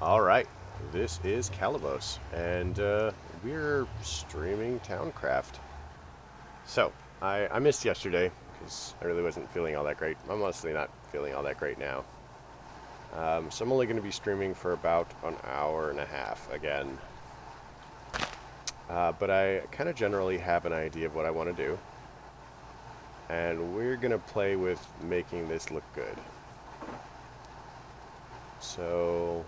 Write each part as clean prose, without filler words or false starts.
Alright, this is Calibos, and we're streaming Towncraft. So, I missed yesterday, because I really wasn't feeling all that great. I'm honestly not feeling all that great now. So I'm only going to be streaming for about an hour and a half again. But I kind of generally have an idea of what I want to do. And we're going to play with making this look good. So...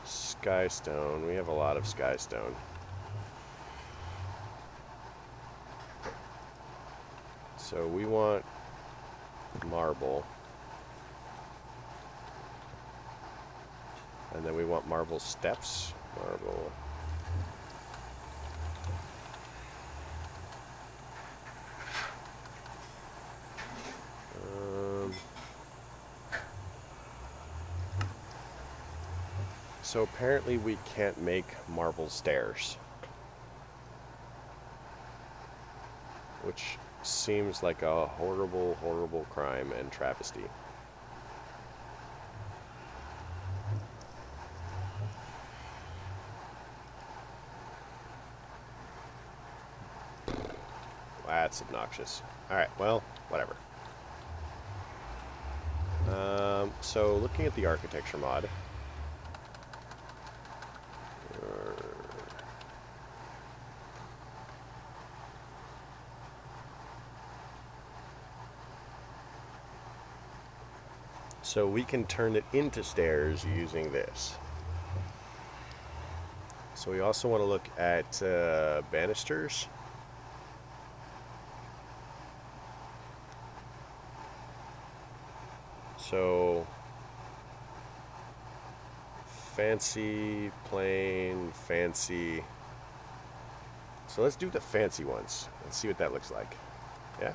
Skystone. We have a lot of skystone. So we want marble. And then we want marble steps. Marble. So apparently we can't make marble stairs. Which seems like a horrible, horrible crime and travesty. That's obnoxious. Alright, well, whatever. So looking at the architecture mod. So we can turn it into stairs using this. So we also want to look at banisters. So fancy, plain, fancy. So let's do the fancy ones and see what that looks like. Yeah?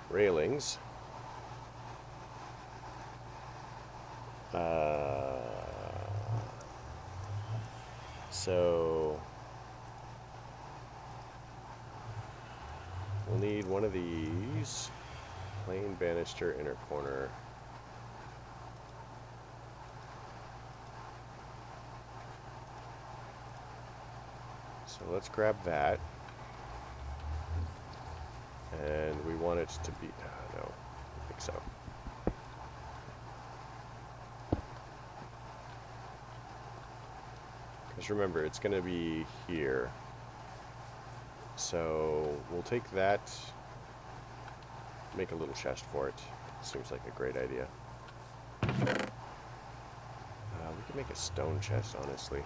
Railings. So we'll need one of these. Plain banister, inner corner. So let's grab that. And we want it to be, no, I don't think so. Because remember, it's going to be here. So we'll take that, make a little chest for it. Seems like a great idea. We can make a stone chest, honestly.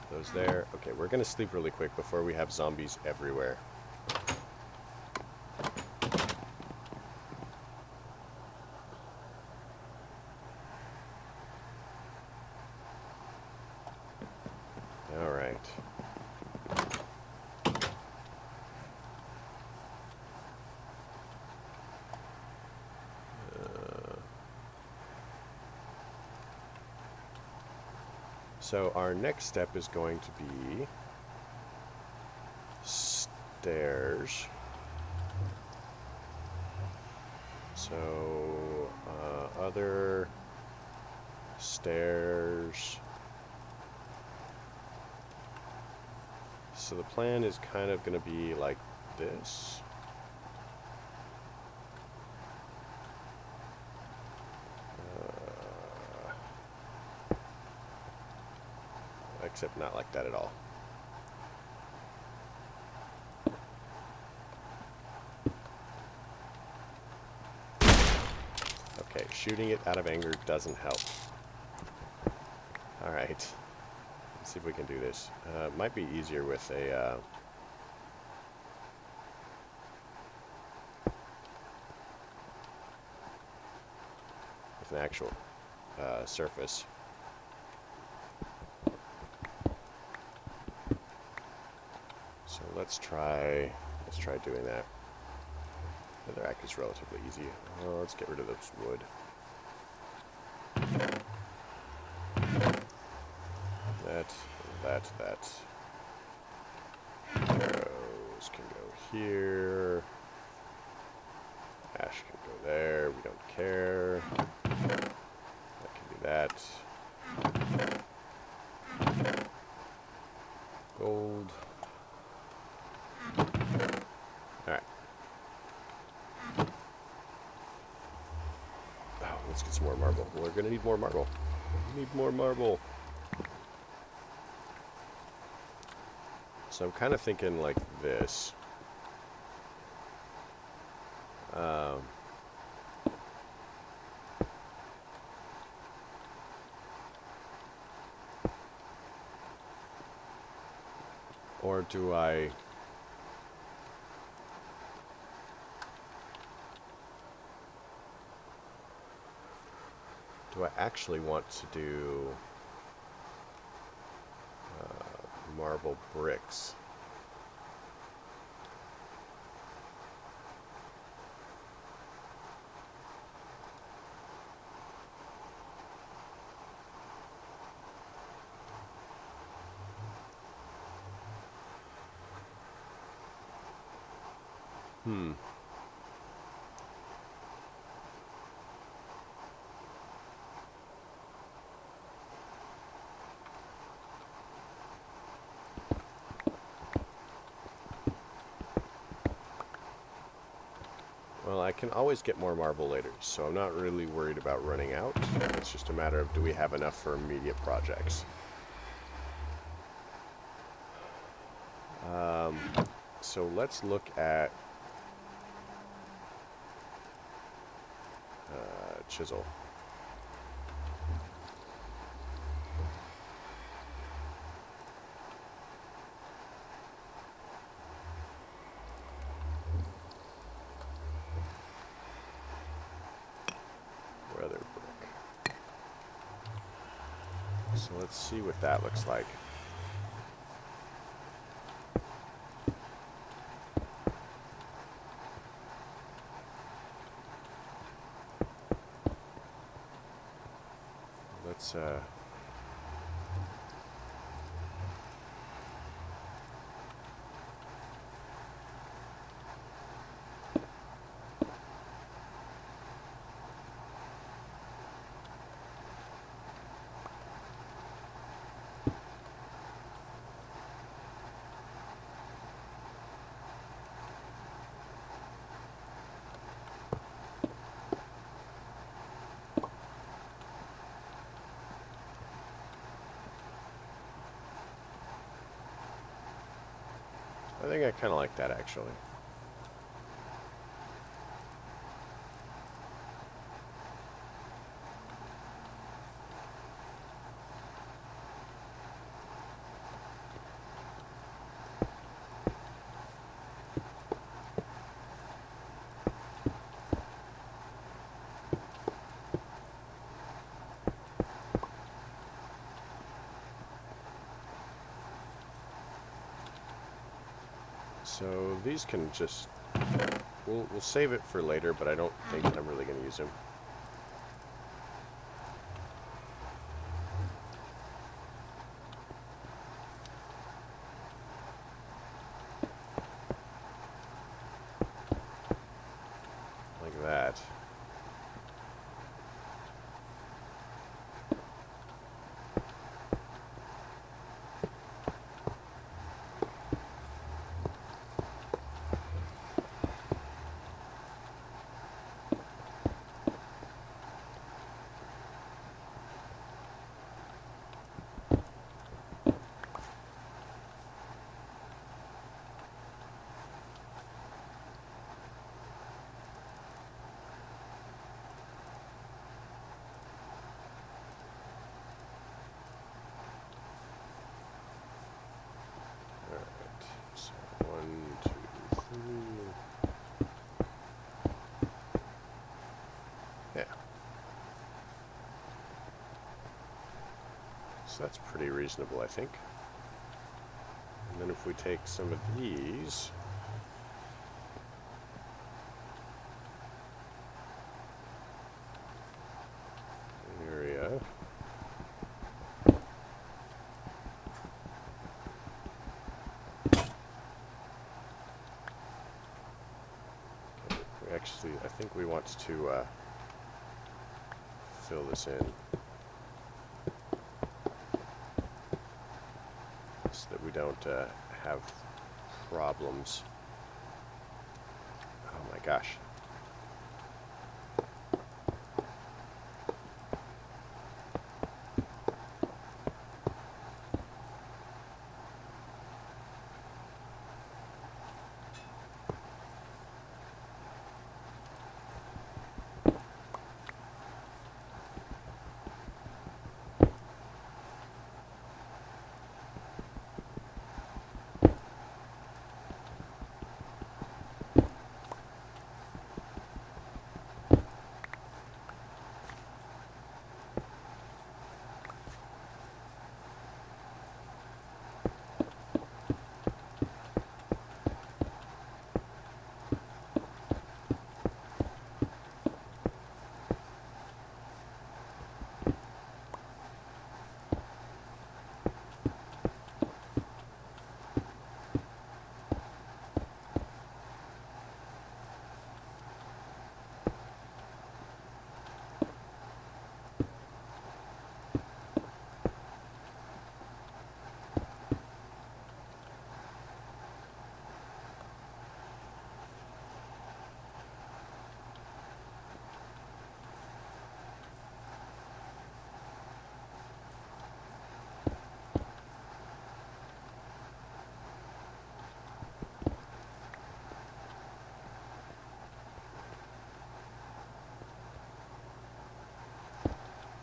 Those there. Okay, we're gonna sleep really quick before we have zombies everywhere. All right. So our next step is going to be stairs. So other stairs. So the plan is kind of going to be like this. Except not like that at all. Okay, shooting it out of anger doesn't help. Alright. Let's see if we can do this. Might be easier with a... with an actual surface. So let's try doing that. Netherrack is relatively easy. Let's get rid of this wood. That. Arrows can go here. Ash can go there. We don't care. That can be that. Gold. Alright. Oh, let's get some more marble. We're gonna need more marble. We need more marble. So I'm kind of thinking like this. Or do I... Do I actually want to do marble bricks? Well, I can always get more marble later, so I'm not really worried about running out. It's just a matter of, do we have enough for immediate projects? So let's look at chisel. Weather brick. So let's see what that looks like. Let's I think I kind of like that, actually. So these can just, we'll save it for later, but I don't think that I'm really going to use them. Like that. So that's pretty reasonable, I think. And then if we take some of these, actually, I think we want to fill this in so that we don't have problems. Oh my gosh.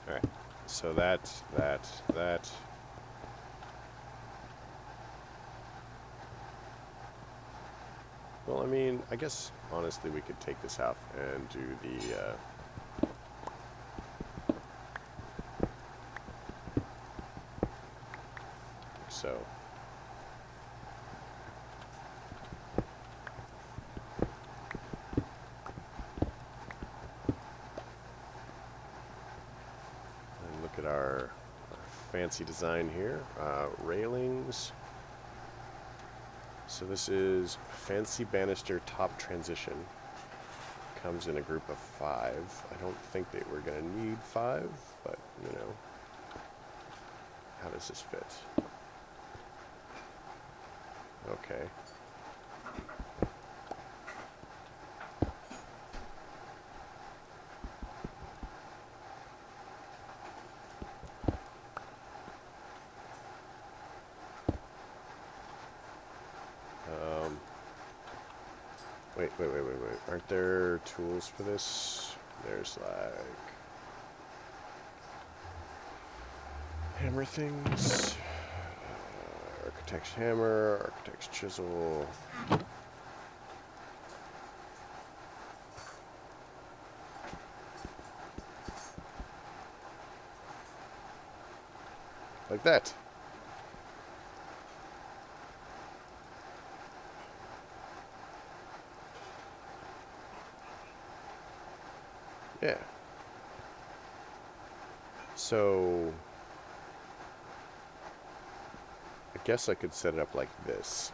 Alright, so that. Well, I mean, I guess, honestly, we could take this out and do the, so. And look at our fancy design here. Railings. So this is fancy banister top transition. Comes in a group of 5. I don't think that we're going to need 5, but, you know. How does this fit? Okay. Wait. Aren't there tools for this? There's like hammer things. Architect's hammer, architect's chisel. Like that. Yeah. So I guess I could set it up like this.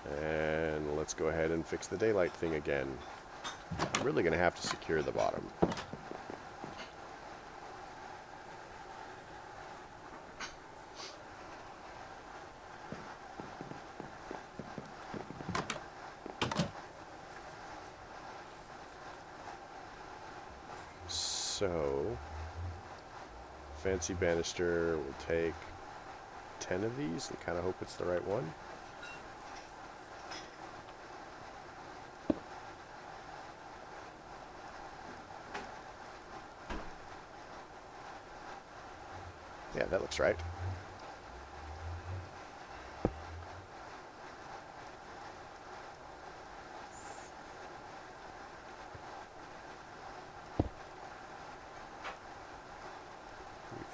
And let's go ahead and fix the daylight thing again. I'm really going to have to secure the bottom. So, fancy banister will take 10 of these and kind of hope it's the right one. Yeah, that looks right.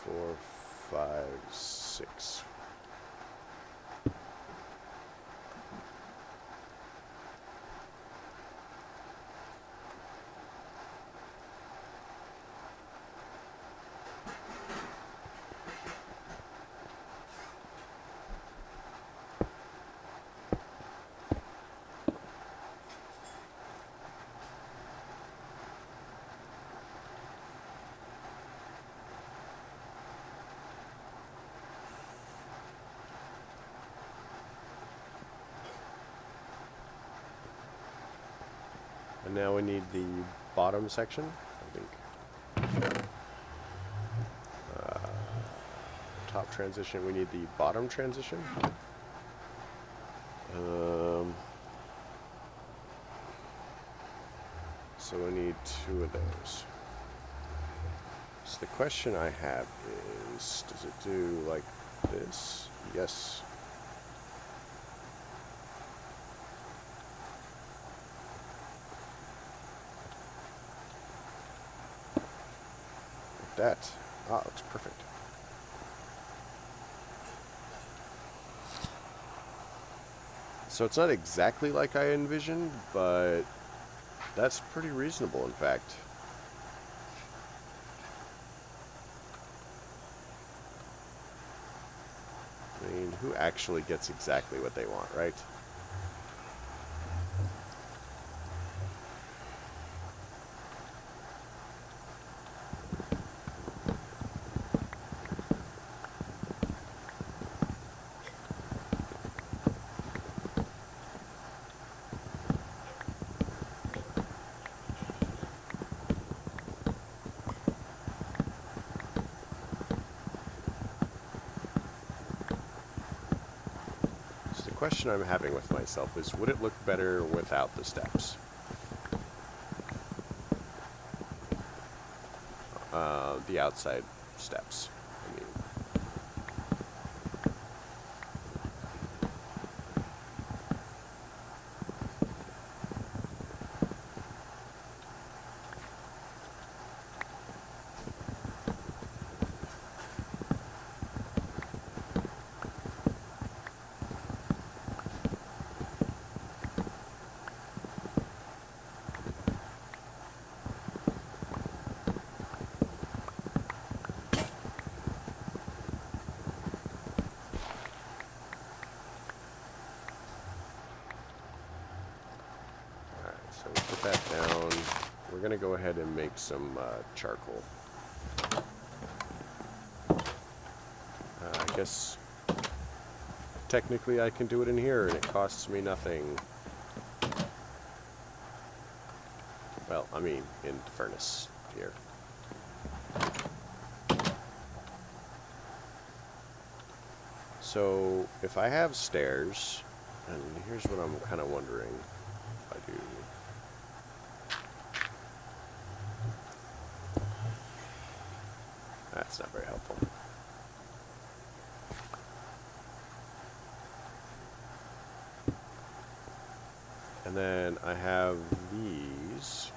Four, five, six. And now we need the bottom section, I think. Top transition, we need the bottom transition. So we need 2 of those. So the question I have is, does it do like this? Yes. Like that. Ah, looks perfect. So it's not exactly like I envisioned, but that's pretty reasonable, in fact. I mean, who actually gets exactly what they want, right? The question I'm having with myself is, would it look better without the steps? The outside steps, I mean. So we put that down. We're going to go ahead and make some charcoal. I guess technically I can do it in here and it costs me nothing. Well, I mean, in the furnace here. So if I have stairs, and here's what I'm kind of wondering if I do. That's not very helpful. And then I have these.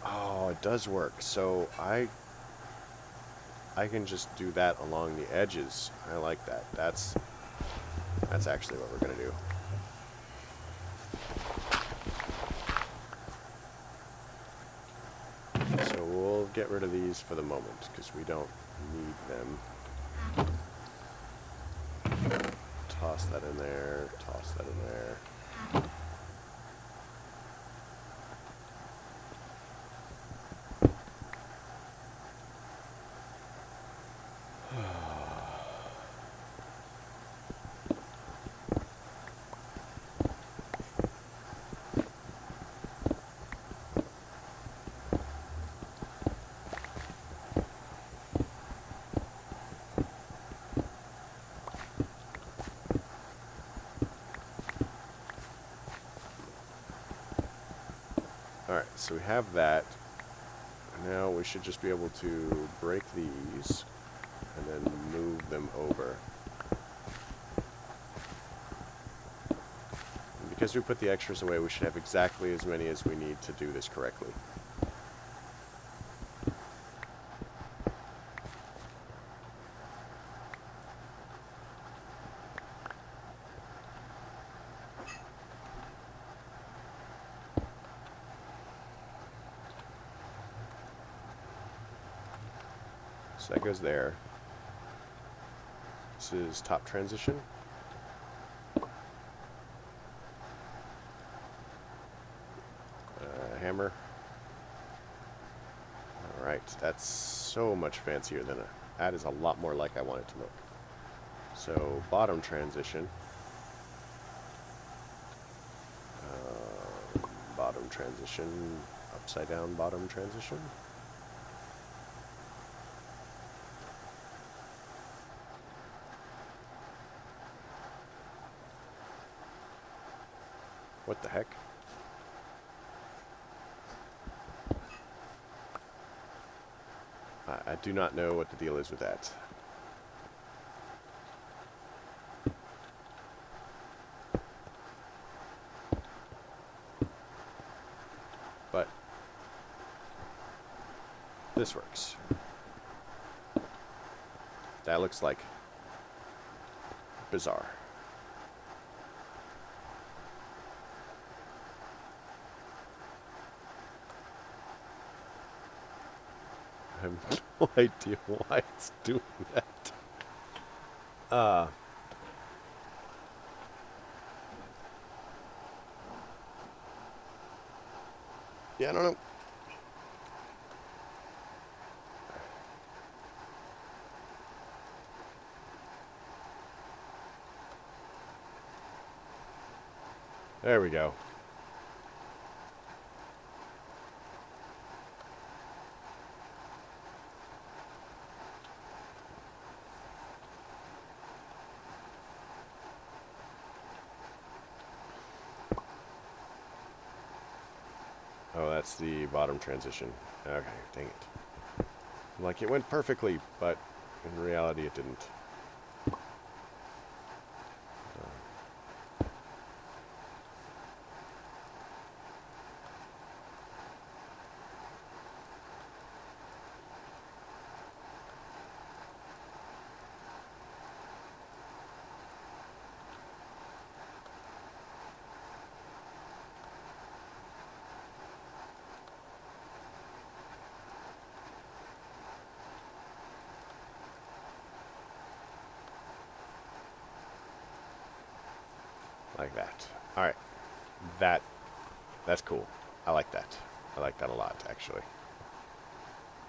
Oh, it does work. So I can just do that along the edges. I like that. That's actually what we're gonna do. So we'll get rid of these for the moment because we don't need them. Toss that in there, toss that in there. Alright, so we have that. Now we should just be able to break these and then move them over. And because we put the extras away, we should have exactly as many as we need to do this correctly. So that goes there. This is top transition. Hammer. Alright, that's so much fancier than that is a lot more like I want it to look. So bottom transition. transition, upside down bottom transition. What the heck? I do not know what the deal is with that. But this works. That looks like bizarre. I have no idea why it's doing that. Yeah, I don't know. There we go. Oh, that's the bottom transition. Okay, dang it. Like, it went perfectly, but in reality it didn't. Like that. Alright. That's cool. I like that. I like that a lot, actually.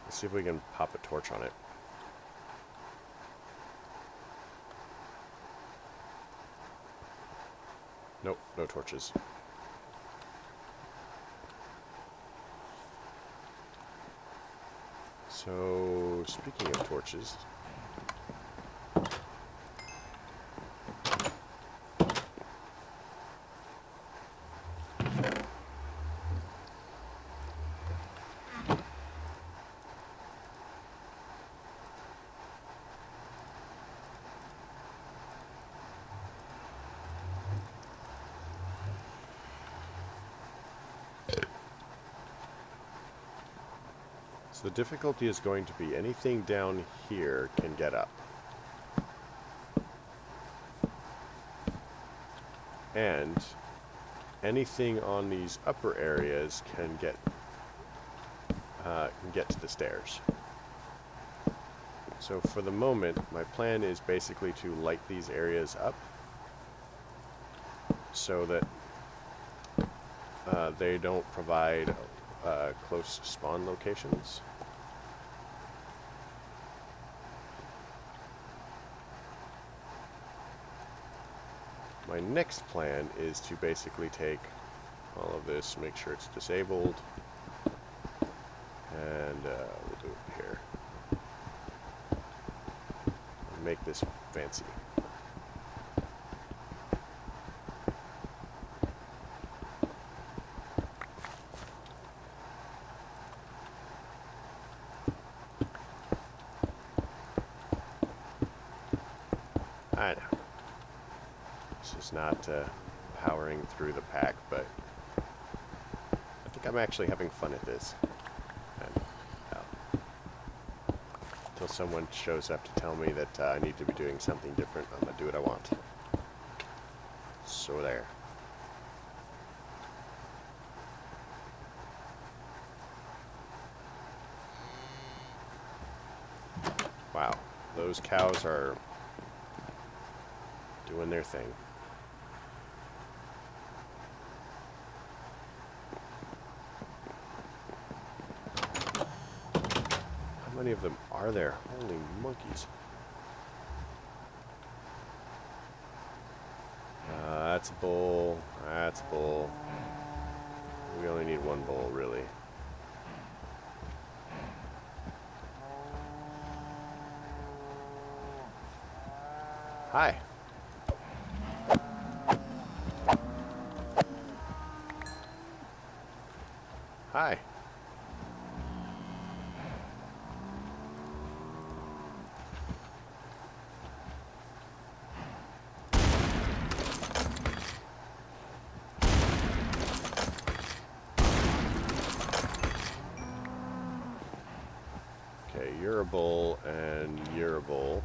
Let's see if we can pop a torch on it. Nope, no torches. So, speaking of torches... So the difficulty is going to be anything down here can get up. And anything on these upper areas can get to the stairs. So for the moment, my plan is basically to light these areas up so that they don't provide close spawn locations. My next plan is to basically take all of this, make sure it's disabled, and we'll do it here. Make this fancy. I know. This is not powering through the pack, but I think I'm actually having fun at this. And, until someone shows up to tell me that I need to be doing something different, I'm going to do what I want. So there. Wow, those cows are doing their thing. How many of them are there? Holy monkeys. That's bull. That's bull. We only need one bowl, really. Hi. Hi. Okay, you're a bull and you're a bull.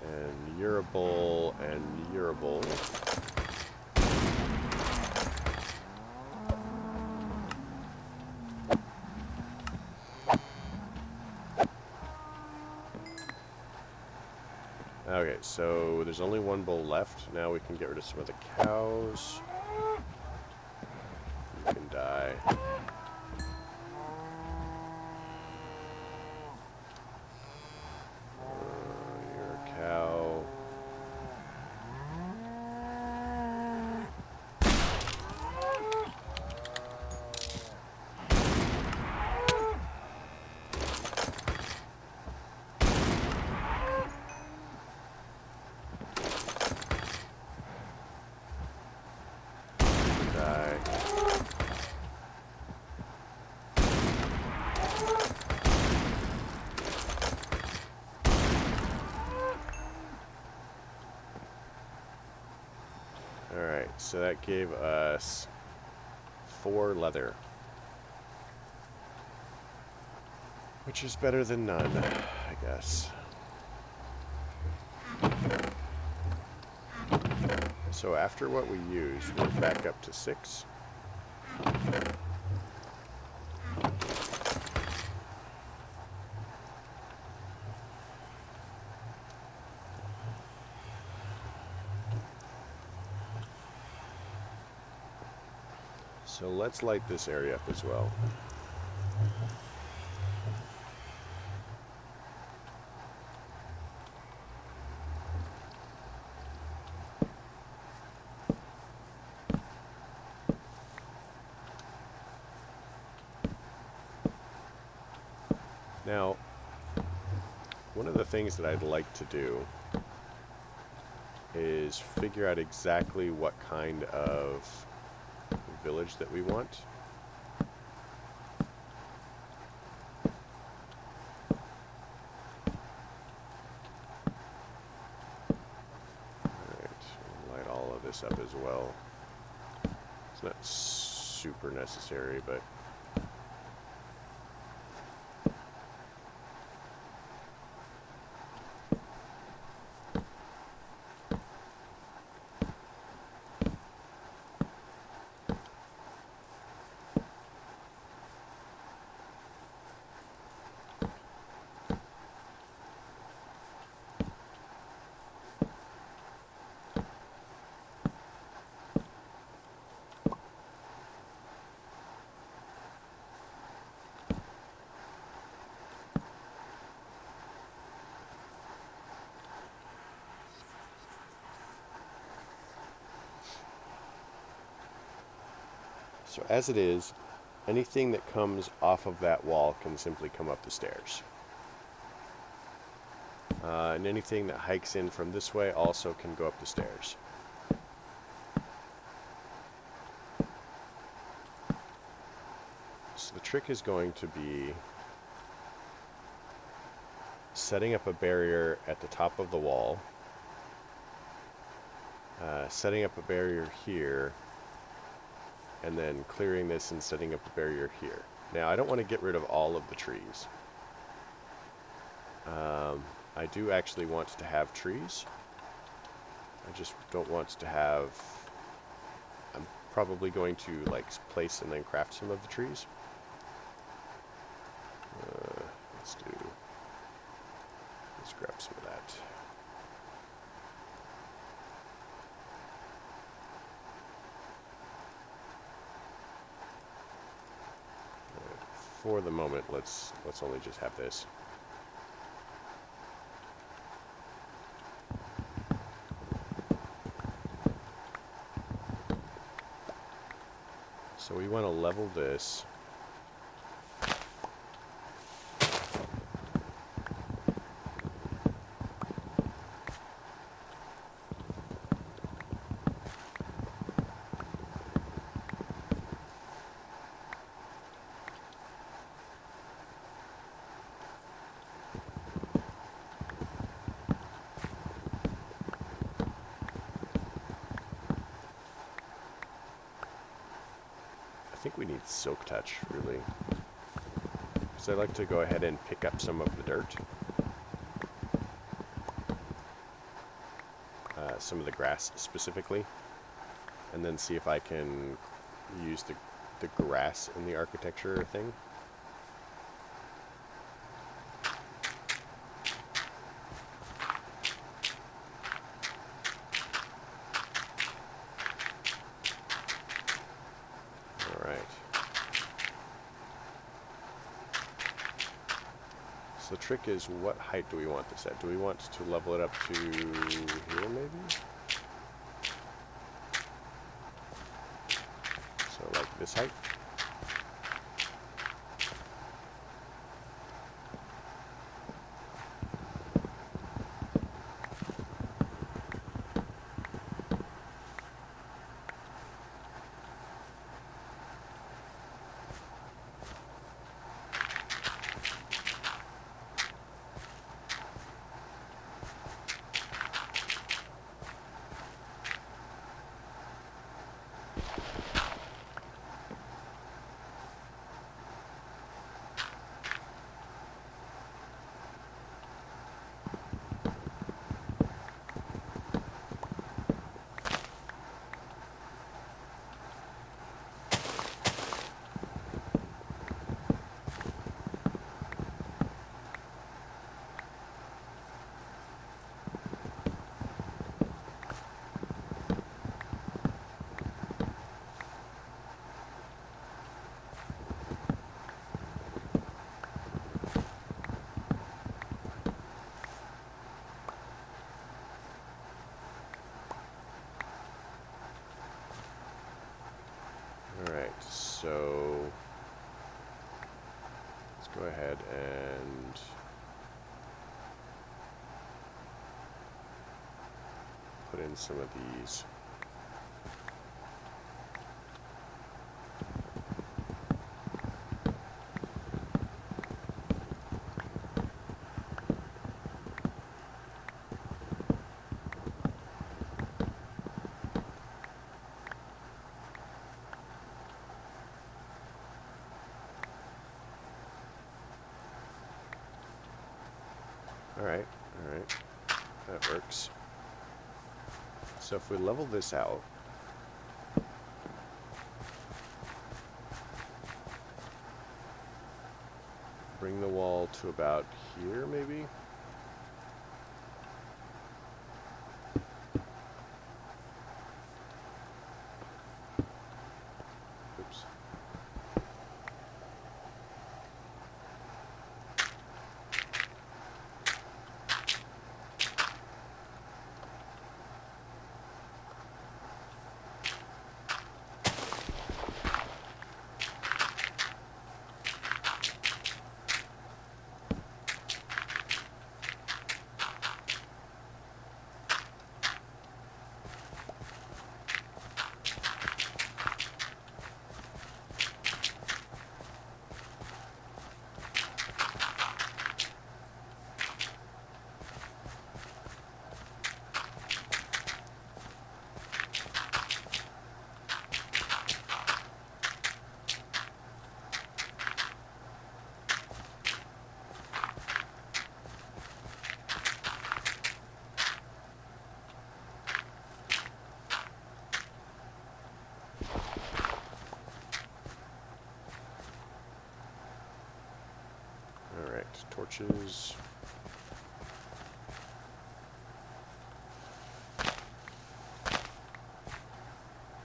And you're a bull and you're a bull. Okay, so there's only one bull left. Now we can get rid of some of the cows. You can die. You're a cow. Alright, so that gave us 4 leather. Which is better than none, I guess. So after what we use, we're back up to 6. So let's light this area up as well. Now, one of the things that I'd like to do is figure out exactly what kind of village that we want. Alright, light all of this up as well. It's not super necessary, but so as it is, anything that comes off of that wall can simply come up the stairs. And anything that hikes in from this way also can go up the stairs. So the trick is going to be setting up a barrier at the top of the wall, setting up a barrier here, and then clearing this and setting up a barrier here. Now, I don't want to get rid of all of the trees. I do actually want to have trees. I just don't want to have... I'm probably going to like place and then craft some of the trees. Let's grab some of that. for the moment, let's only just have this. So we want to level this. I think we need silk touch, really. Because I like to go ahead and pick up some of the dirt. Some of the grass specifically. And then see if I can use the grass in the architecture thing. The trick is, what height do we want this at? Do we want to level it up to here, maybe? So like this height? Alright, so let's go ahead and put in some of these. Alright, that works. So if we level this out, bring the wall to about here, maybe? Oops. Torches.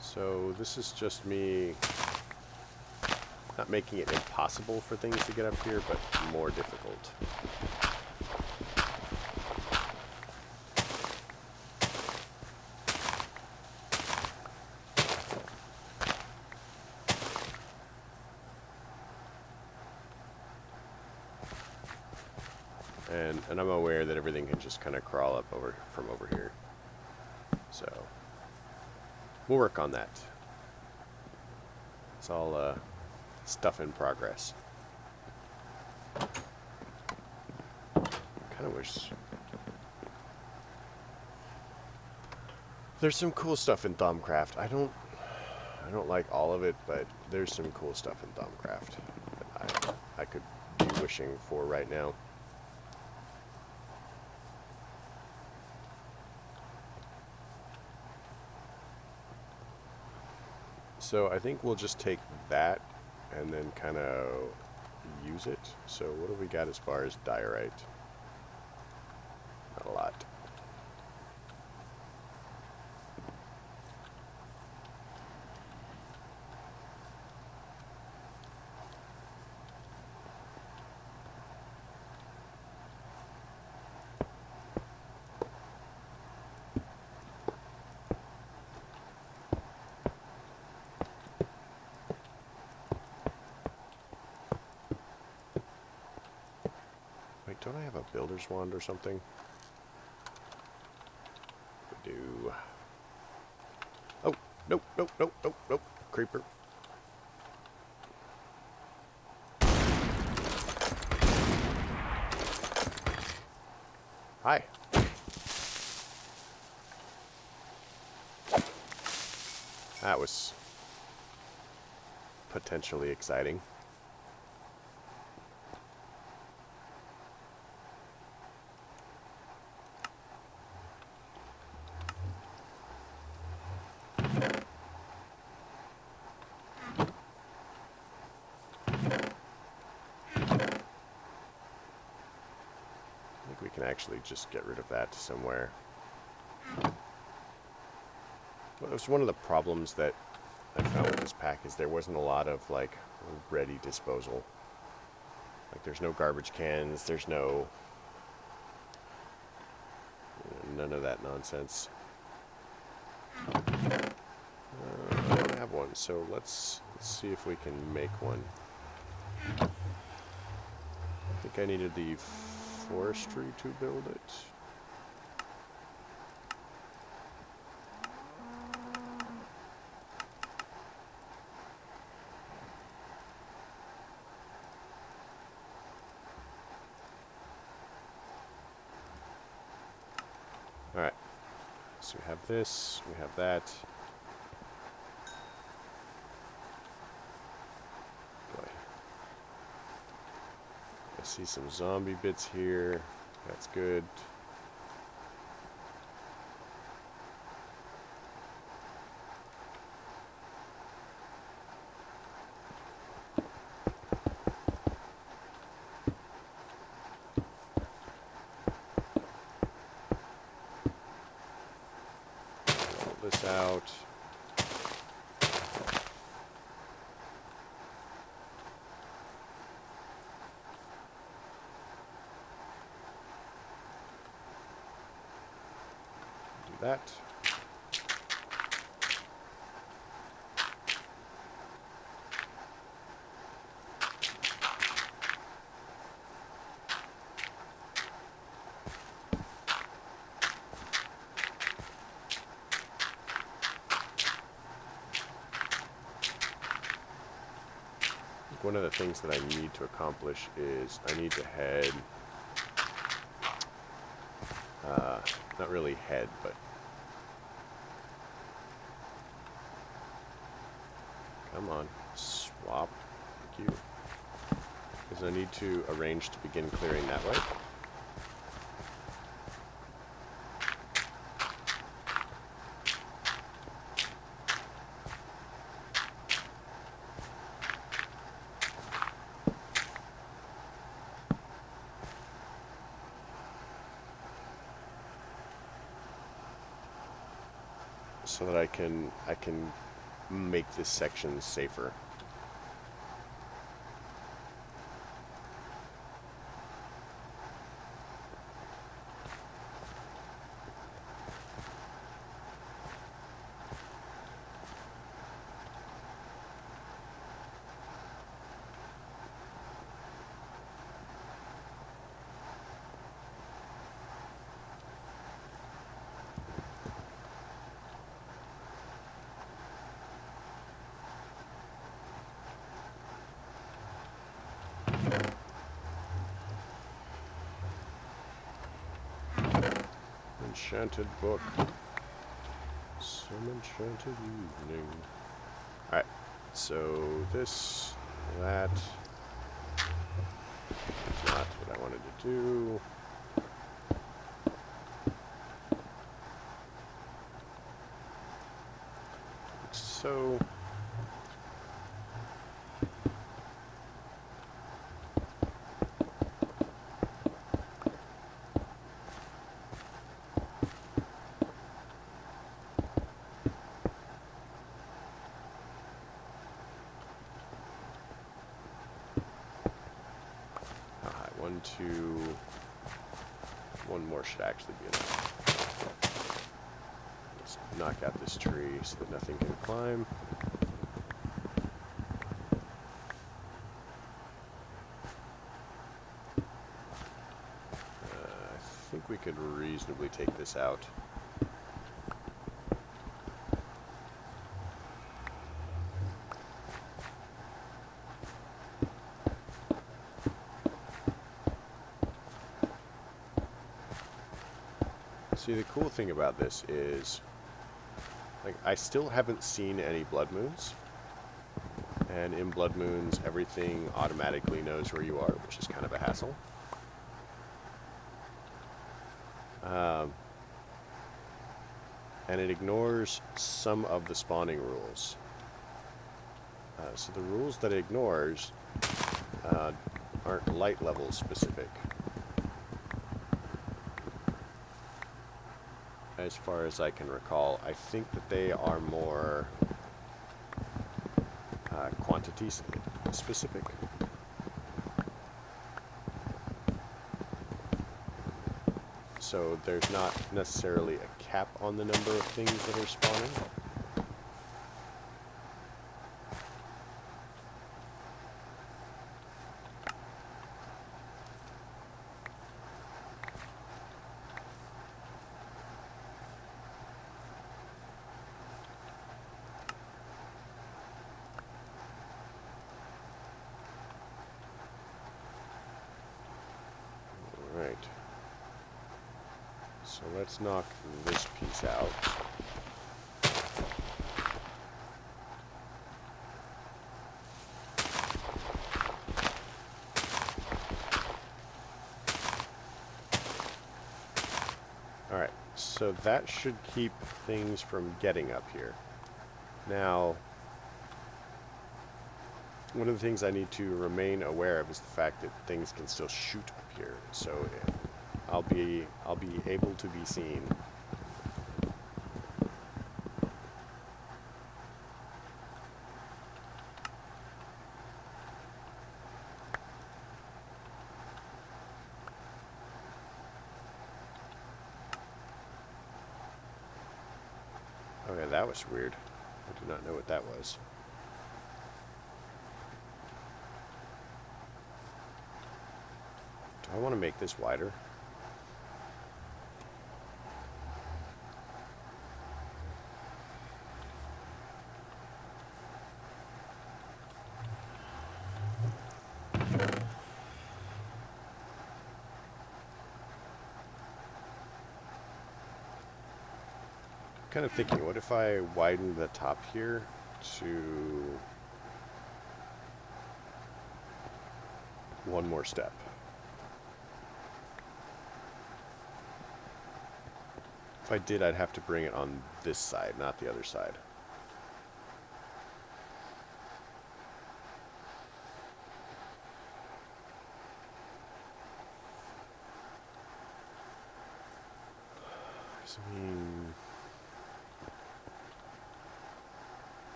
So this is just me Not making it impossible for things to get up here, but more difficult. And I'm aware that everything can just kind of crawl up from over here. So we'll work on that. It's all stuff in progress. Kind of wish there's some cool stuff in Towncraft. I don't like all of it, but there's some cool stuff in Towncraft that I could be wishing for right now. So I think we'll just take that and then kind of use it. So what do we got as far as diorite? Not a lot. Don't I have a builder's wand or something? I do. Oh, nope, nope, nope, nope, nope. Creeper. Hi. That was potentially exciting. We can actually just get rid of that somewhere. Well, it was one of the problems that I found with this pack is there wasn't a lot of like ready disposal. Like there's no garbage cans, there's no none of that nonsense. I don't have one, so let's see if we can make one. I think I needed the forestry to build it. Alright, so we have this, we have that. Boy. I see some zombie bits here. That's good. Pull this out. That. One of the things that I need to accomplish is I need to head, not really head, but come on, swap, thank you, because I need to arrange to begin clearing that way. So that I can make this section safer. enchanted book. Some enchanted evening. Alright, so this, that, is not what I wanted to do. So, one more should actually be enough. Let's knock out this tree so that nothing can climb. I think we could reasonably take this out. See, the cool thing about this is, like, I still haven't seen any blood moons. And in blood moons, everything automatically knows where you are, which is kind of a hassle. And it ignores some of the spawning rules. So the rules that it ignores aren't light level specific. As far as I can recall, I think that they are more quantity specific. So there's not necessarily a cap on the number of things that are spawning. Right. So let's knock this piece out. Alright, so that should keep things from getting up here. Now, one of the things I need to remain aware of is the fact that things can still shoot up here. So I'll be able to be seen. Okay, that was weird. I do not know what that was. Do I want to make this wider? Kind of thinking, what if I widen the top here to one more step? If I did, I'd have to bring it on this side, not the other side. I mean,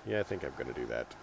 yeah, I think I'm going to do that.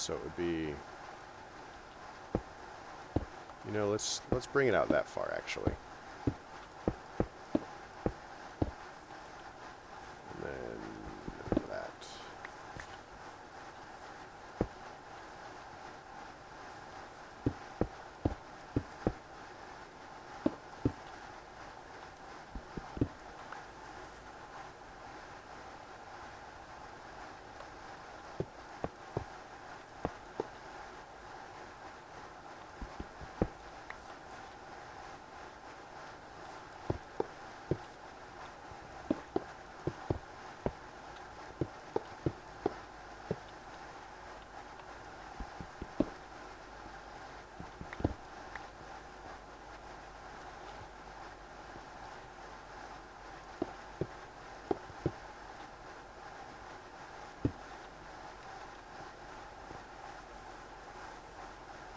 So it would be, you know, let's bring it out that far actually. And then that.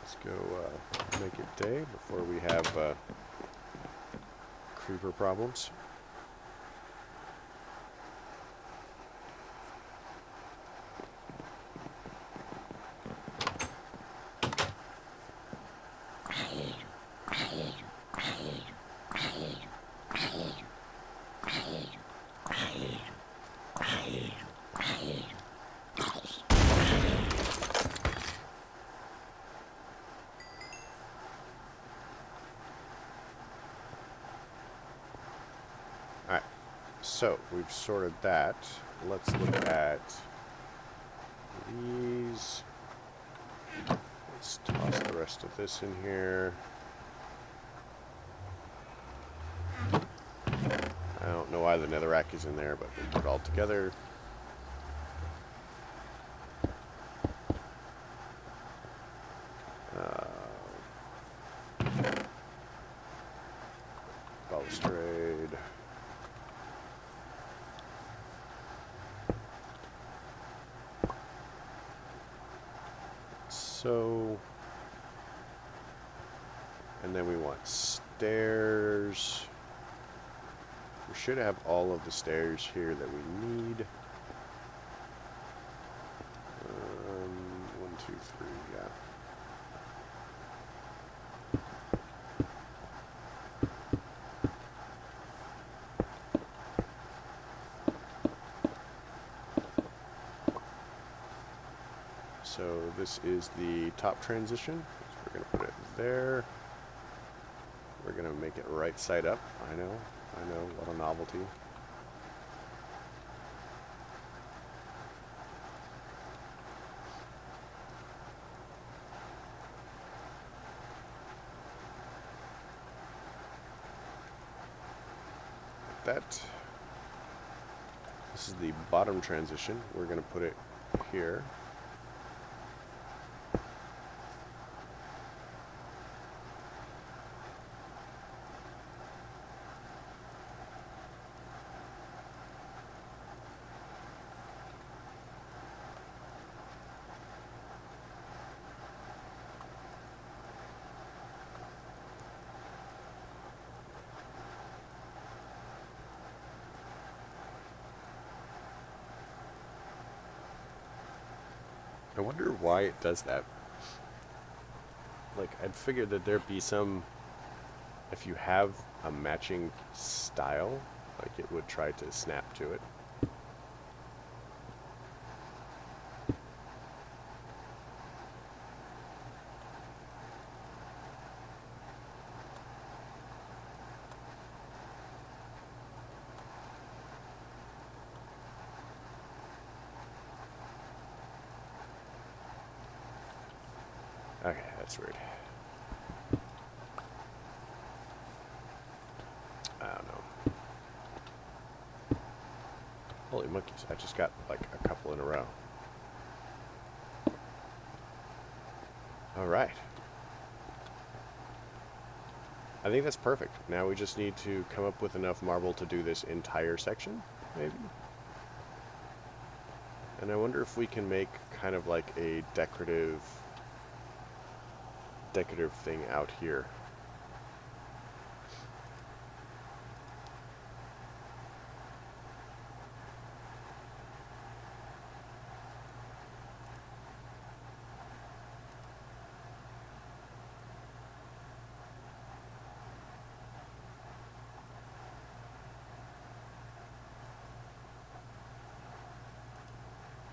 Let's go make it day before we have creeper problems. Alright, so we've sorted that. Let's look at these. Let's toss the rest of this in here. I don't know why the netherrack is in there, but we put it all together. Balustrade. So, and then we want stairs. We should have all of the stairs here that we need. 1, 2, 3, yeah. So this is the top transition. So we're going to put it there. We're going to make it right side up. I know, what a novelty. Like that. This is the bottom transition. We're going to put it here. I wonder why it does that. Like, I'd figured that there'd be some, if you have a matching style, like it would try to snap to it. Okay, that's weird. I don't know. Holy monkeys, I just got like a couple in a row. Alright. I think that's perfect. Now we just need to come up with enough marble to do this entire section, maybe? And I wonder if we can make kind of like a decorative thing out here.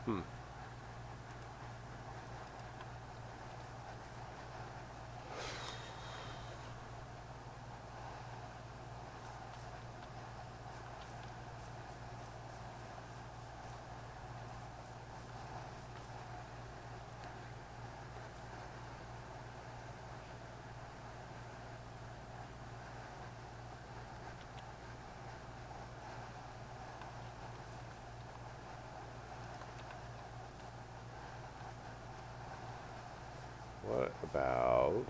Hmm. What about...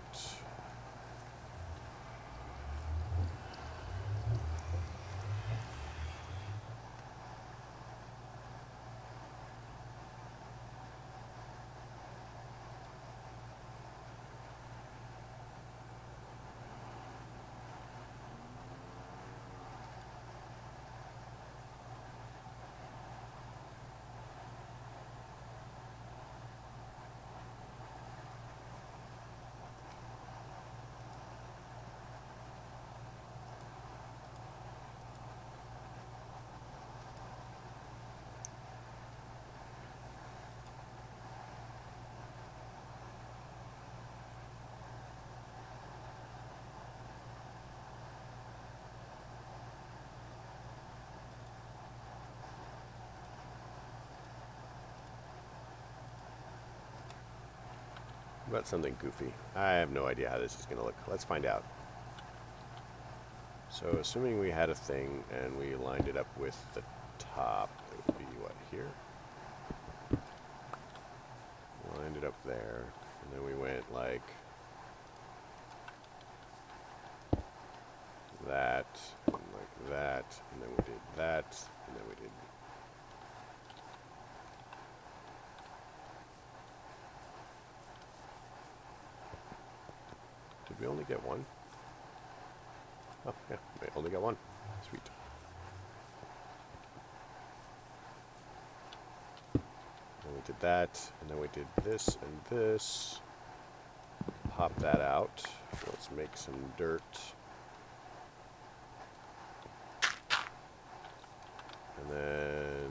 About something goofy. I have no idea how this is going to look. Let's find out. So, assuming we had a thing and we lined it up with the top, it would be what, here? Lined it up there, and then we went like that, and like that, and then we did that, and then we did... Did we only get one? Oh, yeah, we only got one. Sweet. And we did that, and then we did this and this. Pop that out. Let's make some dirt. And then...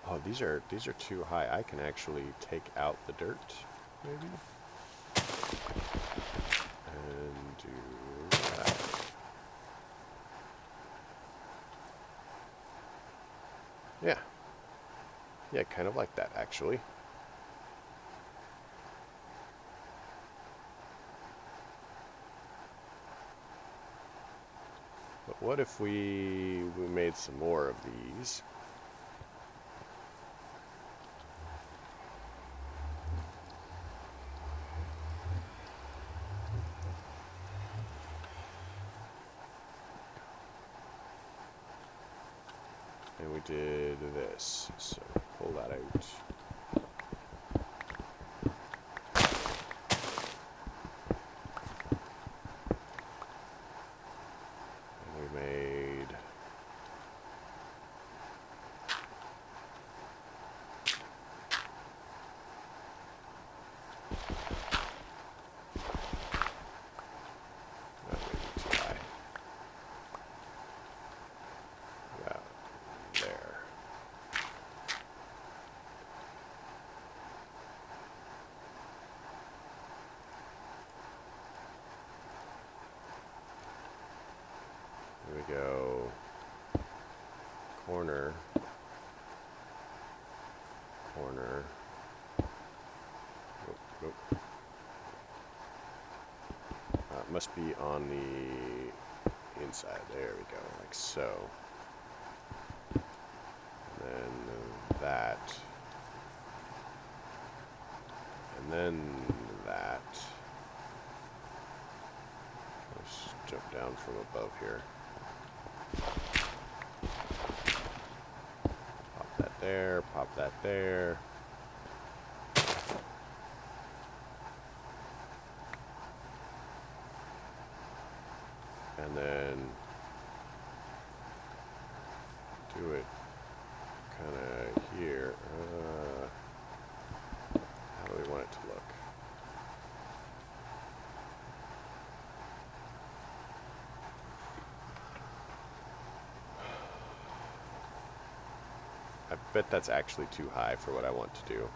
Oh, these are too high. I can actually take out the dirt, maybe? And do that. Yeah. Yeah, kind of like that, actually. But what if we made some more of these? And we did this, so pull that out. And we made... That may be too high. Yeah, there. Here we go. Corner. Corner. Nope, nope. It must be on the inside. There we go, like so. And then that. And then that. Let's jump down from above here. Pop that there, pop that there. And then do it kind of here. bet that's actually too high for what I want to do.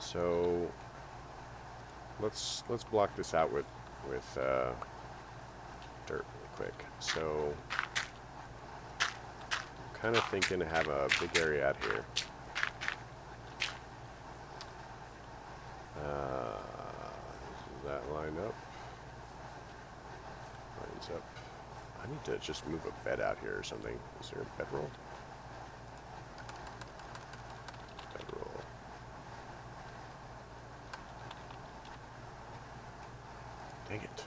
So let's block this out with dirt really quick. So I'm kind of thinking to have a big area out here. Does that line up? Lines up. I need to just move a bed out here or something. Is there a bedroll? Bedroll. Dang it.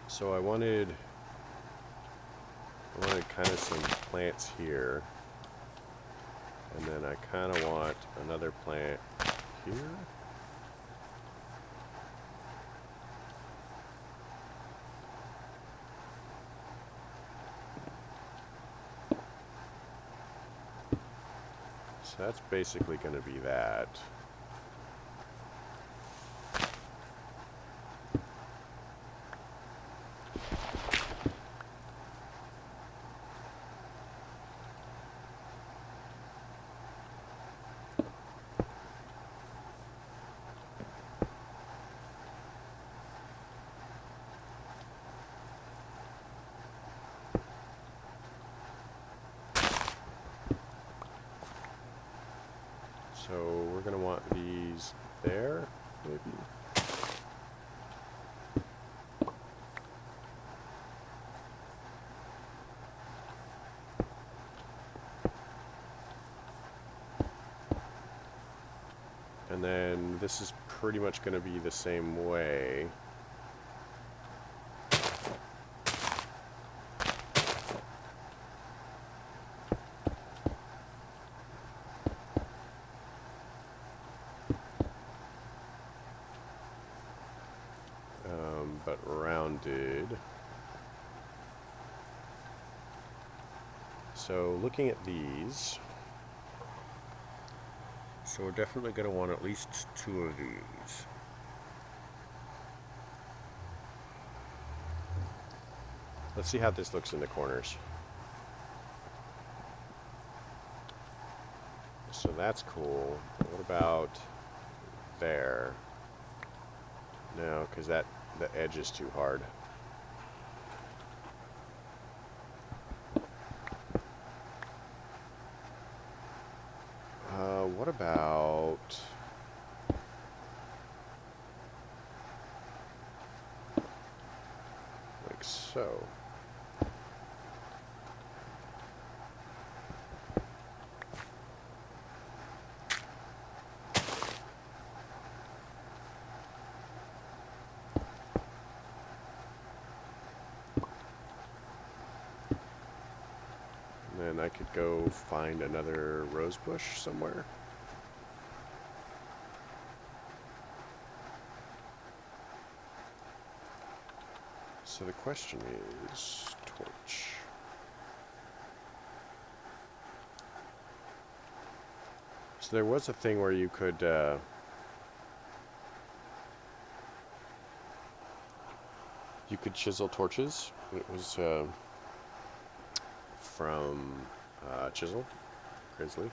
So I wanted kind of some plants here, and then I kind of want another plant here. So that's basically going to be that. So we're going to want these there, maybe. And then this is pretty much going to be the same way. But rounded. So looking at these, so we're definitely going to want at least 2 of these. Let's see how this looks in the corners. So that's cool. What about there? No, because the edge is too hard. What about like so? And I could go find another rose bush somewhere. So the question is, torch. So there was a thing where you could you could chisel torches. It was from Chisel, Grizzly.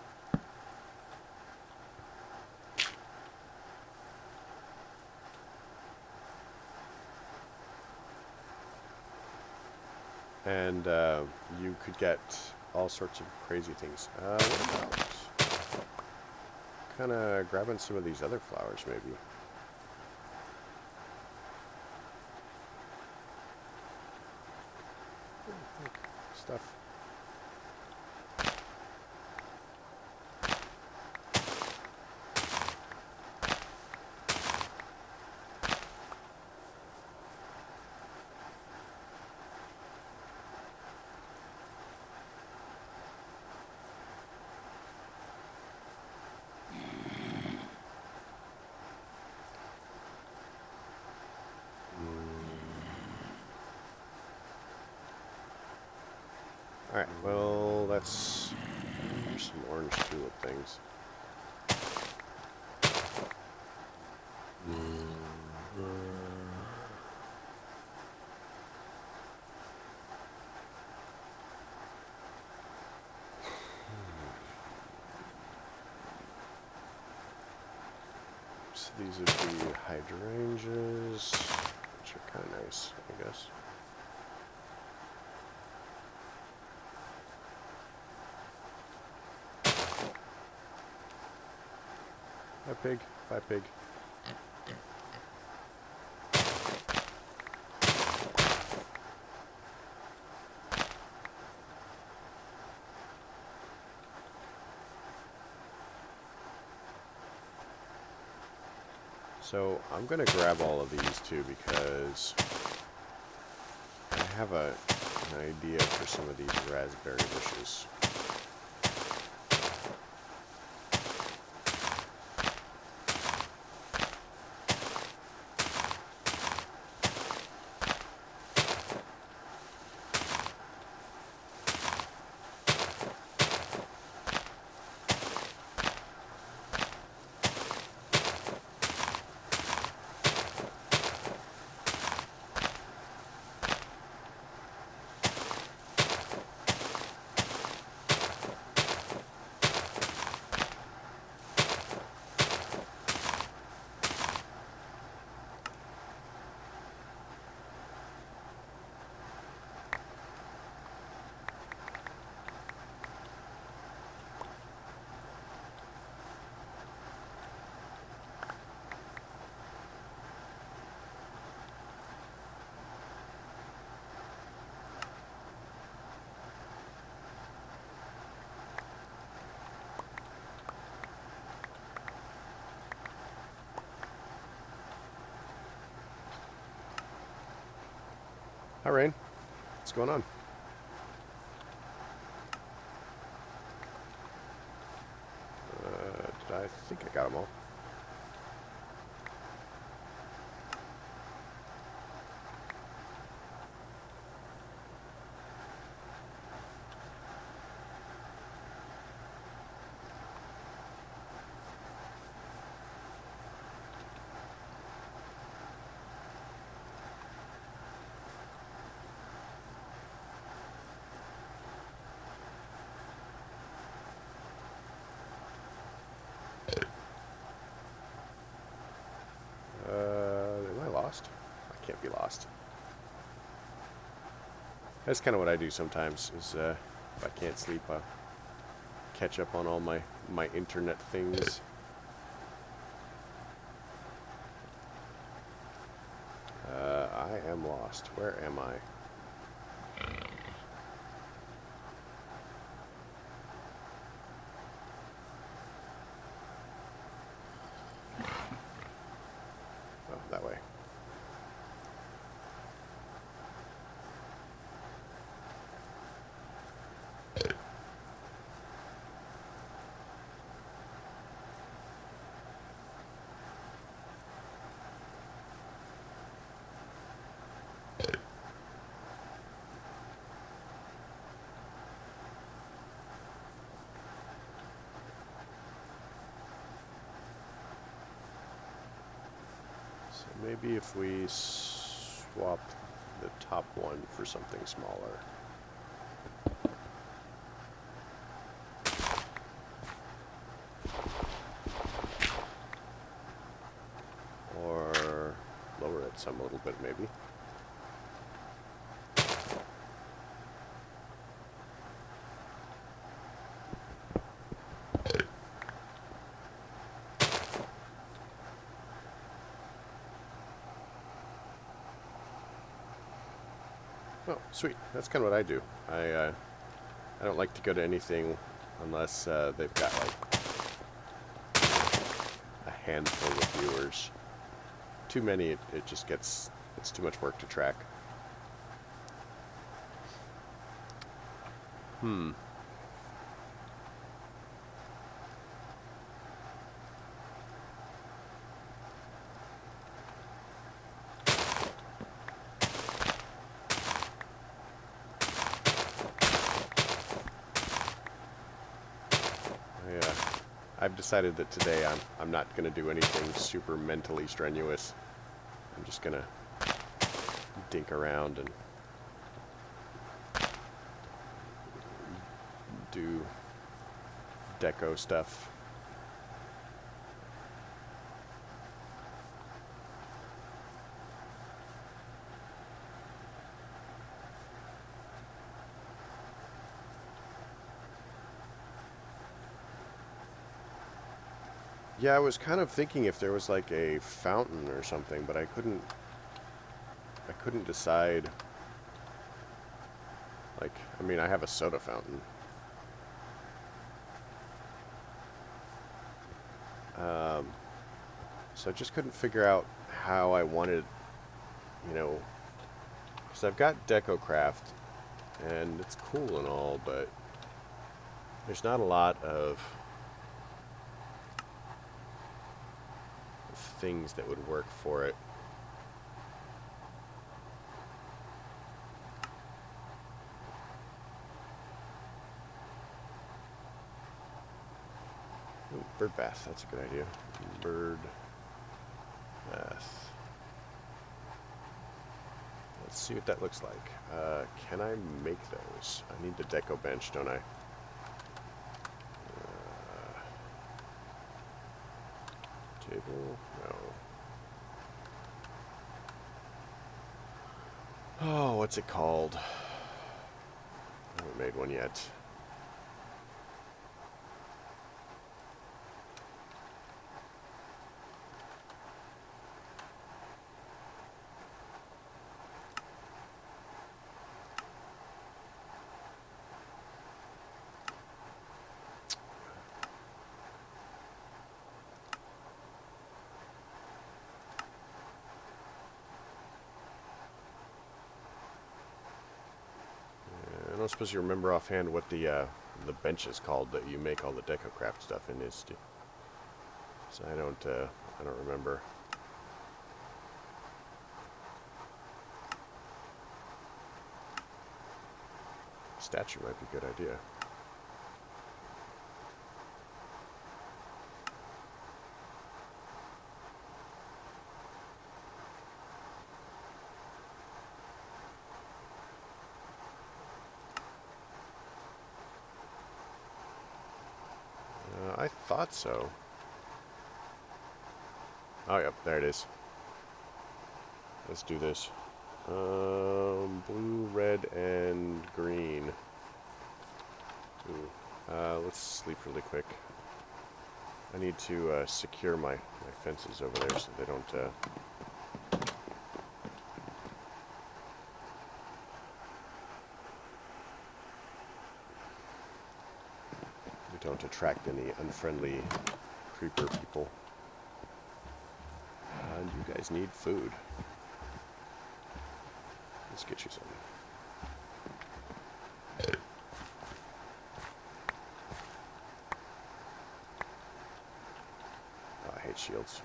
And you could get all sorts of crazy things. What about kind of grabbing some of these other flowers, maybe? Stuff. Alright, well, that's some orange tulip things. So these would be hydrangeas, which are kind of nice, I guess. Bye, pig. Bye, pig. So I'm going to grab all of these too because I have an idea for some of these raspberry bushes. Hi, Rain. What's going on? I think I got them all. Am I lost? I can't be lost. That's kind of what I do sometimes, is if I can't sleep, I'll catch up on all my internet things. I am lost. Where am I? Oh, that way. So maybe if we swap the top one for something smaller. Or lower it some a little bit, maybe. Oh, sweet. That's kind of what I do. I don't like to go to anything unless they've got like a handful of viewers. Too many, it just gets, it's too much work to track. I've decided that today I'm not going to do anything super mentally strenuous. I'm just going to dink around and do deco stuff. Yeah, I was kind of thinking if there was like a fountain or something, but I couldn't decide. Like, I mean, I have a soda fountain. So I just couldn't figure out how I wanted, you know, because I've got Decocraft, and it's cool and all, but there's not a lot of things that would work for it. Ooh, bird bath, that's a good idea. Bird bath. Let's see what that looks like. Can I make those? I need the deco bench, don't I? Table? No. Oh, what's it called? I haven't made one yet. I don't suppose you remember offhand what the bench is called that you make all the Decocraft stuff in is. So I don't remember. Statue might be a good idea. I thought so. Oh, yep, there it is. Let's do this. Blue, red, and green. Ooh. Let's sleep really quick. I need to secure my fences over there so they don't... don't attract any unfriendly creeper people. And you guys need food. Let's get you some. Oh, I hate shields.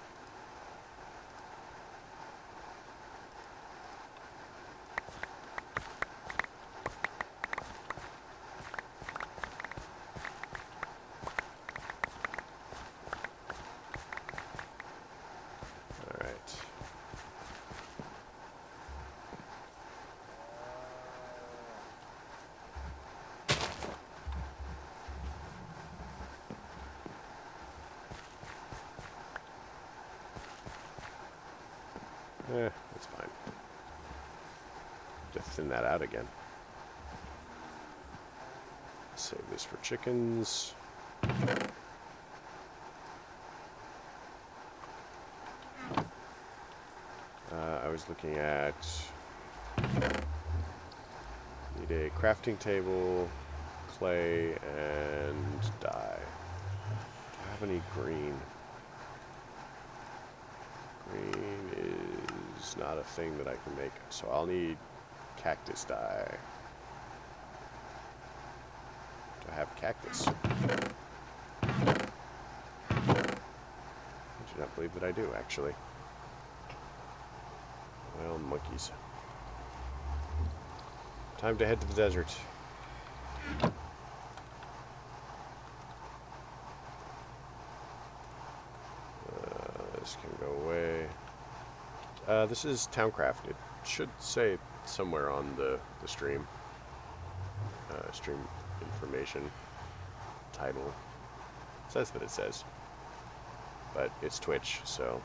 That's fine. To thin that out again. Save this for chickens. I was looking at... Need a crafting table, clay, and dye. Do I have any green? Green is not a thing that I can make, so I'll need cactus dye. Do I have cactus? I do not believe that I do, actually. Well, monkeys. Time to head to the desert. This can go away. This is Towncraft. It should say somewhere on the stream. Stream information title. It says that it says. But it's Twitch, so...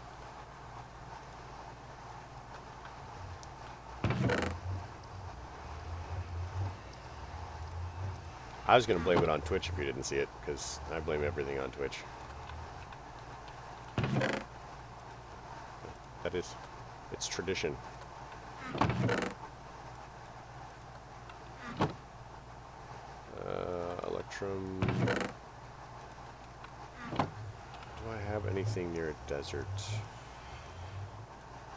I was going to blame it on Twitch if you didn't see it, because I blame everything on Twitch. That is, it's tradition. Electrum. Do I have anything near a desert?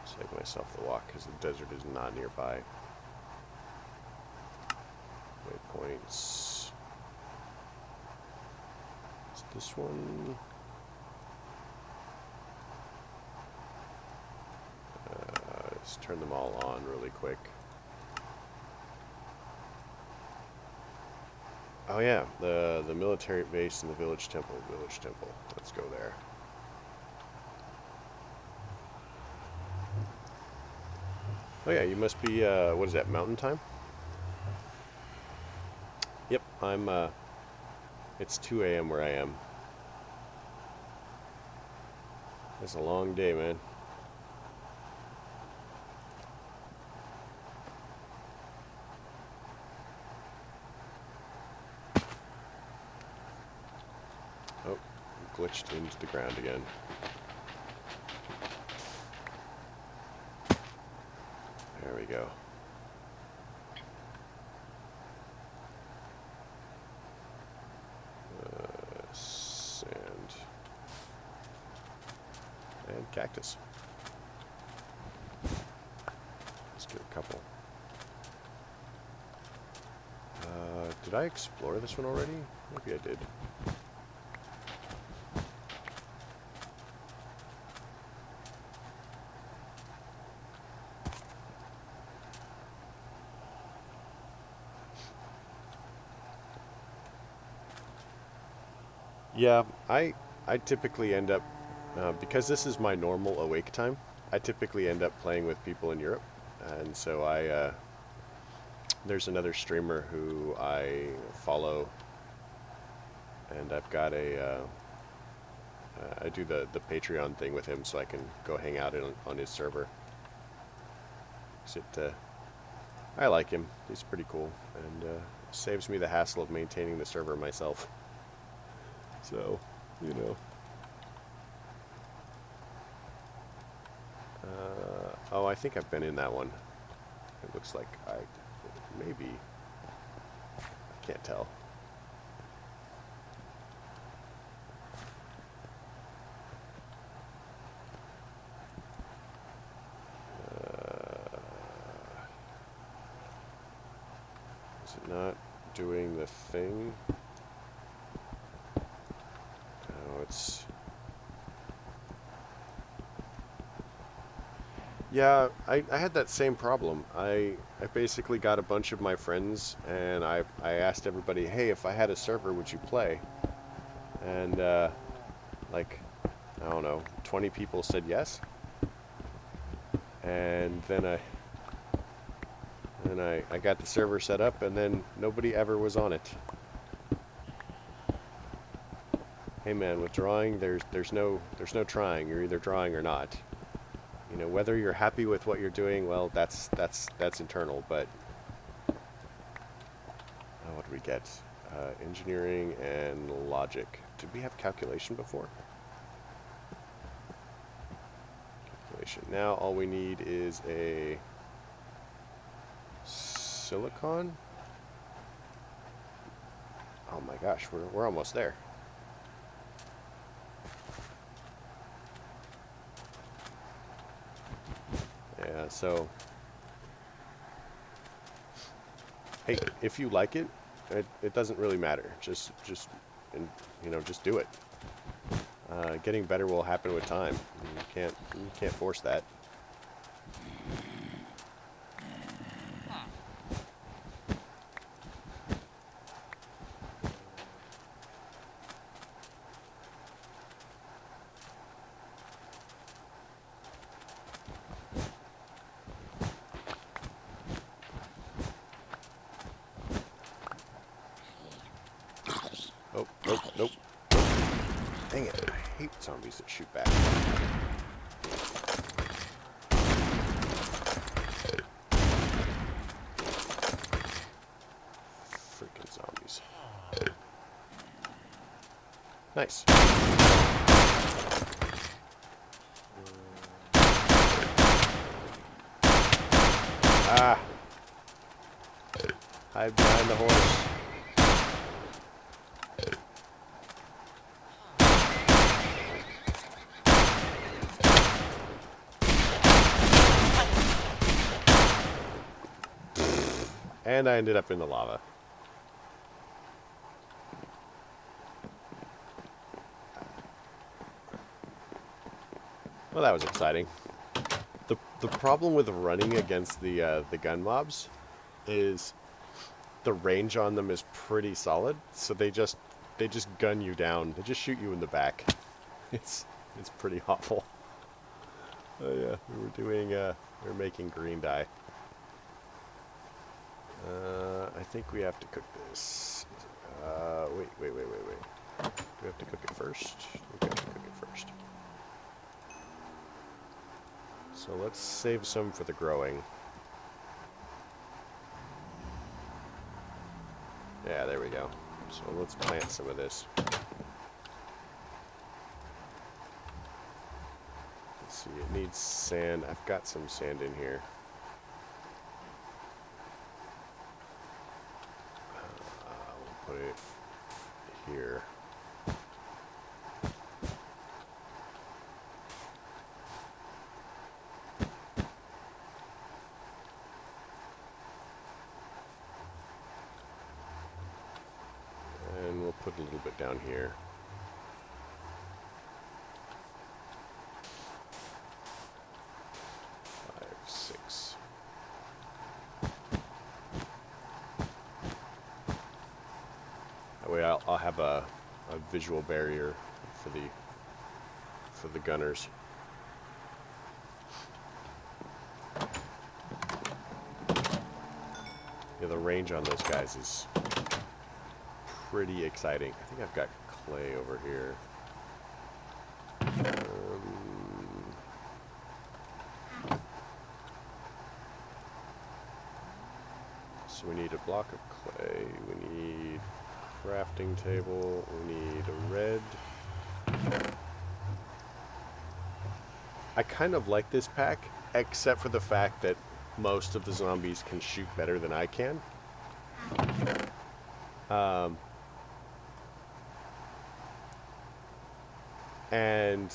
Save myself the walk, because the desert is not nearby. Waypoints. This one. Let's turn them all on really quick. Oh yeah, the military base and the village temple. Village temple. Let's go there. Oh yeah, you must be. What is that? Mountain time? Yep, I'm. It's 2 a.m. where I am. It's a long day, man. Oh, glitched into the ground again. There we go. Cactus. Let's get a couple. Did I explore this one already? Maybe I did. Yeah, I typically end up because this is my normal awake time, I typically end up playing with people in Europe, and so there's another streamer who I follow, and I've got I do the Patreon thing with him so I can go hang out on his server. I like him, he's pretty cool, and saves me the hassle of maintaining the server myself, so, you know. Oh, I think I've been in that one. It looks like maybe. I can't tell. Is it not doing the thing? Oh, it's... Yeah, I had that same problem. I basically got a bunch of my friends, and I asked everybody, hey, if I had a server, would you play? And, like, I don't know, 20 people said yes. And then I got the server set up, and then nobody ever was on it. Hey man, with drawing, there's no trying. You're either drawing or not. You know, whether you're happy with what you're doing, well, that's internal. But what do we get? Engineering and logic. Did we have calculation before? Calculation. Now all we need is a silicon. Oh my gosh, we're almost there. Yeah, so hey, if you like it, it doesn't really matter. Just you know, just do it. Getting better will happen with time. You can't force that. Oh, nope. Dang it, I hate zombies that shoot back. Freaking zombies. Nice. Ah! Hide behind the horse. And I ended up in the lava. Well, that was exciting. The problem with running against the gun mobs is the range on them is pretty solid, so they just gun you down. They just shoot you in the back. It's pretty awful. Oh yeah, we're making green dye. I think we have to cook this. Wait. Do we have to cook it first? We have to cook it first. So let's save some for the growing. Yeah, there we go. So let's plant some of this. Let's see, it needs sand. I've got some sand in here. We'll put it here. And we'll put a little bit down here. I'll have a visual barrier for the gunners. Yeah, the range on those guys is pretty exciting. I think I've got clay over here. So we need a block of clay. We need crafting table. We need a red. I kind of like this pack, except for the fact that most of the zombies can shoot better than I can. And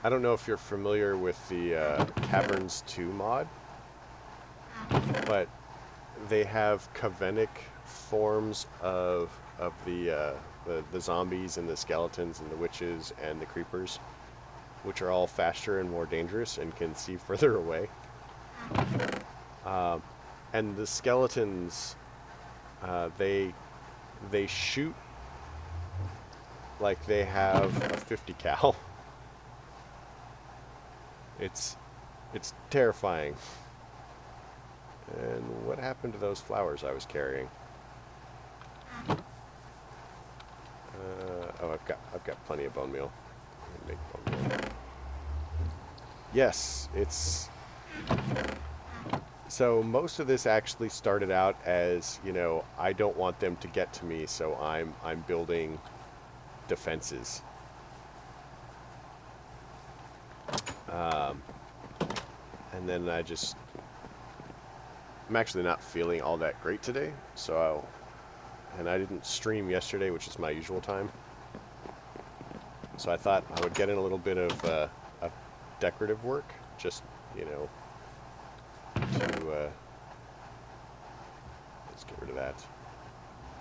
I don't know if you're familiar with the Caverns 2 mod, but they have Cavenic forms of the zombies and the skeletons and the witches and the creepers, which are all faster and more dangerous and can see further away. And the skeletons, they shoot like they have a 50 cal. It's terrifying. And what happened to those flowers I was carrying? Oh, I've got plenty of bone meal. I'm gonna make bone meal. Yes, it's... So most of this actually started out as, you know, I don't want them to get to me, so I'm building defenses. And then I'm actually not feeling all that great today, and I didn't stream yesterday, which is my usual time. So I thought I would get in a little bit of decorative work, just, you know, to, let's get rid of that,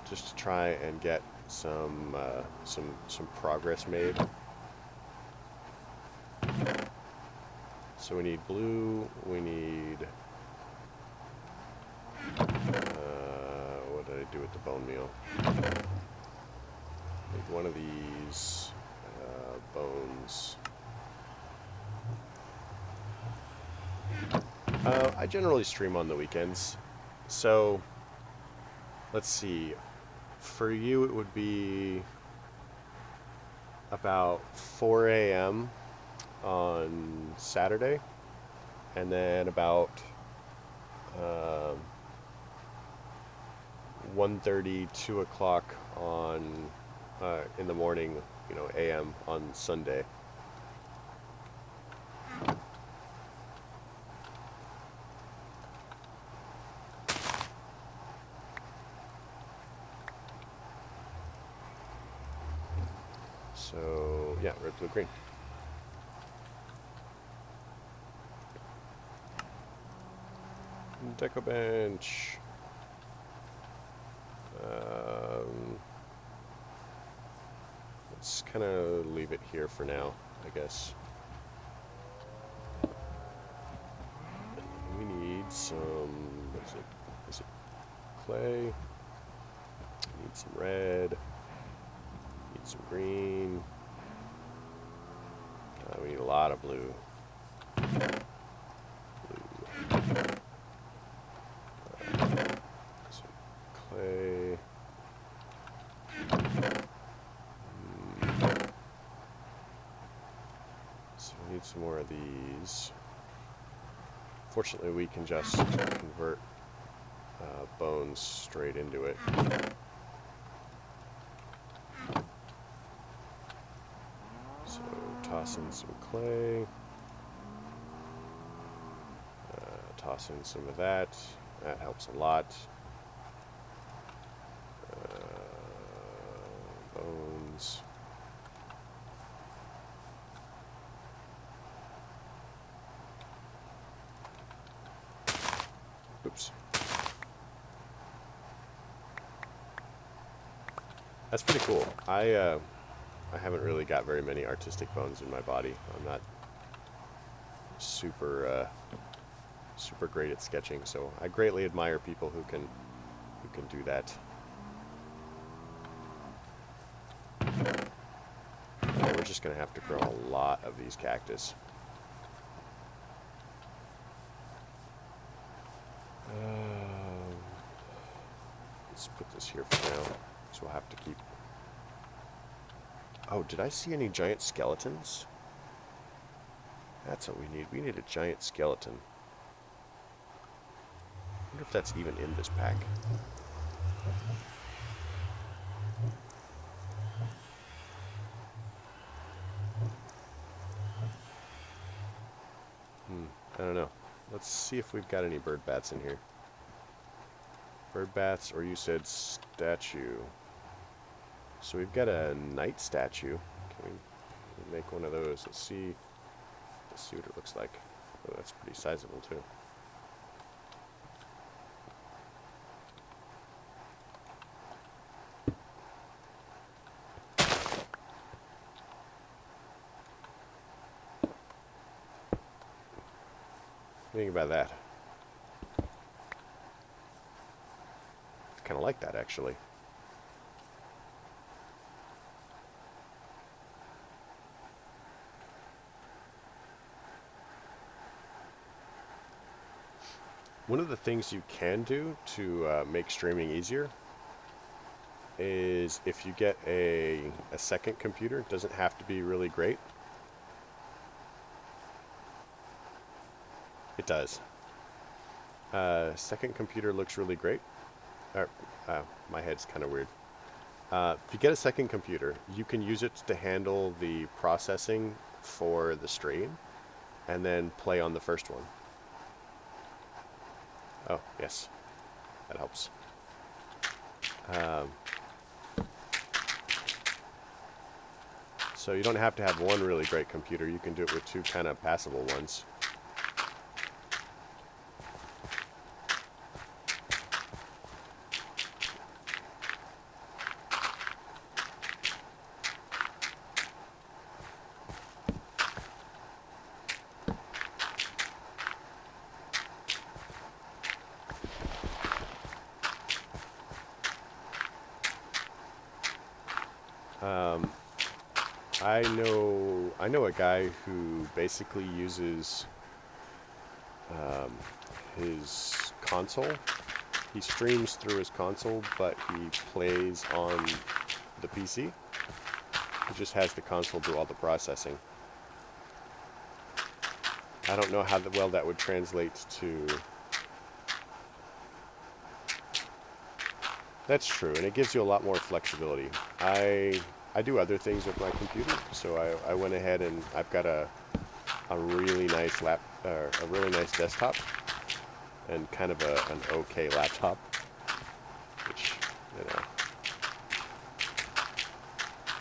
just to try and get some progress made. So we need blue, we need, what did I do with the bone meal? Make one of these bones. I generally stream on the weekends, so let's see. For you, it would be about 4 a.m. on Saturday, and then about 1:30, 2 o'clock on in the morning, you know, a.m. on Sunday. So yeah, red, blue, green. Deco bench. Let's kind of leave it here for now, I guess. We need some, what is it? Is it clay? Need some red. Need some green. We need a lot of blue. Some clay. So we need some more of these. Fortunately, we can just convert bones straight into it. So toss in some clay. Toss in some of that. That helps a lot. Bones. Oops. That's pretty cool. I haven't really got very many artistic bones in my body. I'm not super super great at sketching, so I greatly admire people who can do that. We're just gonna have to grow a lot of these cactus. Let's put this here for now, so we'll have to keep... Oh, did I see any giant skeletons? That's what we need. We need a giant skeleton. I wonder if that's even in this pack. I don't know. Let's see if we've got any bird bats in here. Bird bats, or you said statue. So we've got a knight statue. Can we make one of those? Let's see what it looks like. Oh, that's pretty sizable too. Think about that. I kind of like that, actually. One of the things you can do to make streaming easier is if you get a second computer. It doesn't have to be really great. It does. Second computer looks really great. Or, my head's kind of weird. If you get a second computer, you can use it to handle the processing for the stream and then play on the first one. Oh, yes. That helps. So you don't have to have one really great computer. You can do it with two kind of passable ones. I know a guy who basically uses his console. He streams through his console, but he plays on the PC. He just has the console do all the processing. I don't know how well that would translate to... That's true, and it gives you a lot more flexibility. I do other things with my computer, so I went ahead and I've got a really nice a really nice desktop, and kind of an okay laptop, which, you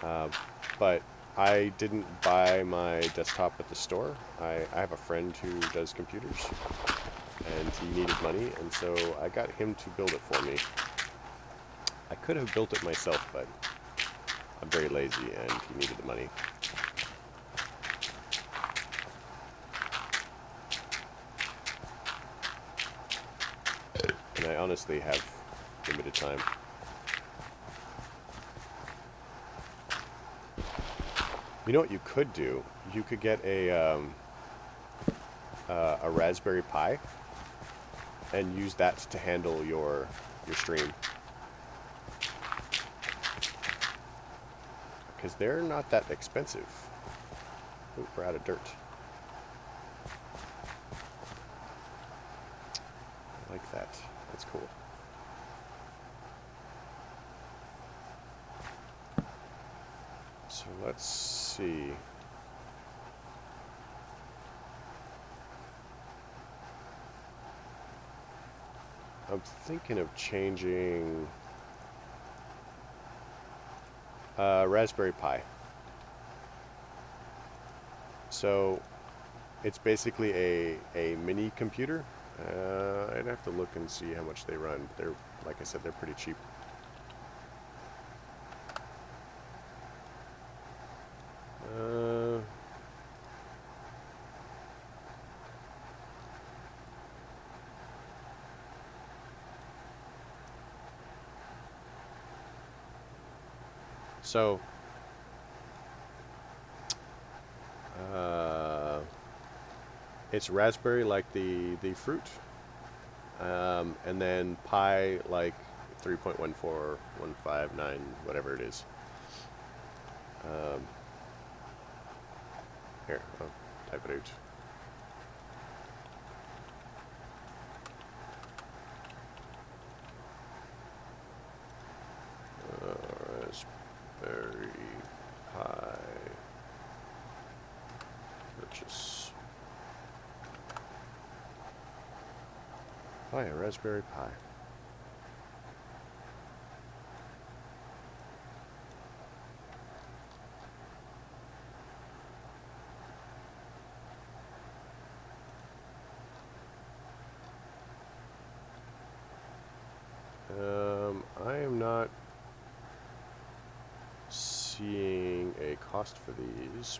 know. But I didn't buy my desktop at the store. I have a friend who does computers, and he needed money, and so I got him to build it for me. I could have built it myself, but I'm very lazy and he needed the money. And I honestly have limited time. You know what you could do? You could get a Raspberry Pi and use that to handle your stream. Because they're not that expensive. Ooh, we're out of dirt. I like that. That's cool. So let's see. I'm thinking of changing Raspberry Pi. So it's basically a mini computer. I'd have to look and see how much they run. They're, like I said, they're pretty cheap. So it's raspberry like the fruit, and then Pi like 3.14159, whatever it is. Here, I'll type it out. Raspberry Pi purchase. Buy a Raspberry Pi. I am not seeing a cost for these.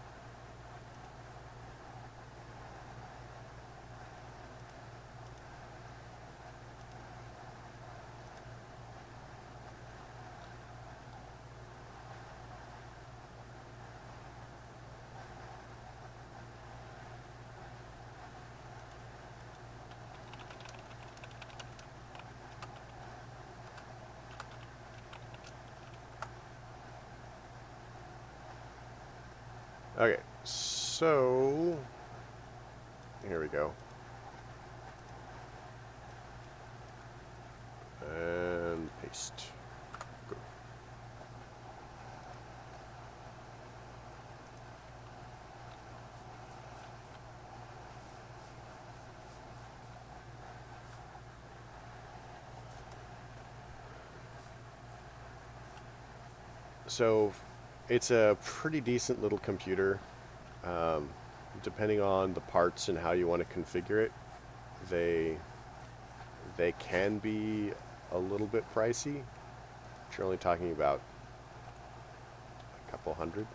Okay, so here we go. paste. Go. So it's a pretty decent little computer. Depending on the parts and how you want to configure it, they can be a little bit pricey. You're only talking about a couple hundred.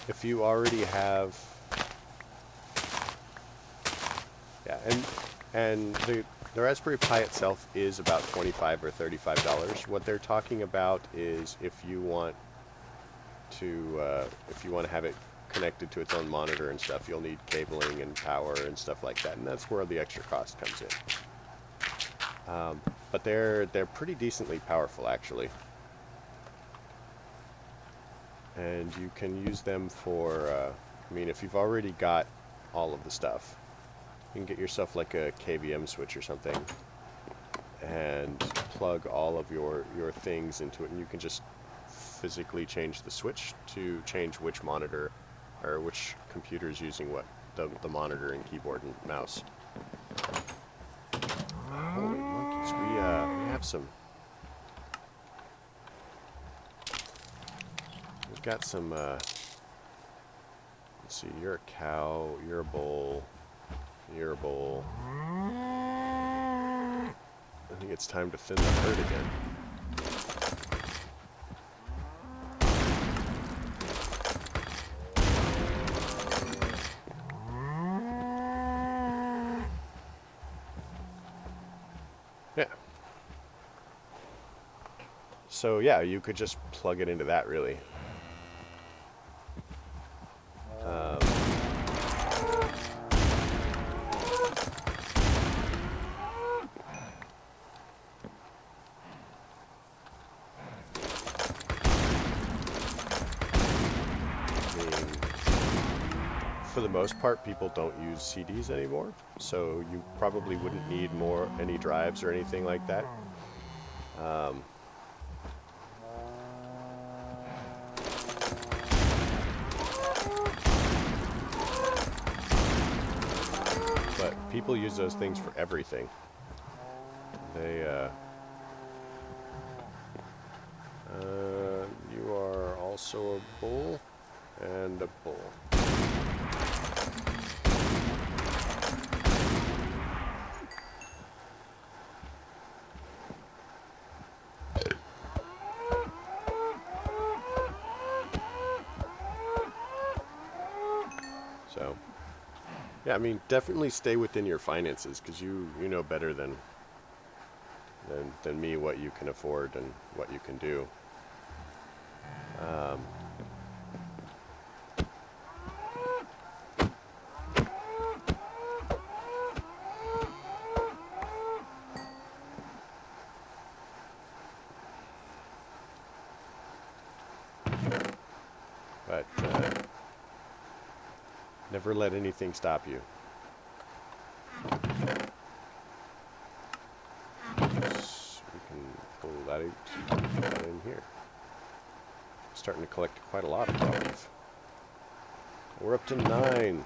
If you already have, yeah, and the Raspberry Pi itself is about $25 or $35. What they're talking about is if you want to have it connected to its own monitor and stuff, you'll need cabling and power and stuff like that, and that's where the extra cost comes in. But they're pretty decently powerful, actually, and you can use them for. I mean, if you've already got all of the stuff, you can get yourself like a KVM switch or something and plug all of your things into it, and you can just physically change the switch to change which monitor or which computer is using what, the monitor and keyboard and mouse. Holy monkeys, we have some. We've got some. Let's see. You're a cow. You're a bull. You're a bull. I think it's time to thin the herd again. Yeah. So yeah, you could just plug it into that, really. For the most part, people don't use CDs anymore, so you probably wouldn't need any drives or anything like that. But people use those things for everything. You are also a bull and a bull. So, yeah, I mean, definitely stay within your finances, because you know better than me what you can afford and what you can do. But never let anything stop you. So we can pull that out in here. Starting to collect quite a lot of coffee. We're up to 9.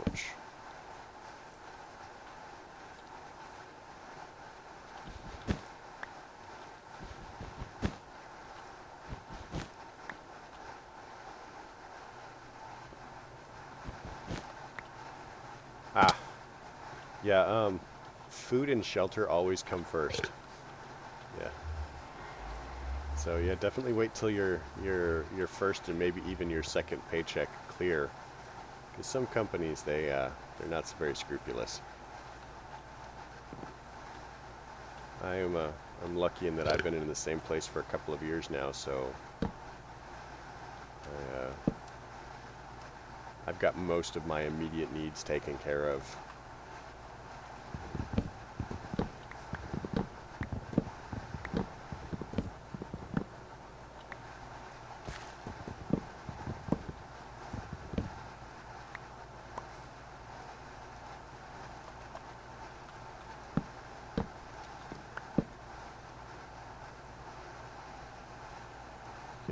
Torch. Yeah, food and shelter always come first. Yeah. So yeah, definitely wait till your first and maybe even your second paycheck clear, because some companies they're not so very scrupulous. I'm lucky in that I've been in the same place for a couple of years now, so I've got most of my immediate needs taken care of.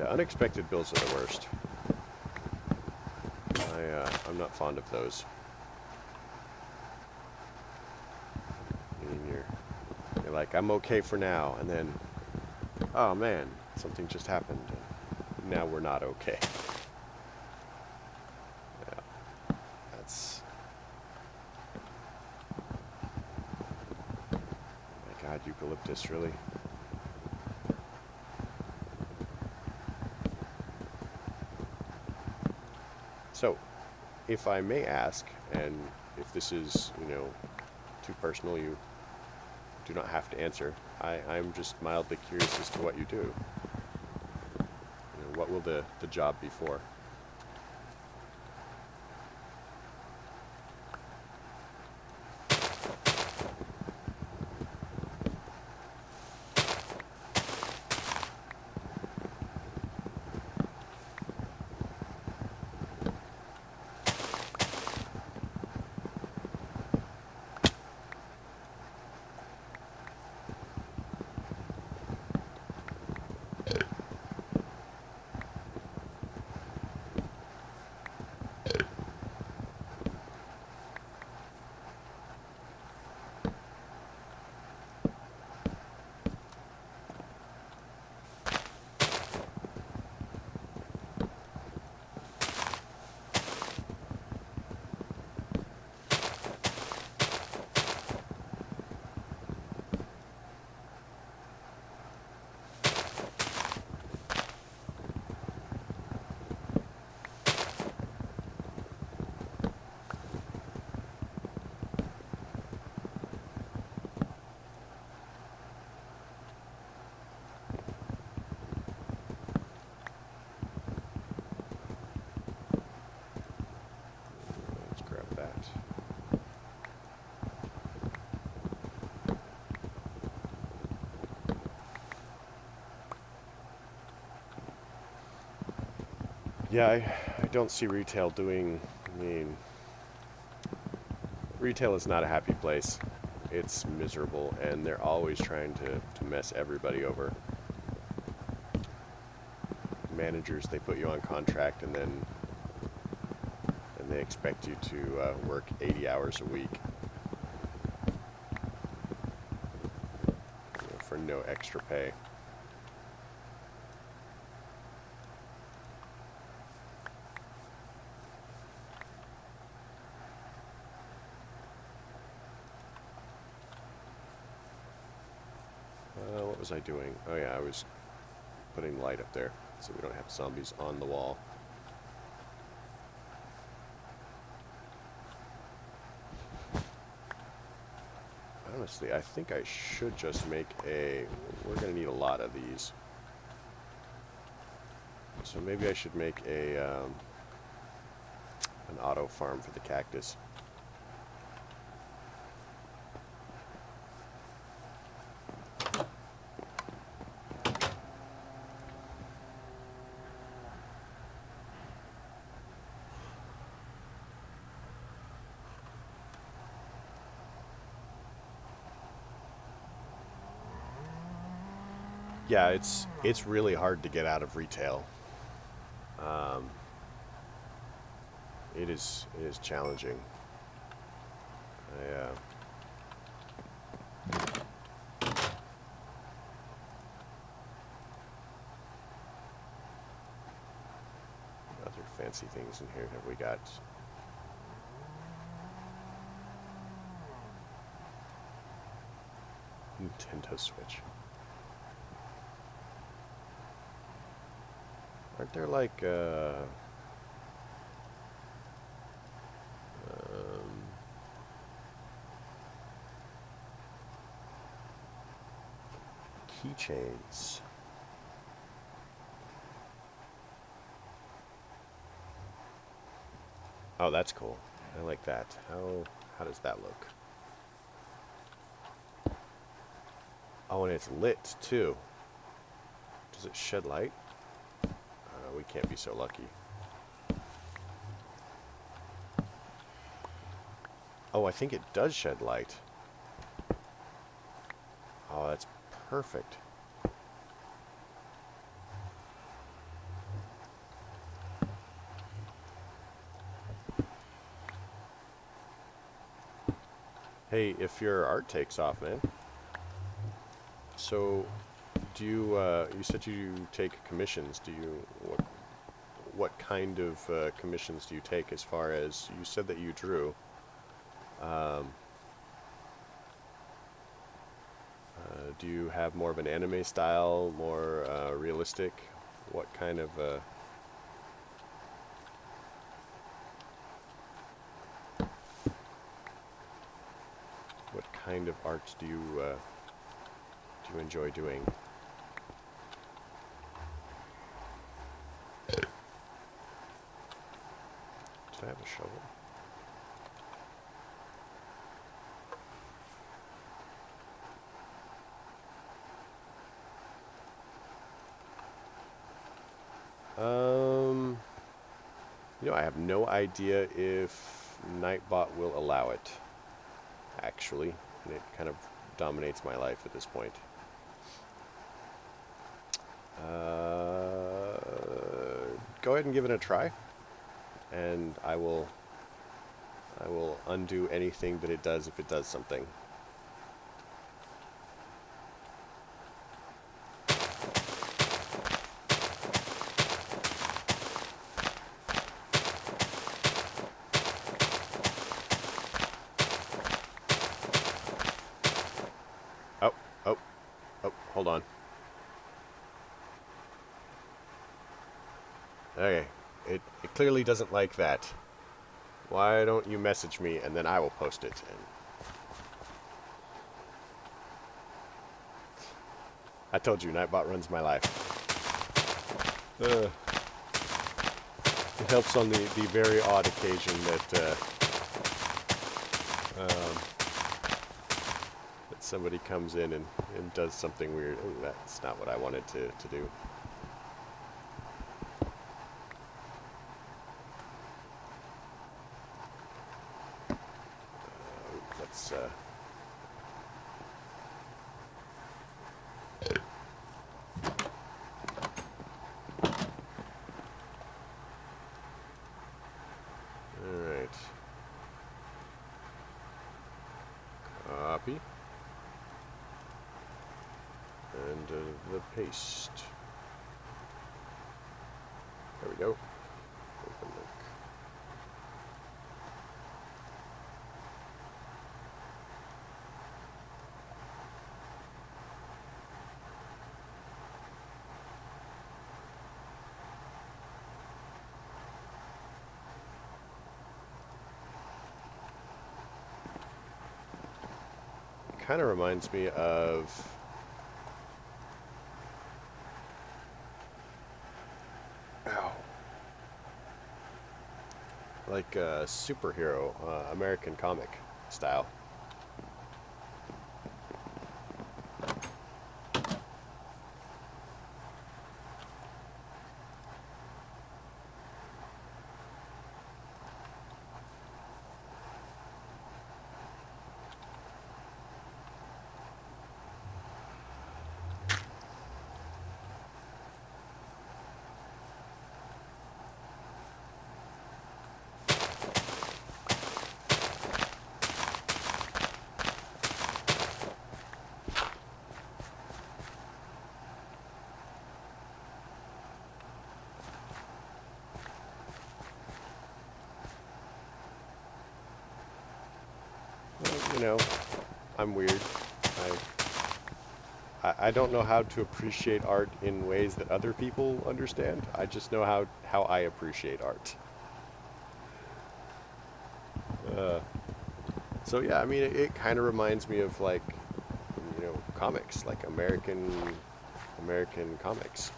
Yeah, unexpected bills are the worst. I'm not fond of those. I mean, you're like, I'm okay for now, and then, oh man, something just happened, and now we're not okay. Yeah, that's... My God, eucalyptus, really? So, if I may ask, and if this is, too personal, you do not have to answer. I'm just mildly curious as to what you do. What will the job be for? Yeah, I don't see retail doing, retail is not a happy place. It's miserable, and they're always trying to mess everybody over. Managers, they put you on contract, and then they expect you to work 80 hours a week for no extra pay. What was I doing? Oh yeah, I was putting light up there so we don't have zombies on the wall. Honestly, I think I should just make we're going to need a lot of these. So maybe I should make an auto farm for the cactus. Yeah, it's really hard to get out of retail. It is challenging. Other fancy things in here. Have we got? Nintendo Switch. Aren't there like keychains? Oh, that's cool. I like that. How does that look? Oh, and it's lit too. Does it shed light? We can't be so lucky. Oh, I think it does shed light. Oh, that's perfect. Hey, if your art takes off, man. So, do you? You said you take commissions. Do you? What kind of commissions do you take? As far as you said that you drew. Do you have more of an anime style, more realistic? What kind of art do you enjoy doing? Did I have a shovel? You know, I have no idea if Nightbot will allow it, actually. And it kind of dominates my life at this point. Go ahead and give it a try, and I will undo anything that it does if it does something. Hold on. Okay, it clearly doesn't like that. Why don't you message me and then I will post it? And I told you, Nightbot runs my life. It helps on the very odd occasion that somebody comes in and does something weird. Ooh, that's not what I wanted to do. Let's alright. Copy. And the paste. There we go. Open link. Kind of reminds me of like a superhero, American comic style. You know, I'm weird. I don't know how to appreciate art in ways that other people understand. I just know how I appreciate art. So yeah, I mean, it kind of reminds me of, like, you know, comics, like American comics.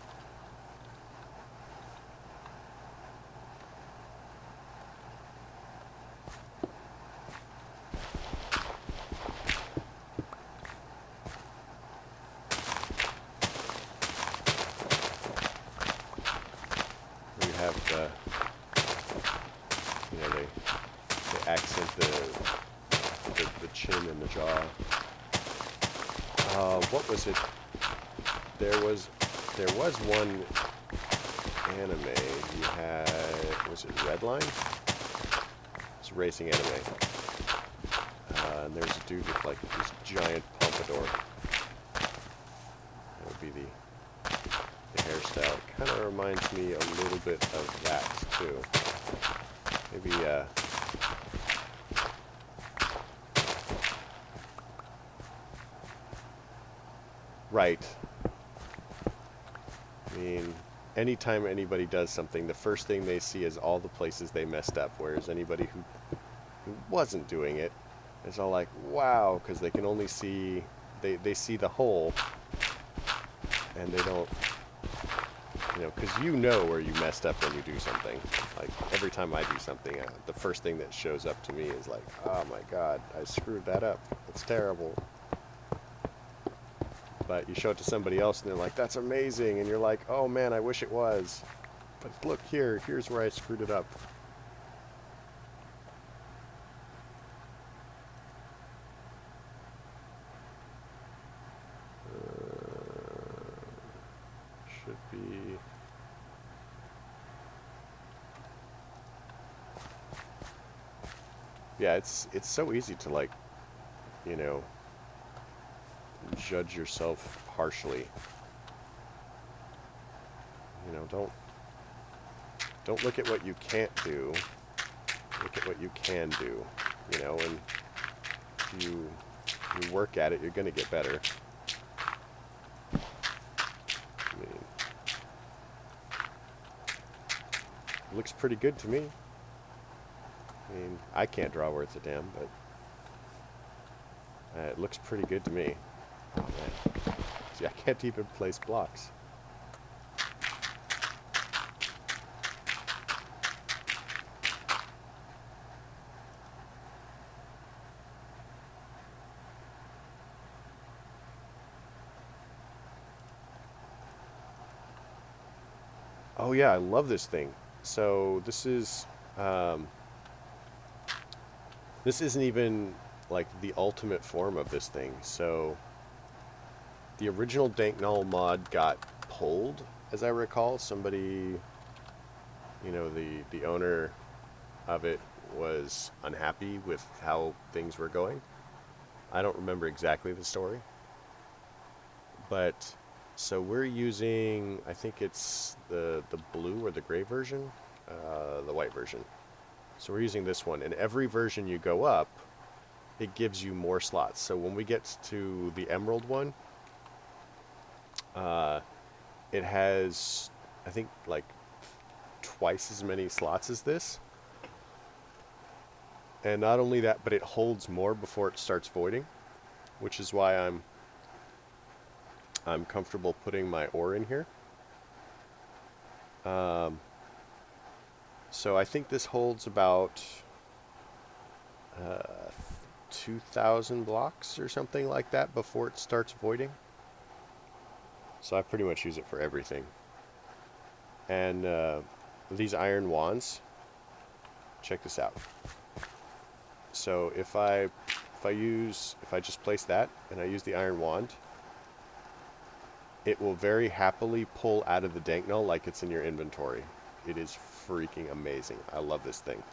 You know, they accent the chin and the jaw. What was it? There was one anime you had. Was it Redline? It's a racing anime. And there's a dude with like this giant pompadour. That would be the hairstyle. It kind of reminds me a little bit of that too. Maybe right. I mean, anytime anybody does something, the first thing they see is all the places they messed up, whereas anybody who wasn't doing it is all like, wow, because they can only see, they see the whole, and they don't, you know, because you know where you messed up when you do something. Like, every time I do something, the first thing that shows up to me is like, oh my god, I screwed that up. It's terrible. But you show it to somebody else and they're like, that's amazing. And you're like, oh man, I wish it was. But look here, here's where I screwed it up. Should be... Yeah, it's so easy to, like, you know, judge yourself harshly. You know, don't look at what you can't do. Look at what you can do. You know, and if you work at it, you're gonna get better. I mean, it looks pretty good to me. I mean, I can't draw worth a damn, but it looks pretty good to me. Oh man. See, I can't even place blocks. Oh yeah, I love this thing. So this isn't even like the ultimate form of this thing. So the original Dank Null mod got pulled, as I recall. Somebody, you know, the owner of it was unhappy with how things were going. I don't remember exactly the story. But so we're using, I think it's the blue or the gray version, the white version. So we're using this one, and every version you go up, it gives you more slots. So when we get to the emerald one, it has, I think, like twice as many slots as this. And not only that, but it holds more before it starts voiding, which is why I'm comfortable putting my ore in here. So I think this holds about 2,000 blocks or something like that before it starts voiding. So I pretty much use it for everything. And these iron wands, check this out. So if I just place that and I use the iron wand, it will very happily pull out of the Dank Null like it's in your inventory. It is freaking amazing. I love this thing.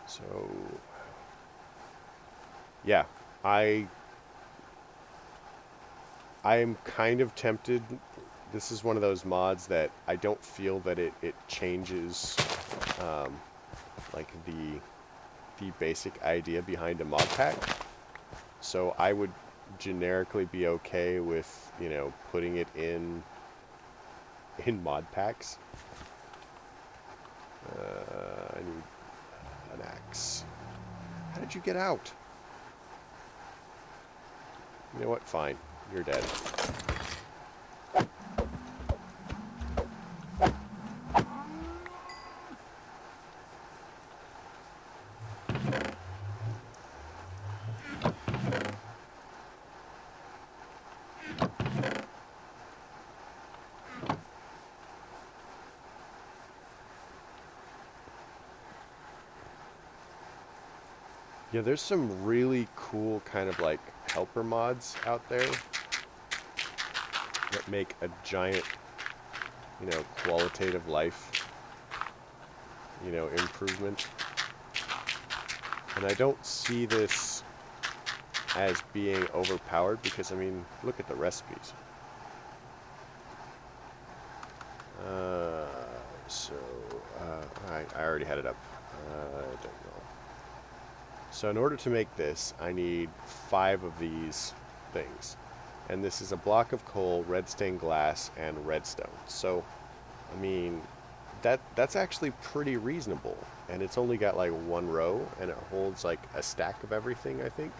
So, yeah, I am kind of tempted. This is one of those mods that I don't feel that it changes like the basic idea behind a mod pack. So I would generically be okay with, you know, putting it in mod packs. I need an axe. How did you get out? You know what? Fine. You're dead. Yeah, there's some really cool kind of like helper mods out there that make a giant, qualitative life, improvement. And I don't see this as being overpowered because, I mean, look at the recipes. So, I already had it up. I don't know. So in order to make this, I need 5 of these things. And this is a block of coal, red stained glass, and redstone. So, I mean, that's actually pretty reasonable. And it's only got like 1 row, and it holds like a stack of everything, I think.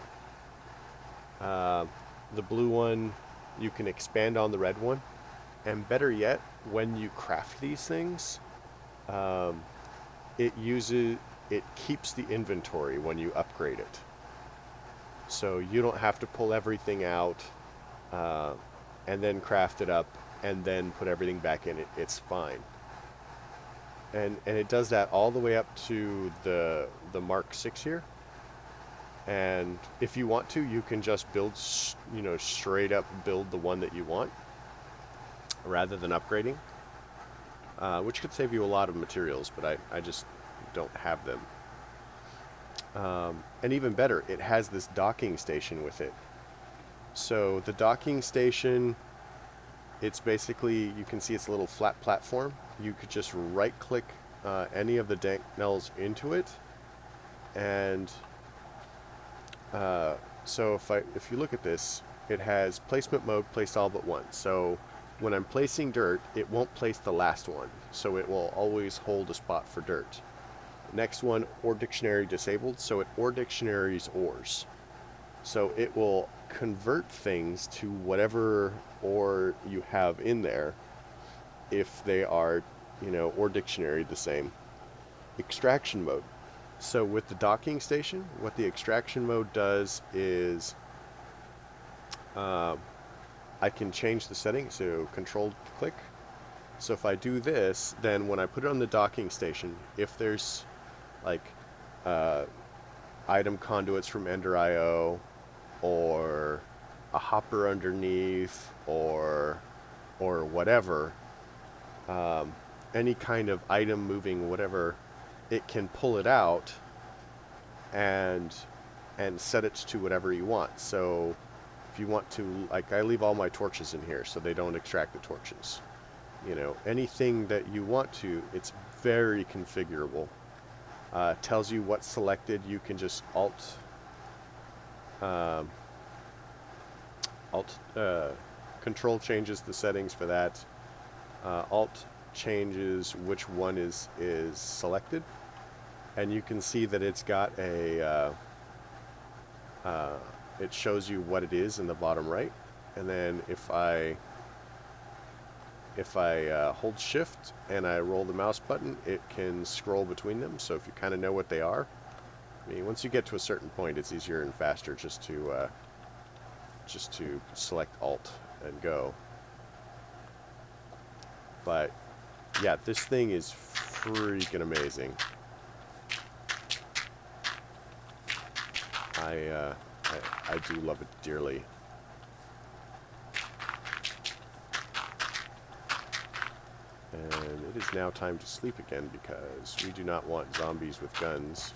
The blue one, you can expand on the red one. And better yet, when you craft these things, um, it keeps the inventory when you upgrade it. So you don't have to pull everything out uh, and then craft it up and then put everything back in it. It's fine. And it does that all the way up to the Mark 6 here. And if you want to, you can just build, straight up build the one that you want rather than upgrading, which could save you a lot of materials, but I just don't have them. And even better, it has this docking station with it. So the docking station, it's basically, you can see it's a little flat platform. You could just right click any of the dank nails into it. And so if you look at this, it has placement mode, place all but one. So when I'm placing dirt, it won't place the last one. So it will always hold a spot for dirt. Next one, ore dictionary disabled, so it ore dictionaries ores. So it will convert things to whatever ore you have in there if they are, ore dictionary the same. Extraction mode. So with the docking station, what the extraction mode does is I can change the settings, so control click. So if I do this, then when I put it on the docking station, if there's like item conduits from Ender.io or a hopper underneath or whatever, any kind of item moving, whatever, it can pull it out and set it to whatever you want. So if you want to, like, I leave all my torches in here so they don't extract the torches. Anything that you want to, it's very configurable. Tells you what's selected. You can just control changes the settings for that. Alt changes which one is selected, and you can see that it's got a it shows you what it is in the bottom right. And then if I hold shift and I roll the mouse button, it can scroll between them. So if you kind of know what they are, I mean, once you get to a certain point, it's easier and faster just to select Alt and go. But yeah, this thing is freaking amazing. I do love it dearly. And it is now time to sleep again because we do not want zombies with guns.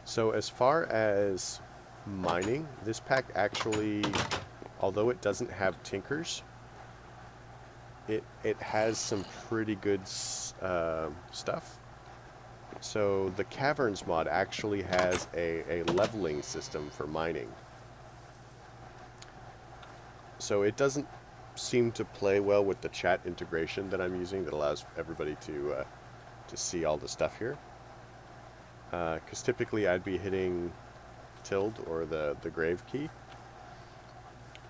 So as far as mining, this pack actually, although it doesn't have tinkers, it has some pretty good stuff. So the caverns mod actually has a leveling system for mining. So it doesn't seem to play well with the chat integration that I'm using that allows everybody to see all the stuff here. Because typically I'd be hitting tilde or the grave key,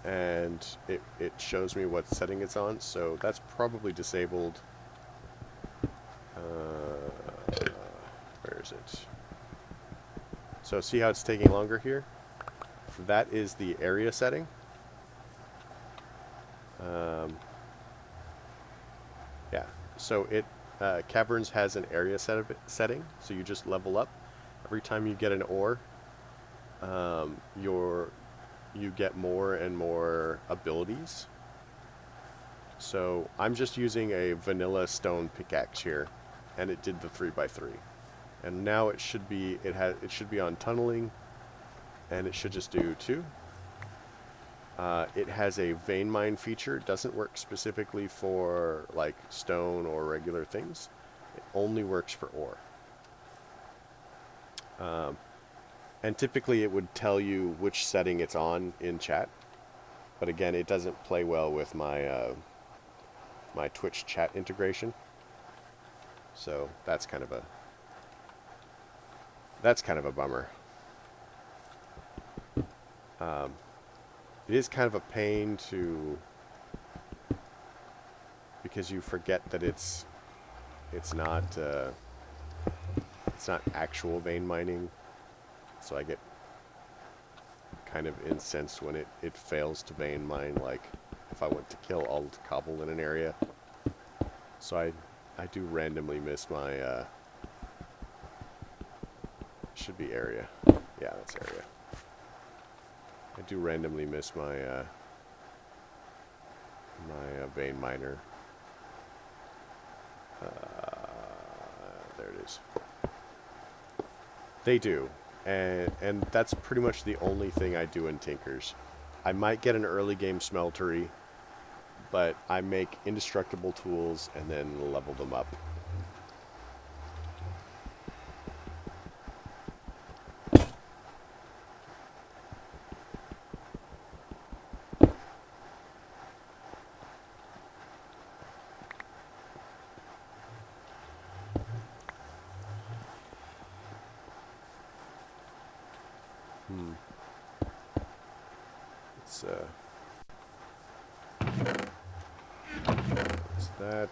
and it shows me what setting it's on, so that's probably disabled. Where is it? So see how it's taking longer here? That is the area setting. Yeah, so Caverns has an area setting, so you just level up. Every time you get an ore, um, you get more and more abilities. So I'm just using a vanilla stone pickaxe here, and it did the 3x3. And now it should be it should be on tunneling, and it should just do 2. It has a vein mine feature. It doesn't work specifically for like stone or regular things. It only works for ore. And typically it would tell you which setting it's on in chat. But again, it doesn't play well with my my Twitch chat integration. So that's kind of a bummer. It is kind of a pain because you forget that it's not actual vein mining, so I get kind of incensed when it fails to vein mine, like if I want to kill all the cobble in an area. So I do randomly miss my should be area. Yeah, that's area. I do randomly miss my my vein miner. There it is. They do, and that's pretty much the only thing I do in Tinkers. I might get an early game smeltery, but I make indestructible tools and then level them up. It's that.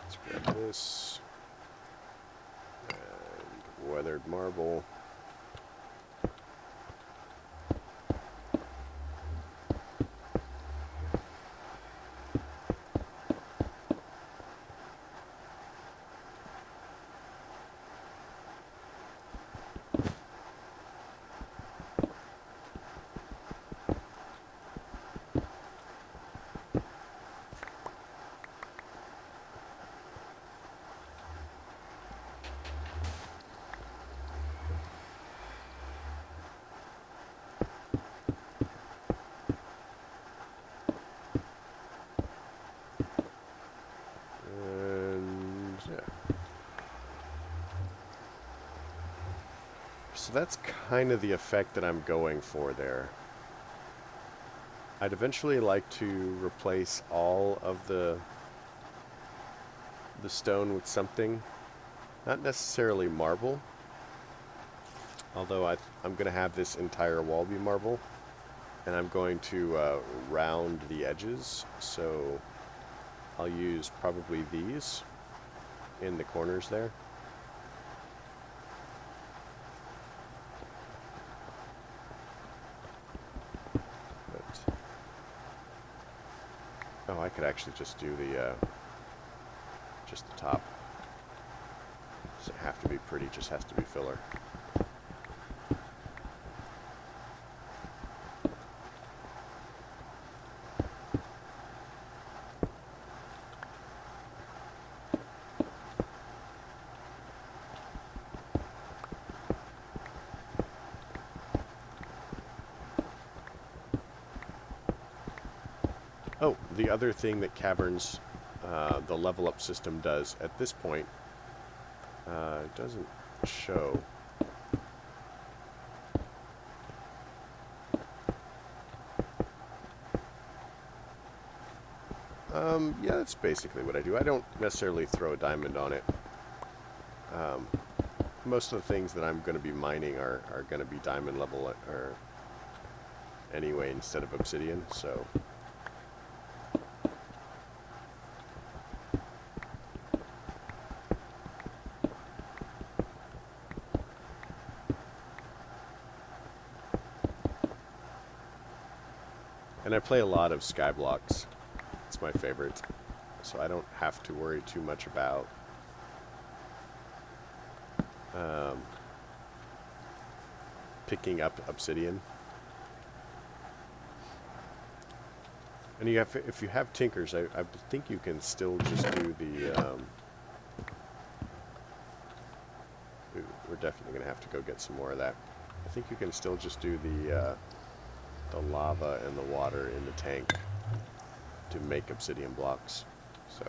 Let's grab this. And weathered marble. So that's kind of the effect that I'm going for there. I'd eventually like to replace all of the stone with something, not necessarily marble, although I'm going to have this entire wall be marble, and I'm going to round the edges, so I'll use probably these in the corners there. Oh, I could actually just do just the top. Doesn't have to be pretty, just has to be filler. Oh, the other thing that Caverns, the level up system does at this point, doesn't show. Yeah, that's basically what I do. I don't necessarily throw a diamond on it. Most of the things that I'm going to be mining are going to be diamond level or anyway instead of obsidian, so. And I play a lot of Skyblocks. It's my favorite. so I don't have to worry too much about picking up obsidian. And you have, if you have tinkers, I think you can still just do the. We're definitely going to have to go get some more of that. I think you can still just do the lava and the water in the tank to make obsidian blocks. So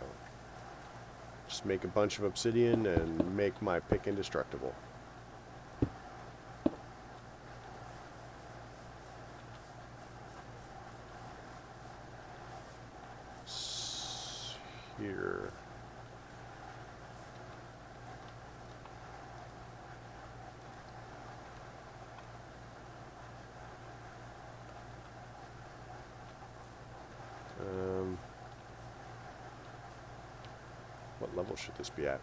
just make a bunch of obsidian and make my pick indestructible. Here. What level should this be at?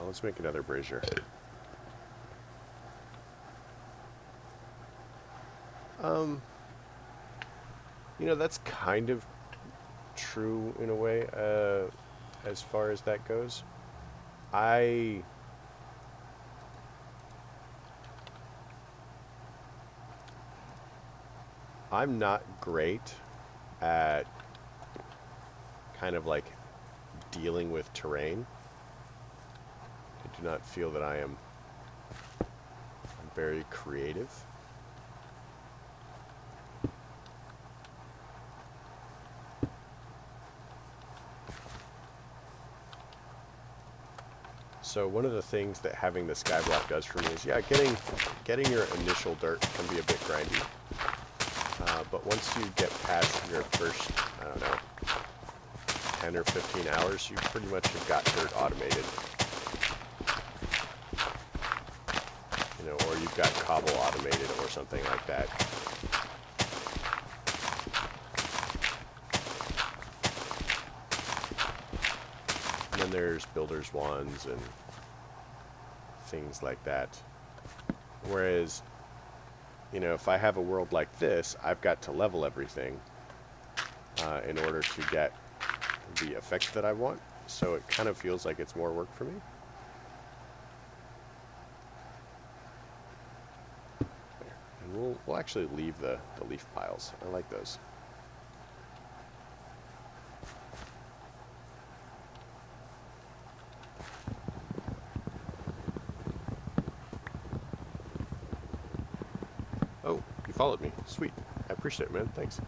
Oh, let's make another brazier. You know, that's kind of true in a way, as far as that goes. I'm not great at kind of like dealing with terrain. I do not feel that I'm very creative. So one of the things that having the skyblock does for me is, yeah, getting your initial dirt can be a bit grindy. But once you get past your first, I don't know, 10 or 15 hours, you pretty much have got dirt automated. You know, or you've got cobble automated or something like that. And then there's builder's wands and things like that. Whereas, you know, if I have a world like this, I've got to level everything in order to get the effect that I want. So it kind of feels like it's more work for me. And we'll actually leave the leaf piles. I like those. Oh, you followed me. Sweet. I appreciate it, man. Thanks.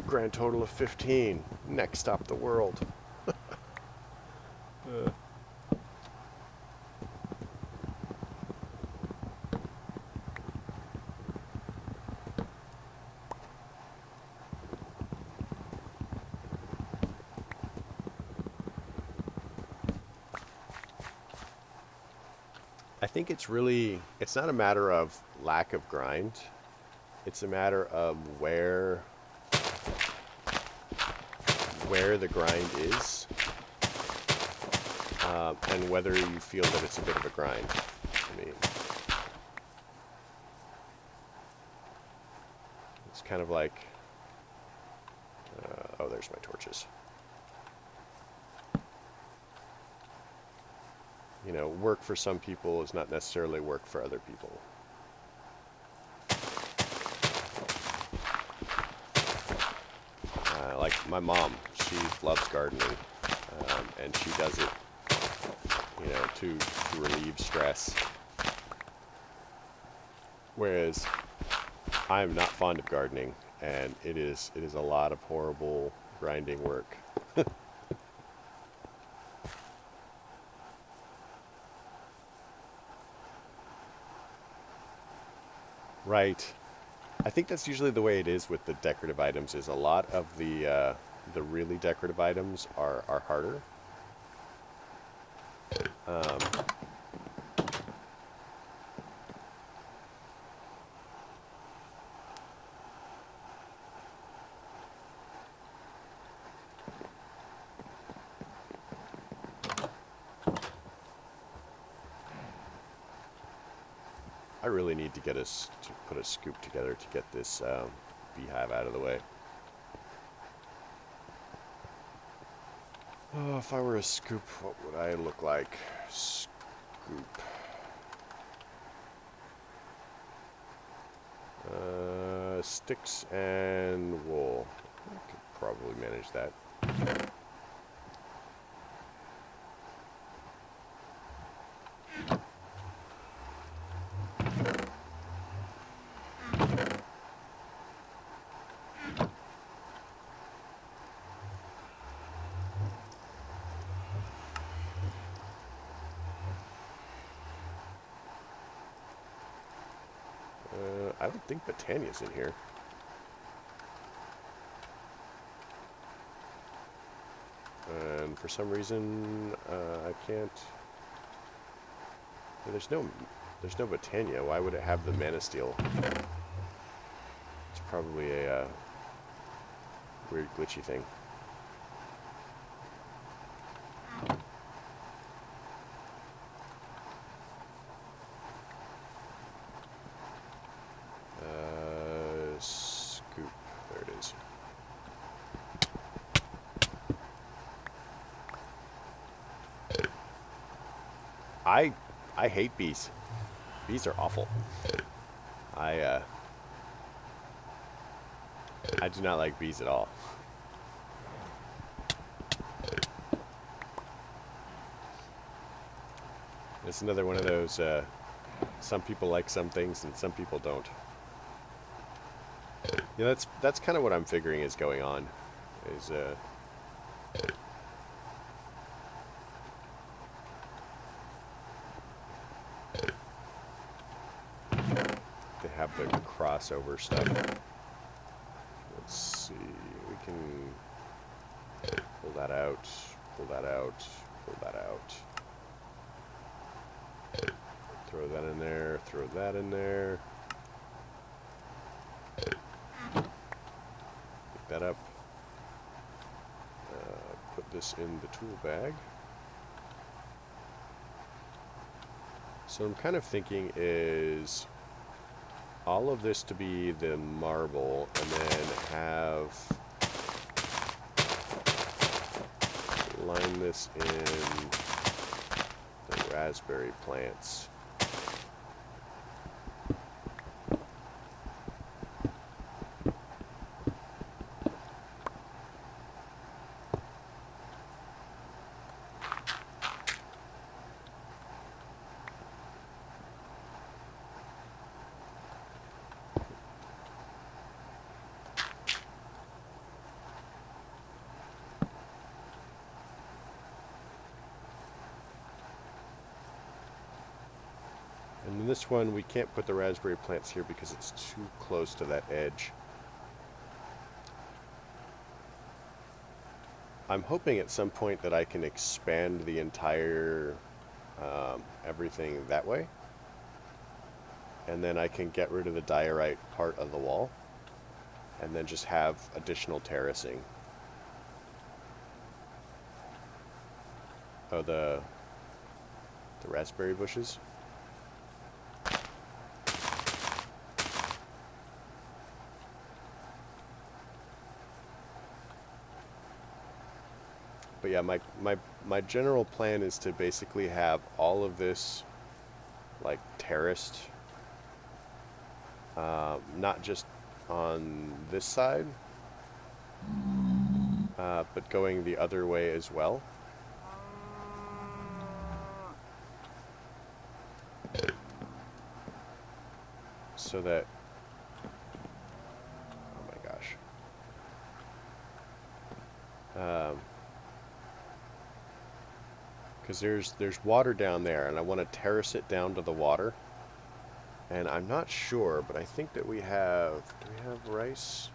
Grand total of 15. Next stop, the world. I think it's not a matter of lack of grind. It's a matter of where the grind is, and whether you feel that it's a bit of a grind. I mean, it's kind of like, oh, there's my torches. You know, work for some people is not necessarily work for other people. Like my mom, she loves gardening, and she does it, you know, to relieve stress. Whereas I am not fond of gardening, and it is a lot of horrible grinding work. Right. I think that's usually the way it is with the decorative items, is a lot of the really decorative items are harder. I really need to get us to put a scoop together to get this beehive out of the way. Oh, if I were a scoop, what would I look like? Scoop. Sticks and wool. I could probably manage that. I don't think Botania's in here. And for some reason, I can't. Yeah, there's no Botania. Why would it have the Mana Steel? It's probably a weird glitchy thing. Scoop. There it is. I hate bees. Bees are awful. I do not like bees at all. It's another one of those, some people like some things and some people don't. Yeah, that's kind of what I'm figuring is going on. Is they have the crossover stuff. Let's see, we can pull that out, pull that out, pull that out. Throw that in there, throw that in there. Pick that up. Put this in the tool bag. So I'm kind of thinking is all of this to be the marble and then have line this in the raspberry plants. And in this one, we can't put the raspberry plants here because it's too close to that edge. I'm hoping at some point that I can expand the entire everything that way. And then I can get rid of the diorite part of the wall. And then just have additional terracing. Oh, the raspberry bushes. But yeah, my general plan is to basically have all of this like terraced, not just on this side, but going the other way as well. So that, oh my gosh. Because there's water down there, and I want to terrace it down to the water. And I'm not sure, but I think that we have... Do we have rice?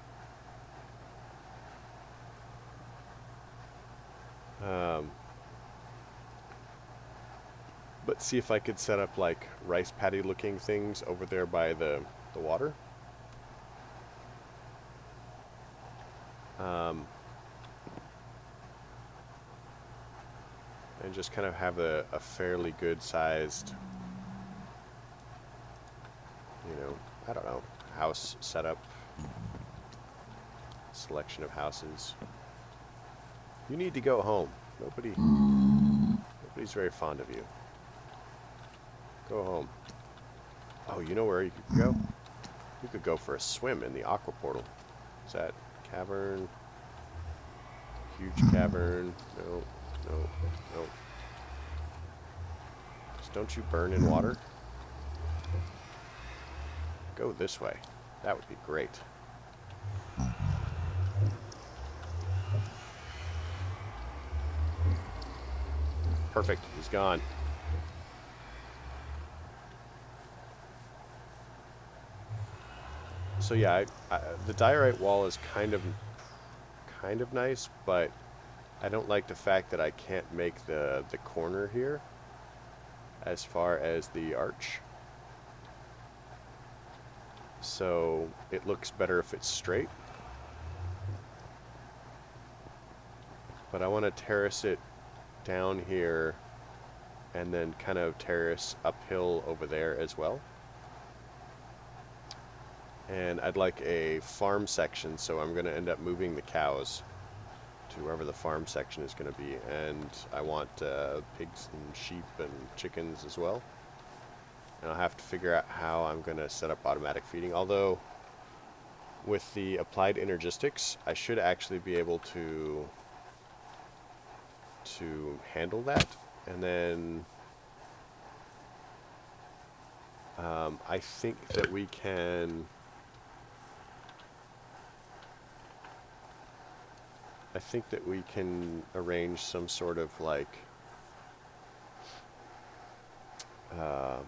But see if I could set up like rice paddy looking things over there by the water. And just kind of have a fairly good sized you know, I don't know, house setup, selection of houses. You need to go home. Nobody's very fond of you. Go home. Oh, you know where you could go? You could go for a swim in the aqua portal. Is that cavern? Huge cavern. No, no, no. Just don't you burn in water? Go this way. That would be great. Perfect. He's gone. So yeah, the diorite wall is kind of nice, but I don't like the fact that I can't make the corner here as far as the arch. So it looks better if it's straight. But I want to terrace it down here and then kind of terrace uphill over there as well. And I'd like a farm section, so I'm going to end up moving the cows to wherever the farm section is going to be. And I want pigs and sheep and chickens as well. And I'll have to figure out how I'm going to set up automatic feeding. Although, with the applied energistics, I should actually be able to handle that. And then I think that we can... I think that we can arrange some sort of like I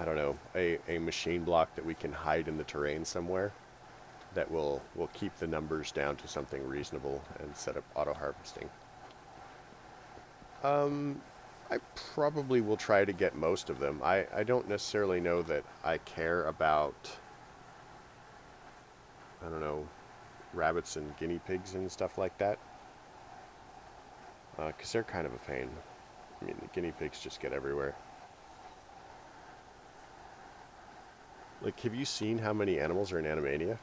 don't know, a machine block that we can hide in the terrain somewhere that will keep the numbers down to something reasonable and set up auto harvesting. I probably will try to get most of them. I don't necessarily know that I care about, I don't know, rabbits and guinea pigs and stuff like that. Because they're kind of a pain. I mean, the guinea pigs just get everywhere. Like, have you seen how many animals are in Animania?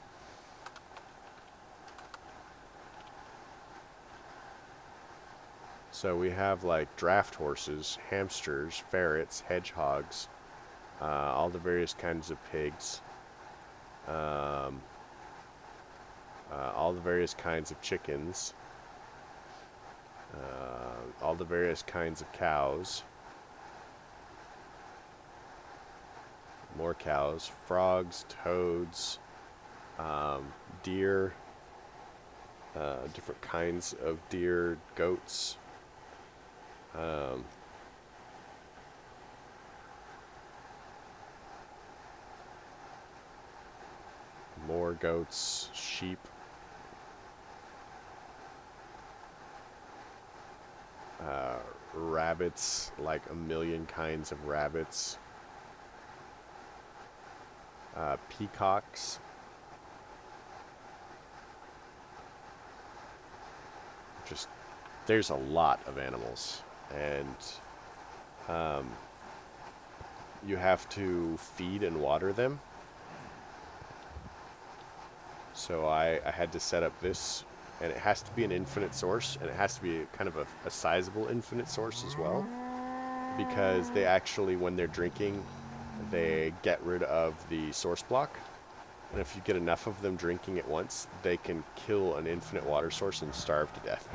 So we have like draft horses, hamsters, ferrets, hedgehogs, all the various kinds of pigs, all the various kinds of chickens, all the various kinds of cows, more cows, frogs, toads, deer, different kinds of deer, goats. More goats, sheep, rabbits, like a million kinds of rabbits, peacocks, just, there's a lot of animals. And you have to feed and water them. So I had to set up this, and it has to be an infinite source, and it has to be kind of a sizable infinite source as well, because they actually, when they're drinking, they get rid of the source block, and if you get enough of them drinking at once, they can kill an infinite water source and starve to death,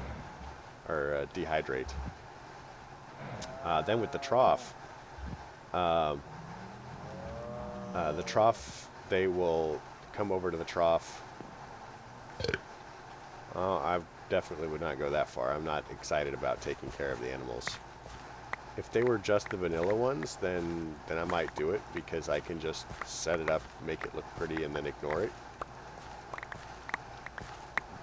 or dehydrate. Then with the trough, they will come over to the trough. I definitely would not go that far. I'm not excited about taking care of the animals. If they were just the vanilla ones, then I might do it, because I can just set it up, make it look pretty, and then ignore it.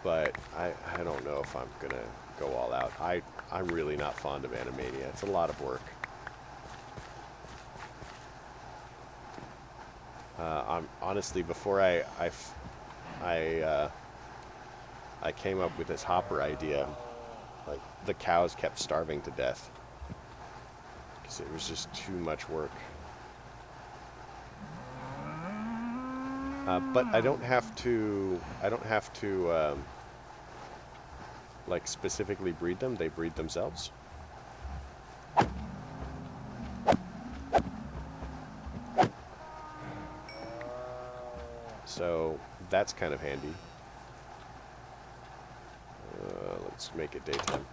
But I don't know if I'm gonna go all out. I'm really not fond of Animania. It's a lot of work. Honestly, before I came up with this hopper idea, like, the cows kept starving to death. because it was just too much work. But I don't have to. Like specifically breed them. They breed themselves. So that's kind of handy. Let's make it daytime.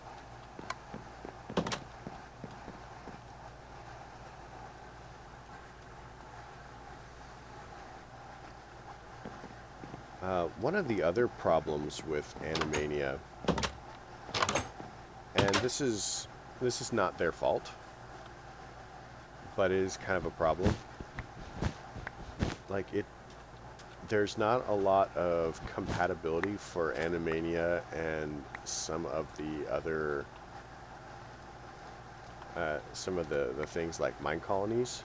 One of the other problems with Animania, and this is not their fault, but it is kind of a problem. Like there's not a lot of compatibility for Animania and some of the other, some of the things like mine colonies.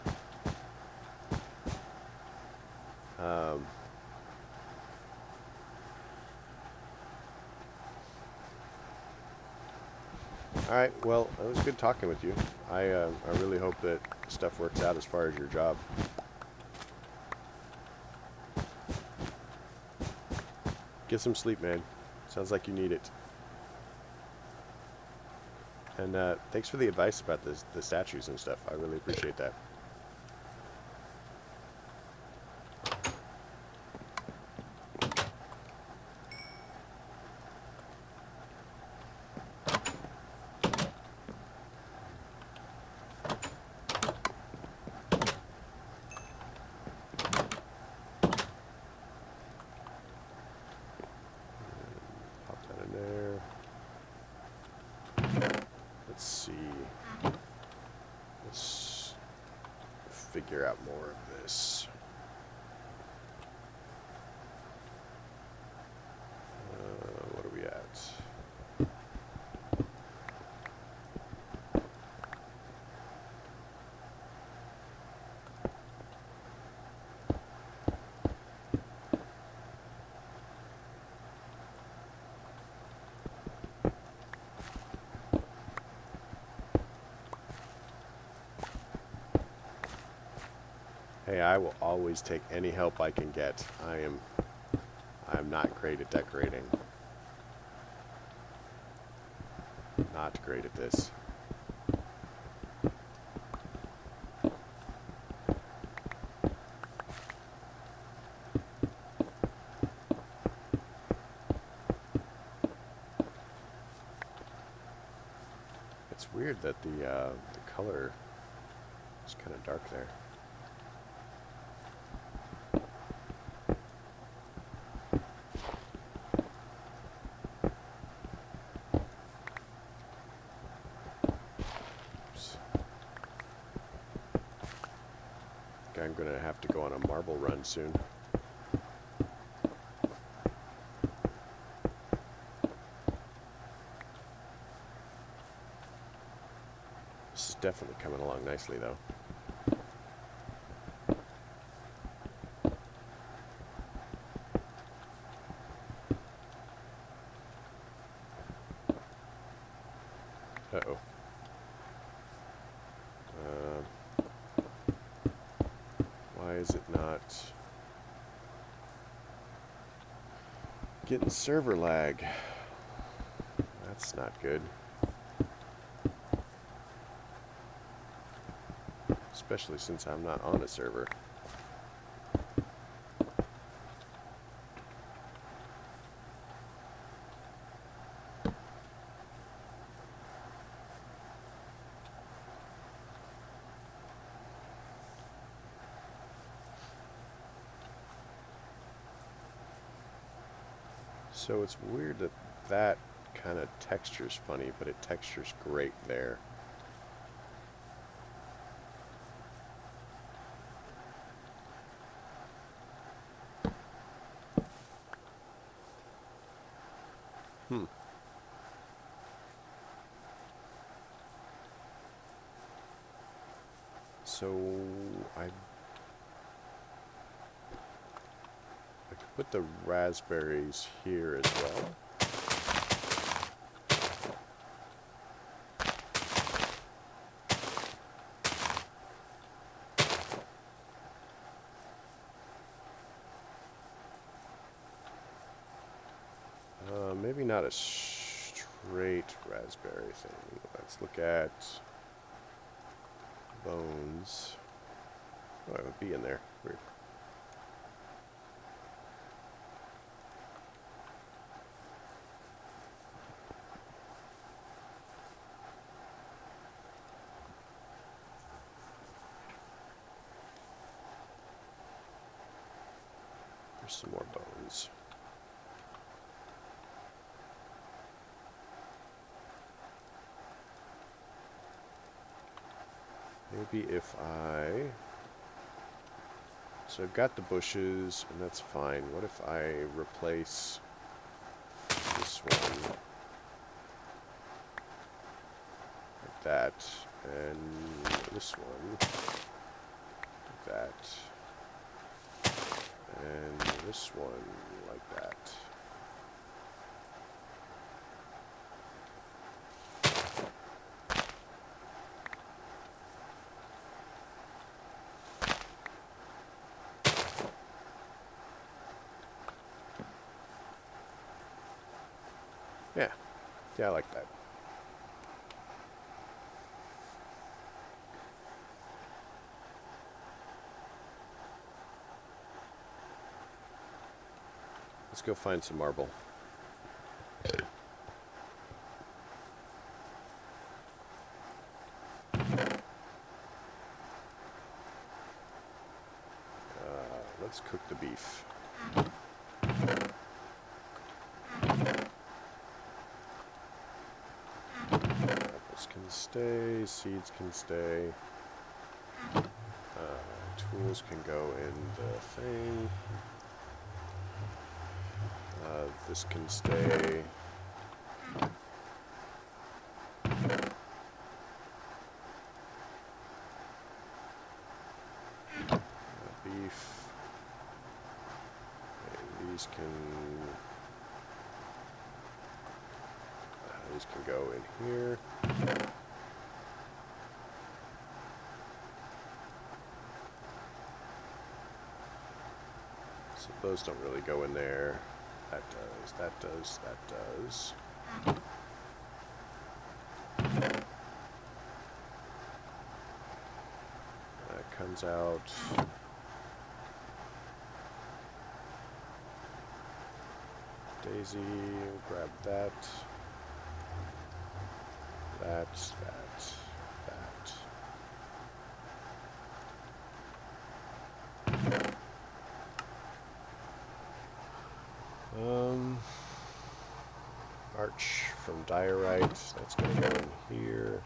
Alright, well, it was good talking with you. I really hope that stuff works out as far as your job. Get some sleep, man. Sounds like you need it. And thanks for the advice about the statues and stuff. I really appreciate that. Figure out more of this. What are we at? Hey, I will always take any help I can get. I'm not great at decorating. Not great at this. It's weird that the color is kind of dark there. I'm gonna have to go on a marble run soon. This is definitely coming along nicely, though. Uh-oh. Why is it not getting server lag? That's not good. Especially since I'm not on a server. So it's weird that that kind of texture's funny, but it textures great there. So I could put the raspberries here as well. maybe not a straight raspberry thing. Let's look at bones. Oh, it would be in there. Weird. There's some more bones. Maybe if I... So I've got the bushes, and that's fine. What if I replace this one like that, and this one like that, and this one like that. Yeah, I like that. Let's go find some marble. Let's cook the beef. Apples can stay, seeds can stay. Tools can go in the thing. This can stay. Beef. Okay, these can go in here. So those don't really go in there. That does, that does, that does. That comes out. Daisy, grab that. That. Arch from diorite, that's going to go in here.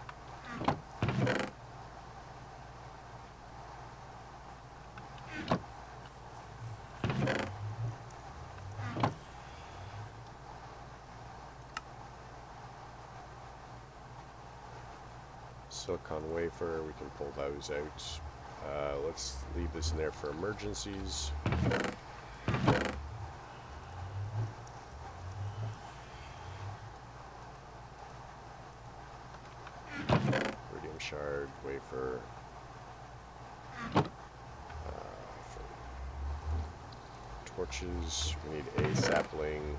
Silicon wafer, we can pull those out. Let's leave this in there for emergencies. Rhodium shard, wafer. For torches, we need a sapling.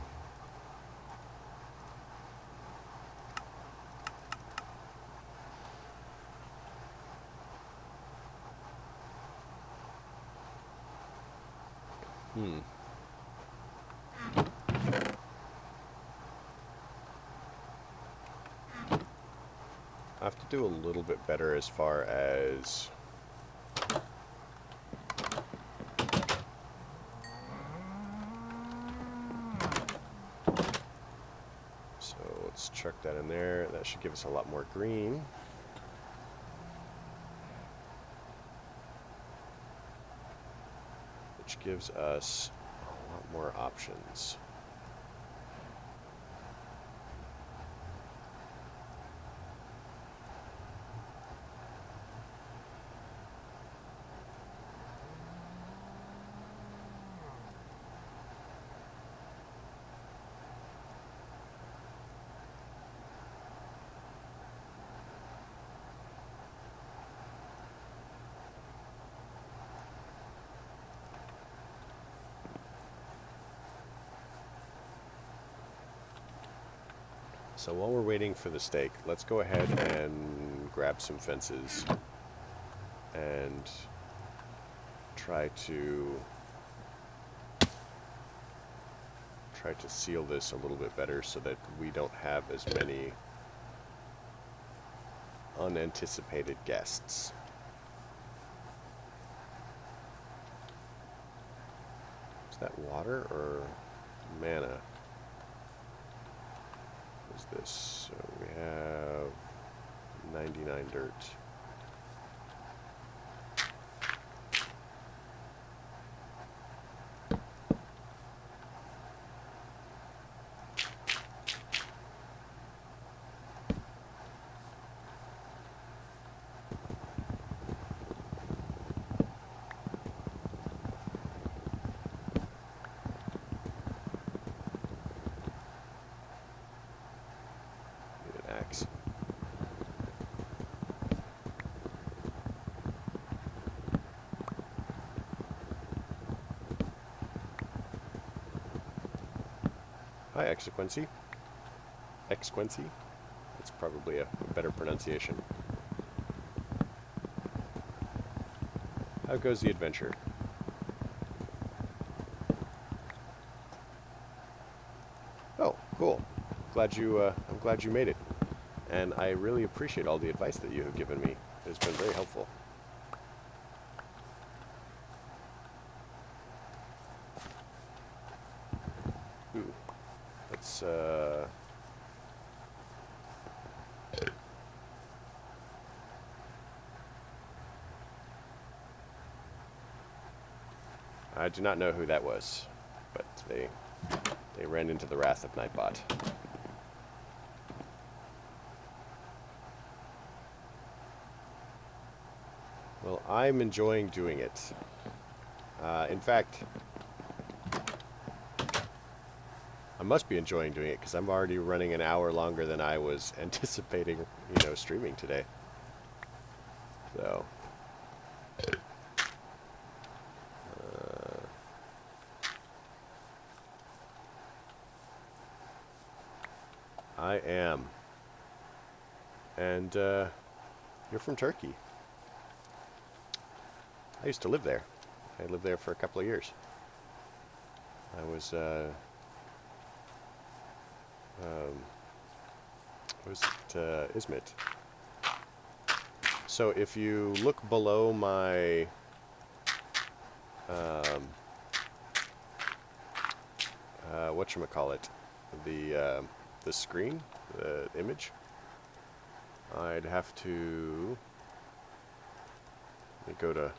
I have to do a little bit better as far as so let's chuck that in there. That should give us a lot more green. Which gives us a lot more options. So while we're waiting for the steak, let's go ahead and grab some fences and try to seal this a little bit better so that we don't have as many unanticipated guests. Is that water or mana? What is this? So we have 99 dirt. Hi, Exequency. Exquency? That's probably a better pronunciation. How goes the adventure? Oh, cool. I'm glad you made it. And I really appreciate all the advice that you have given me. It's been very helpful. Ooh. Let's, I do not know who that was, but they ran into the wrath of Nightbot. Well, I'm enjoying doing it. In fact, I must be enjoying doing it because I'm already running an hour longer than I was anticipating, streaming today. So, I am. And you're from Turkey. I used to live there. I lived there for a couple of years. I was Izmit. So if you look below my whatchamacallit, the screen, the image, I'd have to let me go to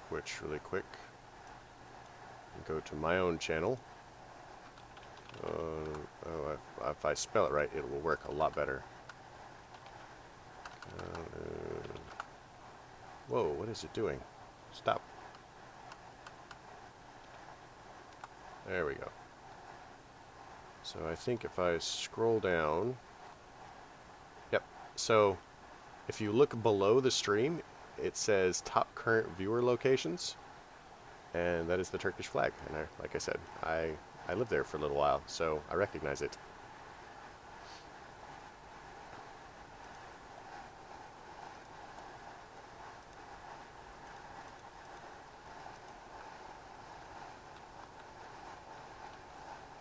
Twitch really quick and go to my own channel. If I spell it right, it will work a lot better. Whoa, what is it doing? Stop. There we go. So I think if I scroll down, yep. So if you look below the stream, it says top current viewer locations, and that is the Turkish flag. And like I said, I lived there for a little while, so I recognize it.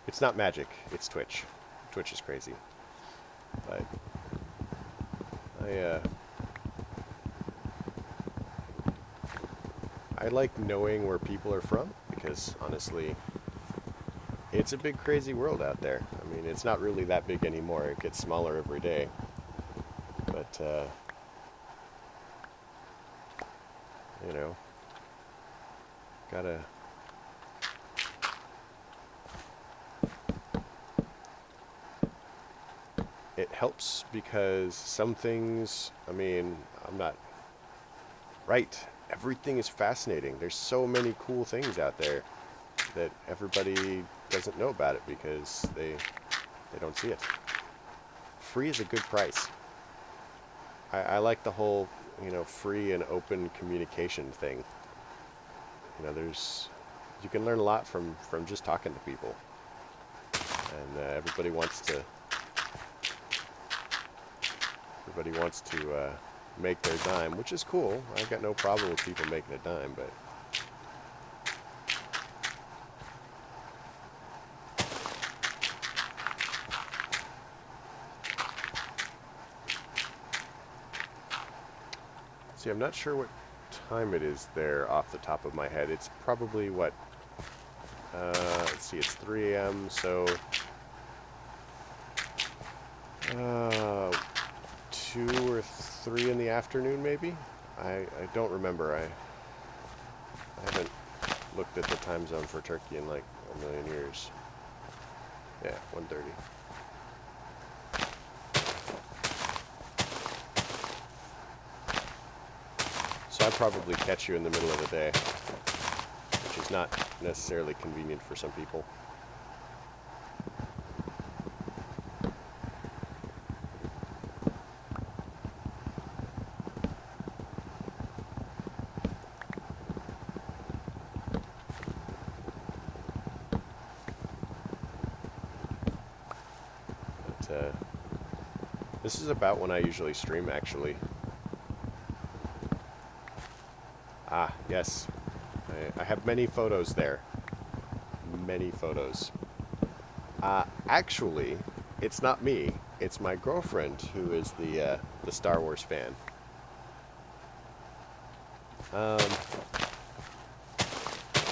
It's not magic, it's Twitch. Twitch is crazy. But I like knowing where people are from, because honestly, it's a big crazy world out there. I mean, it's not really that big anymore. It gets smaller every day. But gotta it helps because some things, I mean, I'm not right. Everything is fascinating. There's so many cool things out there that everybody doesn't know about it because they don't see it. Free is a good price. I like the whole, free and open communication thing. You can learn a lot from just talking to people. And everybody wants to everybody wants to make their dime, which is cool. I've got no problem with people making a dime, but see, I'm not sure what time it is there off the top of my head. It's probably what, let's see, it's 3 a.m., so 2 or 3 in the afternoon, maybe? I don't remember. I haven't looked at the time zone for Turkey in like a million years. Yeah, 1:30. So I'd probably catch you in the middle of the day, which is not necessarily convenient for some people. But this is about when I usually stream, actually. Ah, yes. I have many photos there. Many photos. Actually, it's not me. It's my girlfriend who is the Star Wars fan.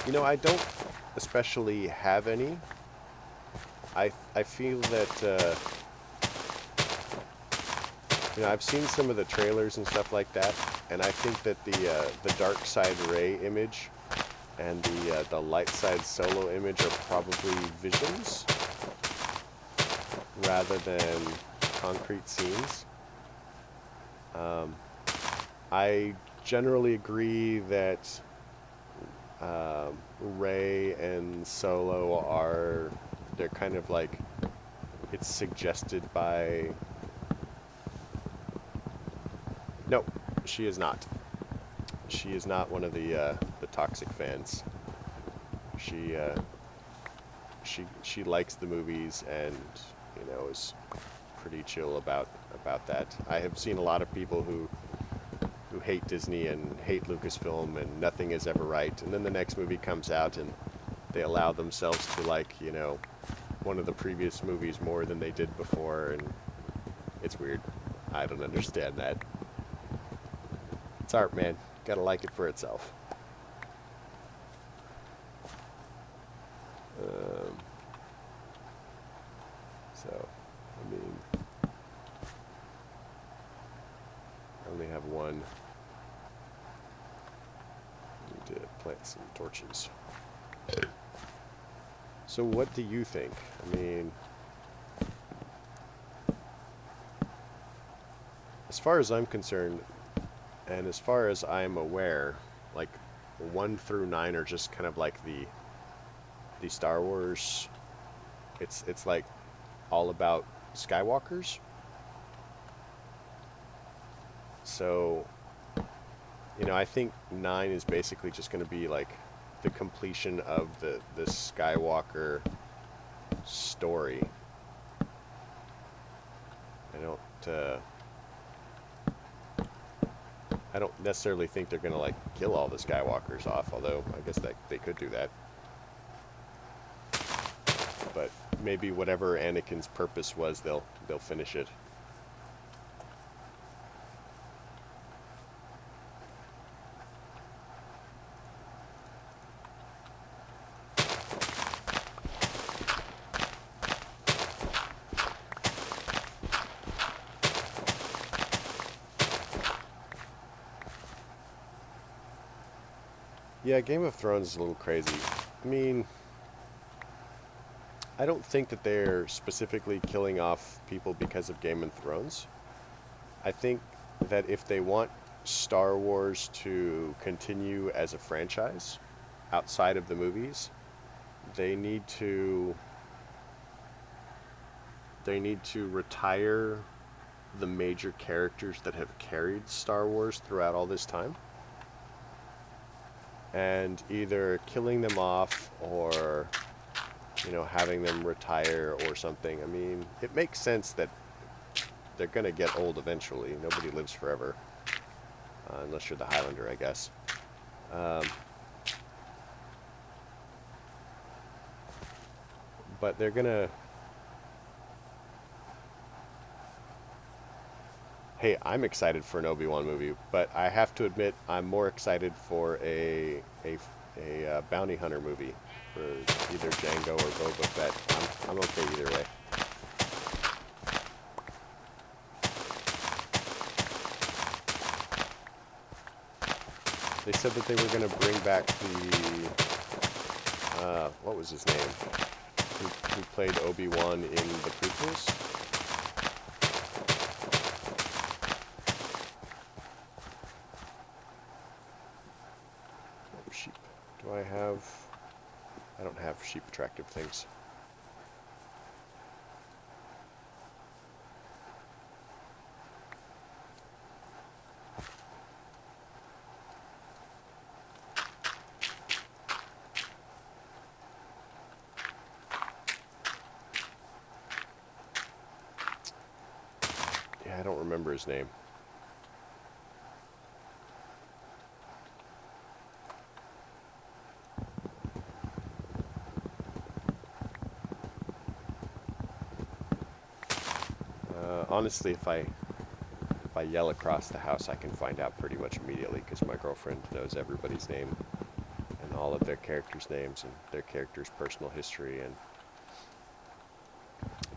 You know, I don't especially have any. I feel that, you know, I've seen some of the trailers and stuff like that, and I think that the dark side Rey image and the light side Solo image are probably visions rather than concrete scenes. I generally agree that Rey and Solo they're kind of like, it's suggested by... No, she is not. She is not one of the toxic fans. She likes the movies and, you know, is pretty chill about that. I have seen a lot of people who hate Disney and hate Lucasfilm and nothing is ever right, and then the next movie comes out and they allow themselves to like, you know, one of the previous movies more than they did before, and it's weird. I don't understand that. It's art, man. Gotta like it for itself. So, I mean, I only have one. I need to plant some torches. So what do you think? I mean, as far as I'm concerned, and as far as I'm aware, like 1 through 9 are just kind of like the Star Wars. It's like all about Skywalkers. So, you know, I think 9 is basically just going to be like the completion of the Skywalker story. I don't necessarily think they're gonna like kill all the Skywalkers off, although I guess that they could do that. But maybe whatever Anakin's purpose was, they'll finish it. Yeah, Game of Thrones is a little crazy. I mean, I don't think that they're specifically killing off people because of Game of Thrones. I think that if they want Star Wars to continue as a franchise outside of the movies, they need to retire the major characters that have carried Star Wars throughout all this time, and either killing them off or, you know, having them retire or something. I mean, it makes sense that they're going to get old eventually. Nobody lives forever. Unless you're the Highlander, I guess. But they're going to... Hey, I'm excited for an Obi-Wan movie, but I have to admit I'm more excited for a bounty hunter movie for either Django or Boba Fett. I'm okay either way. They said that they were going to bring back the what was his name? Who played Obi-Wan in the prequels? Sheep. Do I have... I don't have sheep attractive things. Yeah, I don't remember his name. Honestly, if I yell across the house, I can find out pretty much immediately because my girlfriend knows everybody's name and all of their characters' names and their characters' personal history, and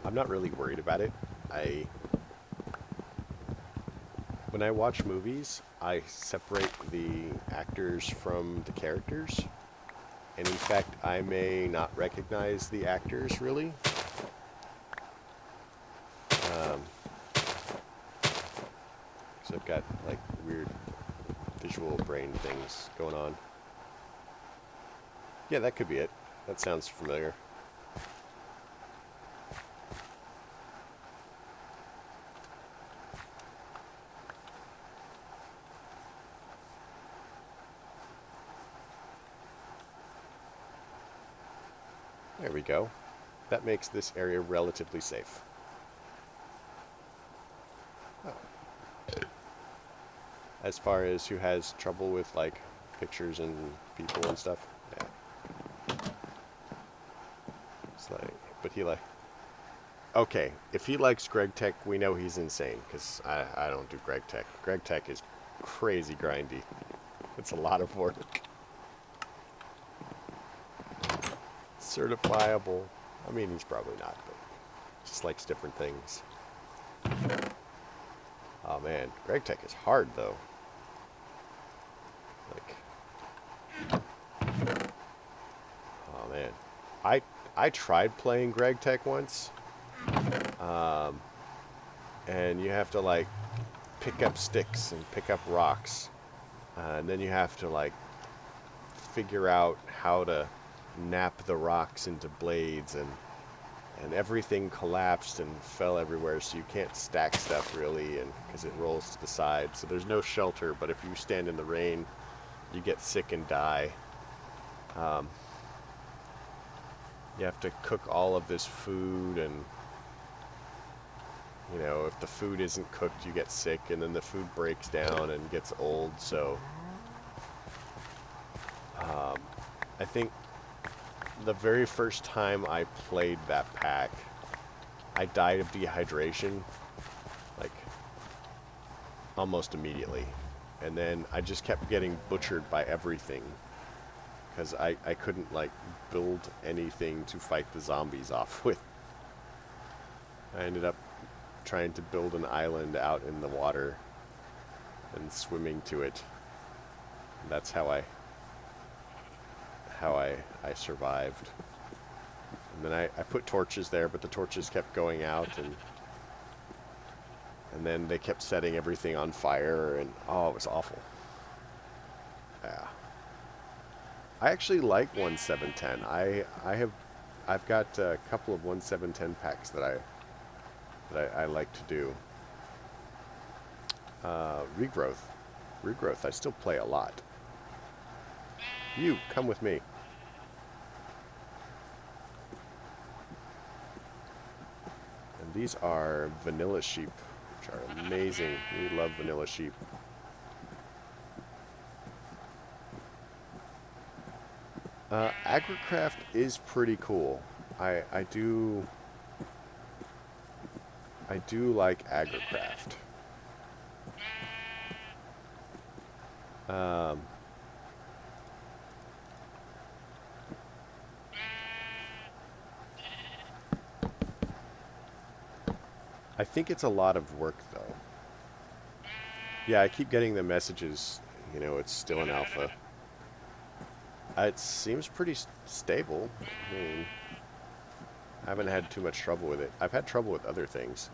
I'm not really worried about it. When I watch movies, I separate the actors from the characters, and in fact, I may not recognize the actors really. So I've got like weird visual brain things going on. Yeah, that could be it. That sounds familiar. There we go. That makes this area relatively safe. Oh. As far as who has trouble with like pictures and people and stuff, yeah. It's like, but he like, okay, if he likes Greg Tech, we know he's insane, because I don't do Greg Tech. Greg Tech is crazy grindy. It's a lot of work. Certifiable. I mean, he's probably not, but just likes different things. Oh man, Greg Tech is hard though. Like, oh man, I tried playing Greg Tech once, and you have to like pick up sticks and pick up rocks, and then you have to like figure out how to nap the rocks into blades, and everything collapsed and fell everywhere, so you can't stack stuff really, and because it rolls to the side, so there's no shelter. But if you stand in the rain, you get sick and die. You have to cook all of this food, and you know, if the food isn't cooked, you get sick, and then the food breaks down and gets old. So I think the very first time I played that pack, I died of dehydration, like, almost immediately. And then I just kept getting butchered by everything, because I couldn't, like, build anything to fight the zombies off with. I ended up trying to build an island out in the water and swimming to it. And that's how I survived. And then I put torches there, but the torches kept going out, and then they kept setting everything on fire, and oh, it was awful. Yeah. I actually like 1.7.10. I've got a couple of 1.7.10 packs that I like to do. Regrowth I still play a lot. You, come with me. And these are vanilla sheep which are amazing. We love vanilla sheep. Agricraft is pretty cool. I do like Agricraft. I think it's a lot of work, though. Yeah, I keep getting the messages, you know, it's still in alpha. It seems pretty stable. I mean, I haven't had too much trouble with it. I've had trouble with other things.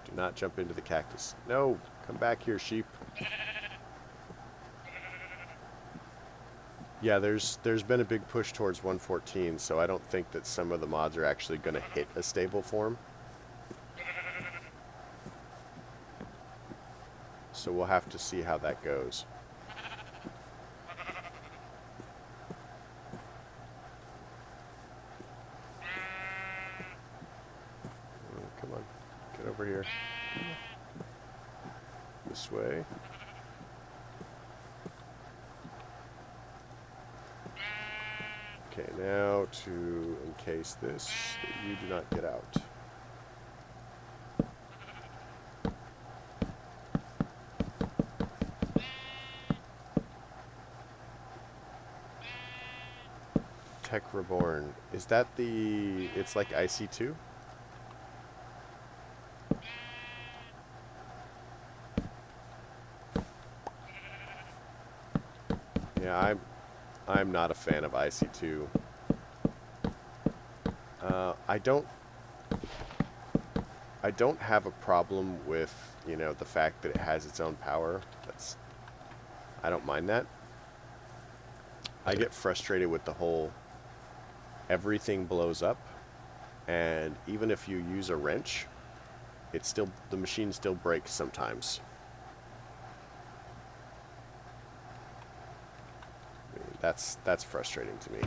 Do not jump into the cactus. No, come back here, sheep. Yeah, there's been a big push towards 1.14, so I don't think that some of the mods are actually going to hit a stable form. So we'll have to see how that goes. Come on, get over here. This way. Okay, now to encase this, that you do not get out. Tech Reborn. Is that the... It's like IC2? Yeah, I'm not a fan of IC2. I don't have a problem with, you know, the fact that it has its own power. I don't mind that. I get frustrated with the whole everything blows up, and even if you use a wrench, the machine still breaks sometimes. I mean, that's frustrating to me.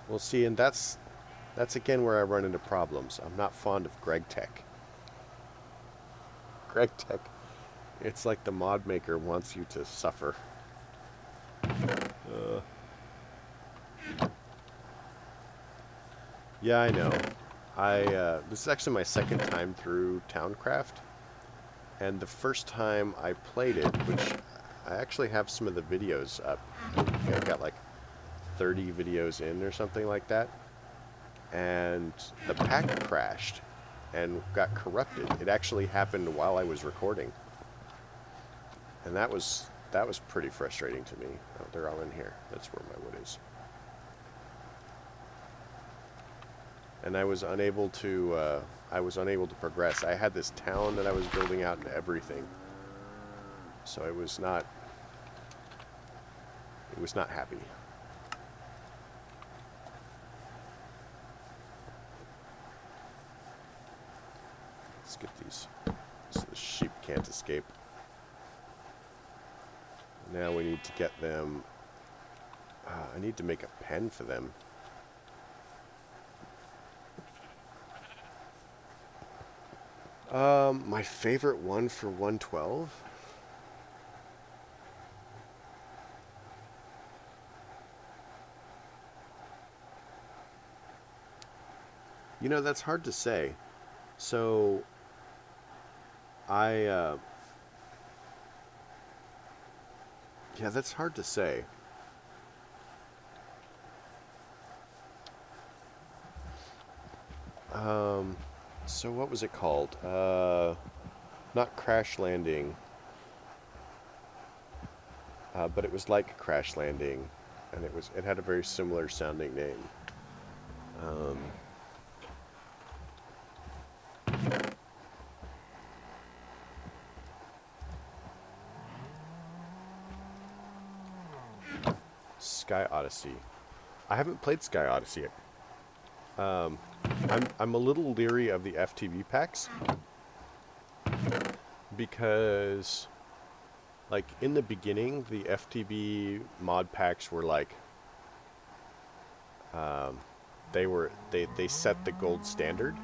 Well, see, and that's again where I run into problems. I'm not fond of GregTech. GregTech, it's like the mod maker wants you to suffer. Yeah, I know. This is actually my second time through Towncraft, and the first time I played it, which I actually have some of the videos up. I've got like 30 videos in or something like that, and the pack crashed and got corrupted. It actually happened while I was recording, and that was pretty frustrating to me. Oh, they're all in here. That's where my wood is. And I was unable to progress. I had this town that I was building out and everything, so it was not happy. Let's get these so the sheep can't escape. Now we need to get them. I need to make a pen for them. My favorite one for 112? You know, that's hard to say. So, yeah, that's hard to say. So what was it called? Not Crash Landing. But it was like Crash Landing, and it had a very similar sounding name. Sky Odyssey. I haven't played Sky Odyssey yet. I'm a little leery of the FTV packs because like in the beginning, the FTB mod packs were like, they set the gold standard,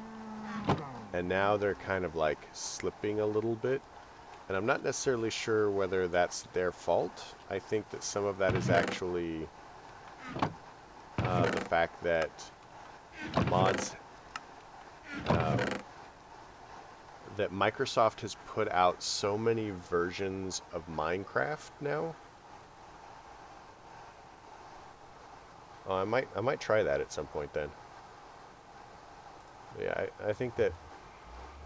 and now they're kind of like slipping a little bit. And I'm not necessarily sure whether that's their fault. I think that some of that is actually the fact that mods, that Microsoft has put out so many versions of Minecraft now. Oh, I might try that at some point then. Yeah, I think that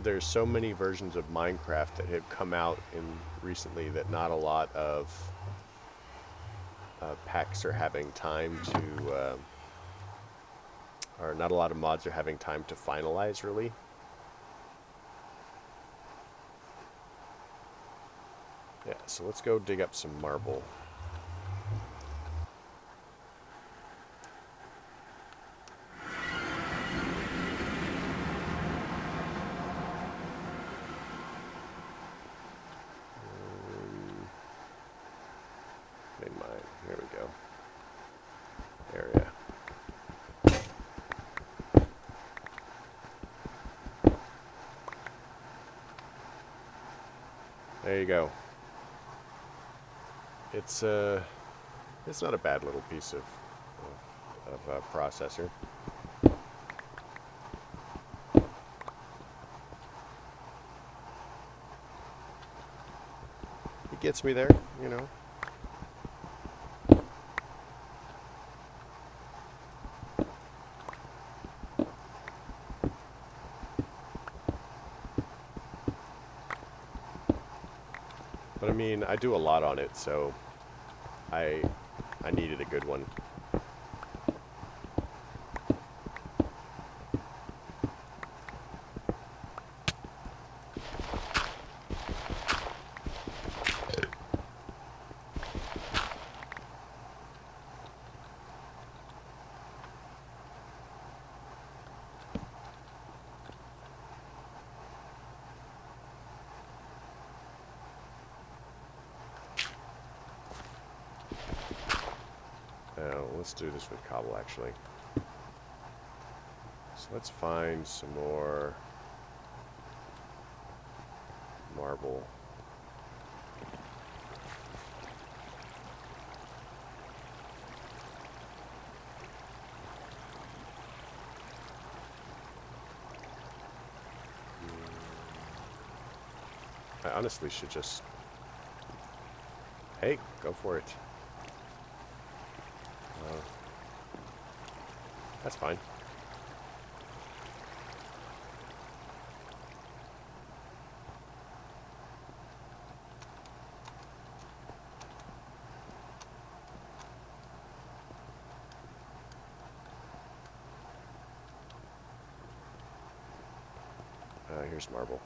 there's so many versions of Minecraft that have come out in recently that not a lot of packs are having time to, or not a lot of mods are having time to finalize, really. Yeah, so let's go dig up some marble. Main mine, here we go. Area. There you go. It's not a bad little piece of processor. It gets me there, you know. But I mean, I do a lot on it, so I needed a good one. Let's do this with cobble, actually. So let's find some more marble. I honestly should just... Hey, go for it. That's fine. Here's marble.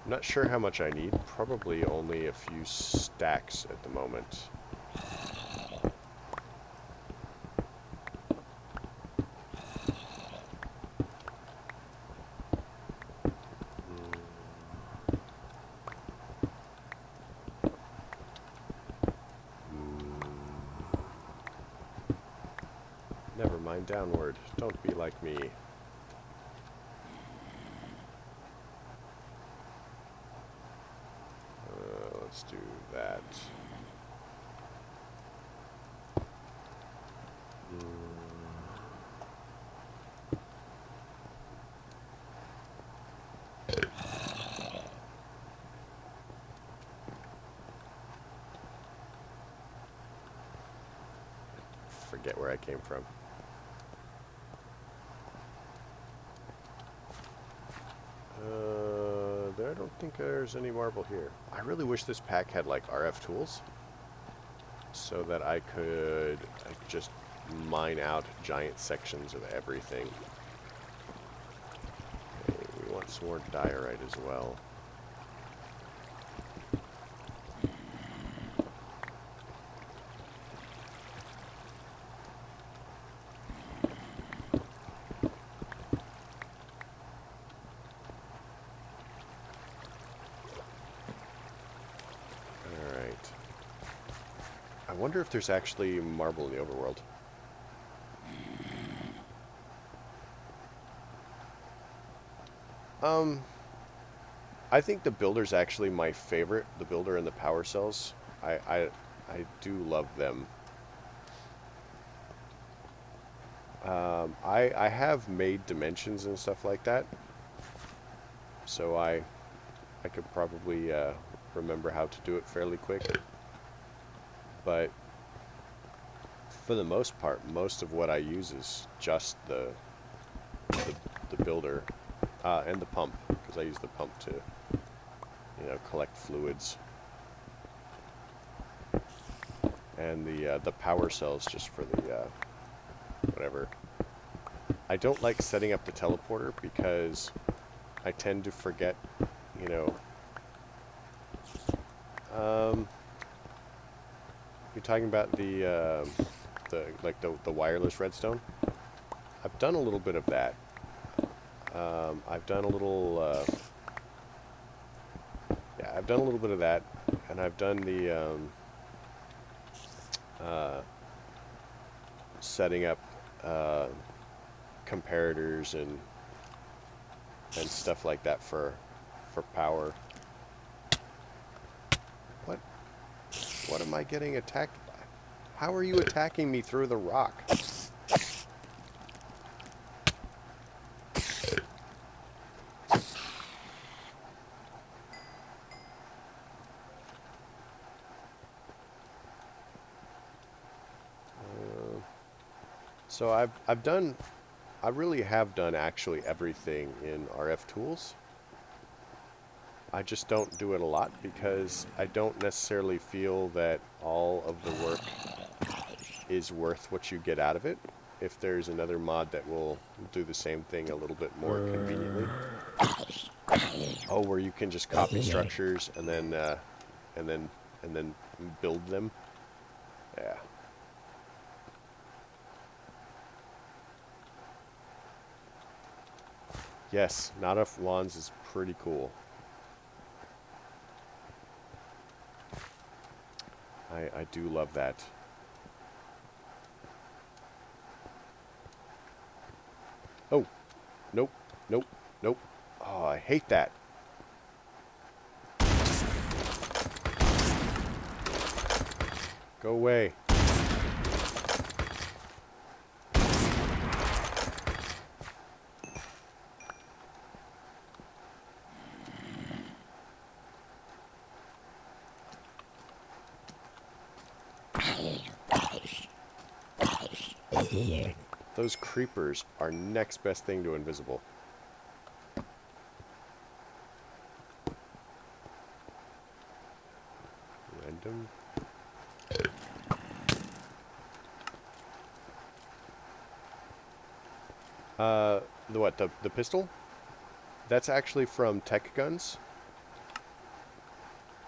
I'm not sure how much I need. Probably only a few stacks at the moment. Never mind, downward. Don't be like me. Let's do that. Forget where I came from. I don't think there's any marble here. I really wish this pack had like RF tools so that I could just mine out giant sections of everything. Okay, we want some more diorite as well. wonder if there's actually marble in the overworld. I think the builder's actually my favorite. The builder and the power cells. I do love them. I have made dimensions and stuff like that, so I could probably remember how to do it fairly quick. But for the most part, most of what I use is just the builder and the pump, because I use the pump to, you know, collect fluids, and the power cells just for the whatever. I don't like setting up the teleporter because I tend to forget, you know. You're talking about the wireless redstone. I've done a little bit of that. I've done a little. Yeah, I've done a little bit of that, and I've done the setting up comparators and stuff like that for power. What am I getting attacked by? How are you attacking me through the rock? So I really have done actually everything in RF Tools. I just don't do it a lot because I don't necessarily feel that all of the work is worth what you get out of it. If there's another mod that will do the same thing a little bit more conveniently. Oh, where you can just copy structures and then build them. Yeah. Yes, not enough wands is pretty cool. I do love that. Oh, nope, nope, nope. Oh, I hate that. Go away. Those creepers are next best thing to invisible. Random. The what? The pistol? That's actually from Tech Guns.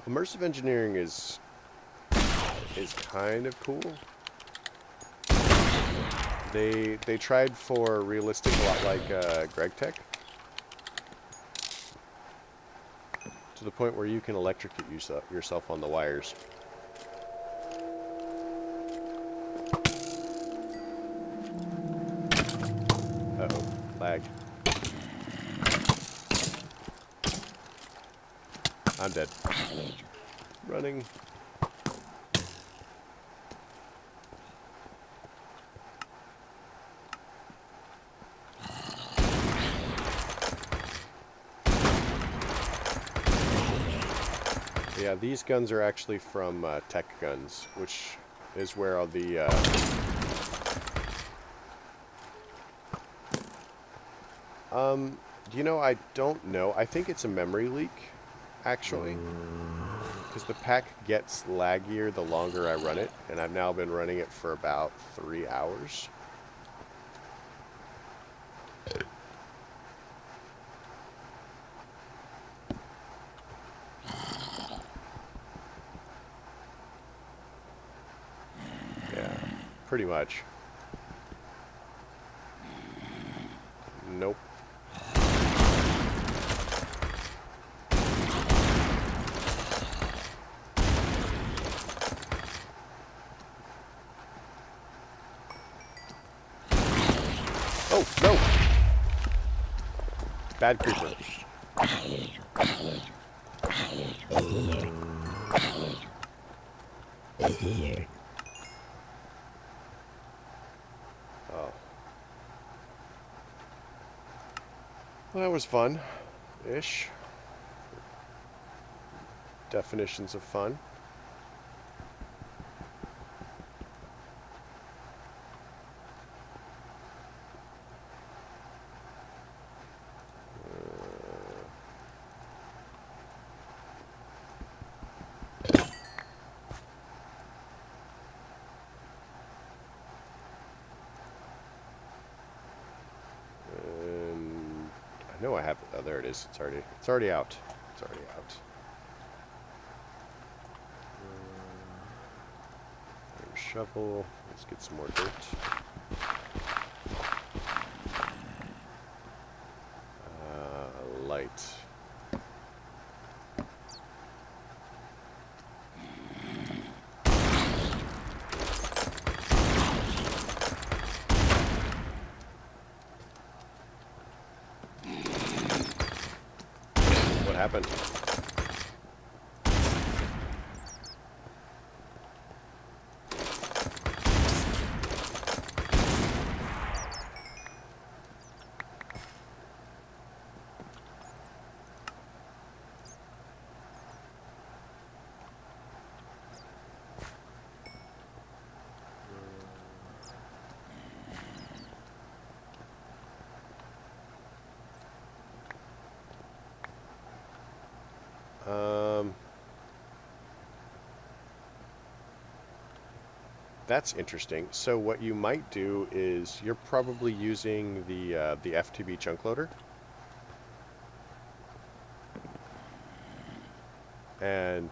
Immersive engineering is kind of cool. They tried for realistic, a lot like Greg Tech, to the point where you can electrocute yourself on the wires. Uh-oh, lag. I'm dead. Running. Yeah, these guns are actually from Tech Guns, which is where all the you know, I don't know. I think it's a memory leak, actually, because the pack gets laggier the longer I run it, and I've now been running it for about 3 hours. Yeah, pretty much. Nope. Bad creeper. Oh. Well, that was fun-ish. Definitions of fun. I know I have. Oh, there it is. It's already out. It's already out. Shovel. Let's get some more dirt. Light. What happened? That's interesting. So what you might do is you're probably using the FTB chunk loader, and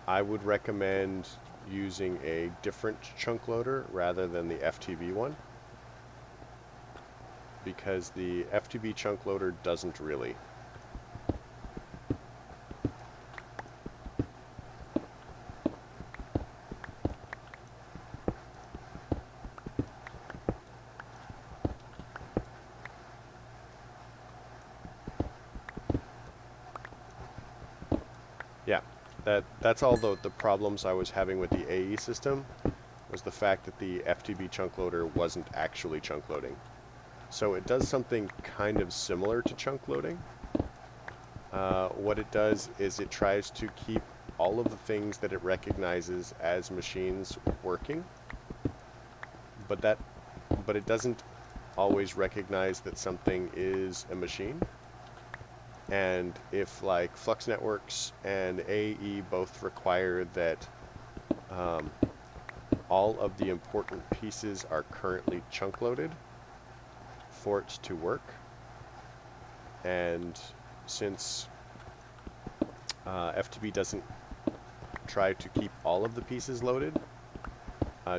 I would recommend using a different chunk loader rather than the FTB one, because the FTB chunk loader doesn't really. Yeah, that's all the problems I was having with the AE system, was the fact that the FTB chunk loader wasn't actually chunk loading. So it does something kind of similar to chunk loading. What it does is it tries to keep all of the things that it recognizes as machines working, but it doesn't always recognize that something is a machine. And if like Flux Networks and AE both require that all of the important pieces are currently chunk loaded for it to work, and since FTB doesn't try to keep all of the pieces loaded,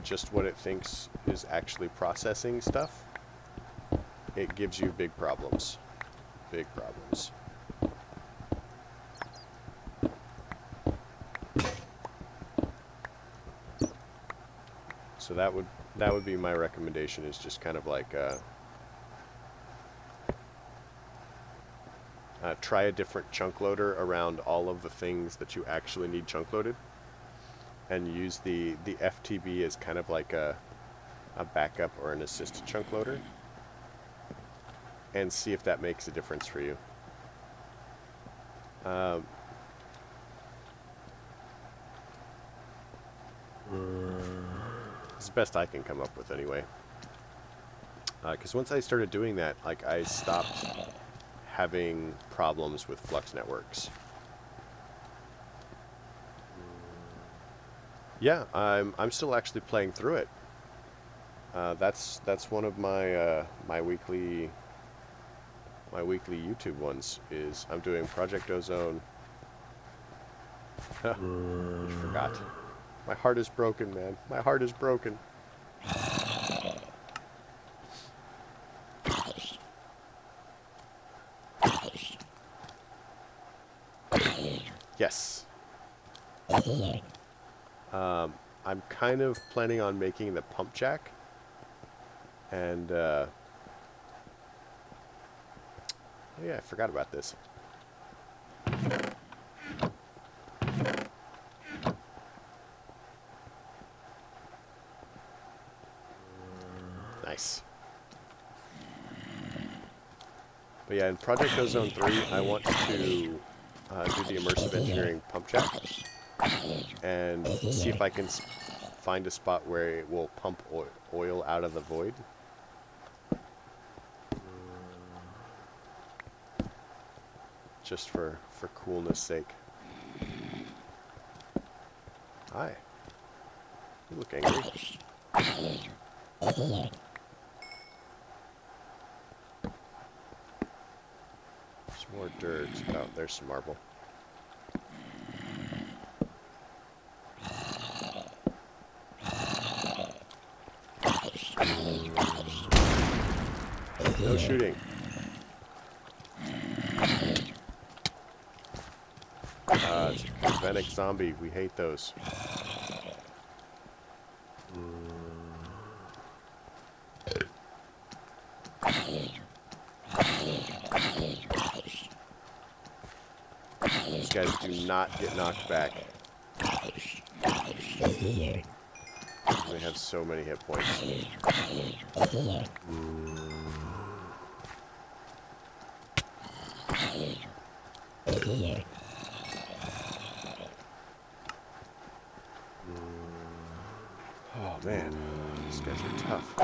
just what it thinks is actually processing stuff, it gives you big problems. Big problems. So that would be my recommendation, is just kind of like try a different chunk loader around all of the things that you actually need chunk loaded, and use the FTB as kind of like a backup or an assist chunk loader, and see if that makes a difference for you. It's the best I can come up with anyway. Because once I started doing that, like, I stopped having problems with Flux Networks. Yeah, I'm still actually playing through it. That's one of my my weekly YouTube ones. Is I'm doing Project Ozone. I forgot. My heart is broken, man. My heart is broken. Yes. I'm kind of planning on making the pump jack, and Oh yeah, I forgot about this. Nice. But yeah, in Project Ozone 3, I want to do the immersive engineering pump jack and see if I can find a spot where it will pump oil out of the void. Just for coolness sake. Hi. You look angry. There's more dirt. Oh, there's some marble. No shooting. It's a Venic zombie. We hate those. These guys do not get knocked back. They have so many hit points. Oh man, these guys are tough.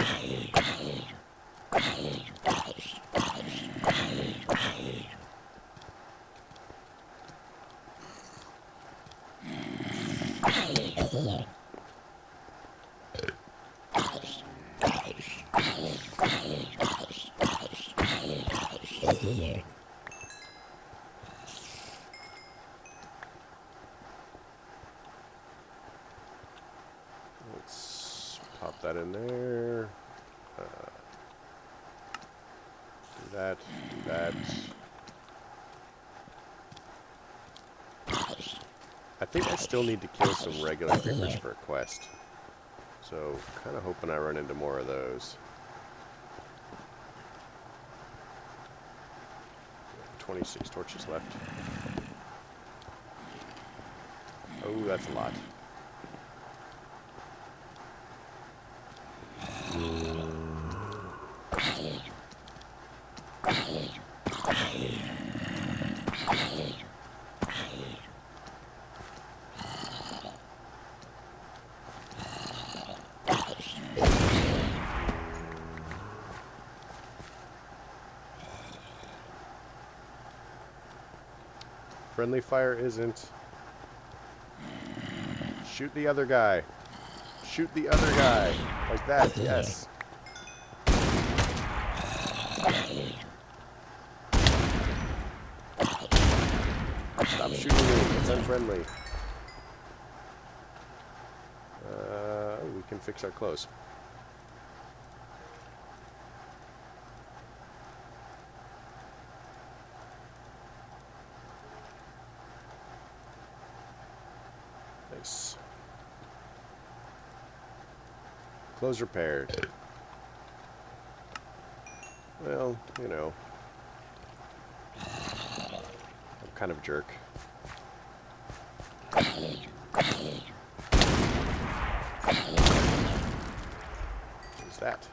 Let's pop that in there. Do that, do that. I think I still need to kill some regular creepers for a quest. So, kind of hoping I run into more of those. 26 torches left. Oh, that's a lot. Friendly fire isn't. Shoot the other guy. Shoot the other guy. Like that, yes. Stop shooting me. It's unfriendly. We can fix our clothes. Nice. Clothes repaired. Well, you know. I'm kind of a jerk. What's that?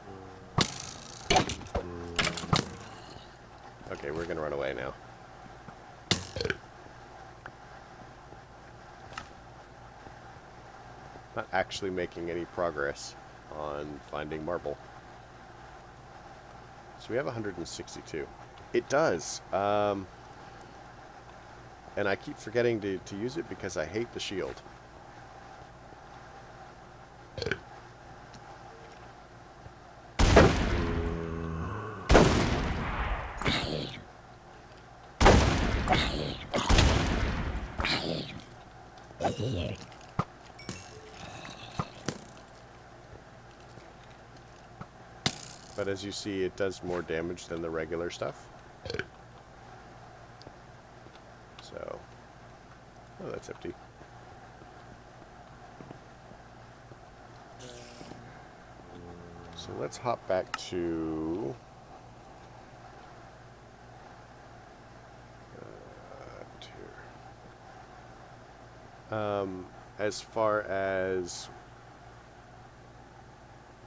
Okay, we're gonna run away now. Not actually making any progress on finding marble. So we have 162. It does. And I keep forgetting to use it because I hate the shield. But as you see, it does more damage than the regular stuff. So, oh, that's empty. So let's hop back to As far as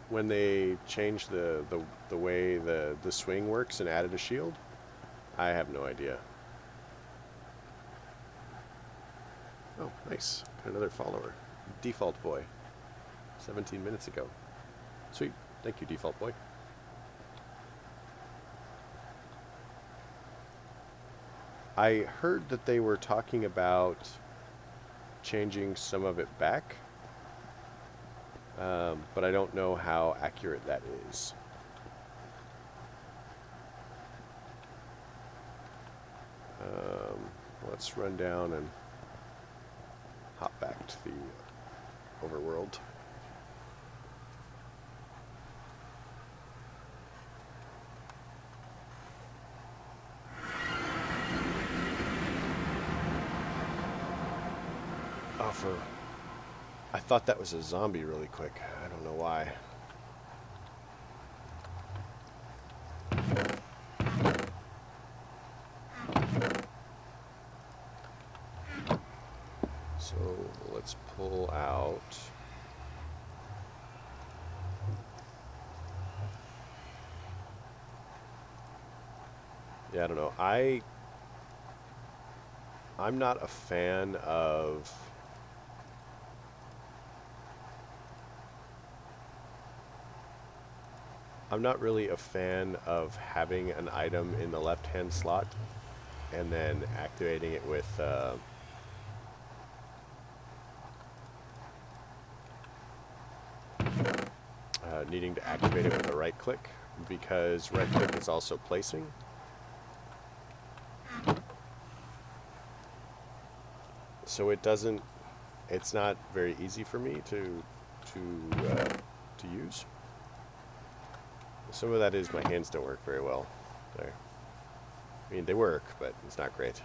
when they changed the way the swing works and added a shield, I have no idea. Oh, nice. Got another follower. Default Boy. 17 minutes ago. Sweet. Thank you, Default Boy. I heard that they were talking about changing some of it back, but I don't know how accurate that is. Let's run down and hop back to the overworld. Oh, I thought that was a zombie really quick. I don't know why. So let's pull out. Yeah, I don't know. I'm not a fan of I'm not really a fan of having an item in the left-hand slot and then activating it with needing to activate it with a right click, because right click is also placing. So it's not very easy for me to use. Some of that is my hands don't work very well there. I mean, they work, but it's not great.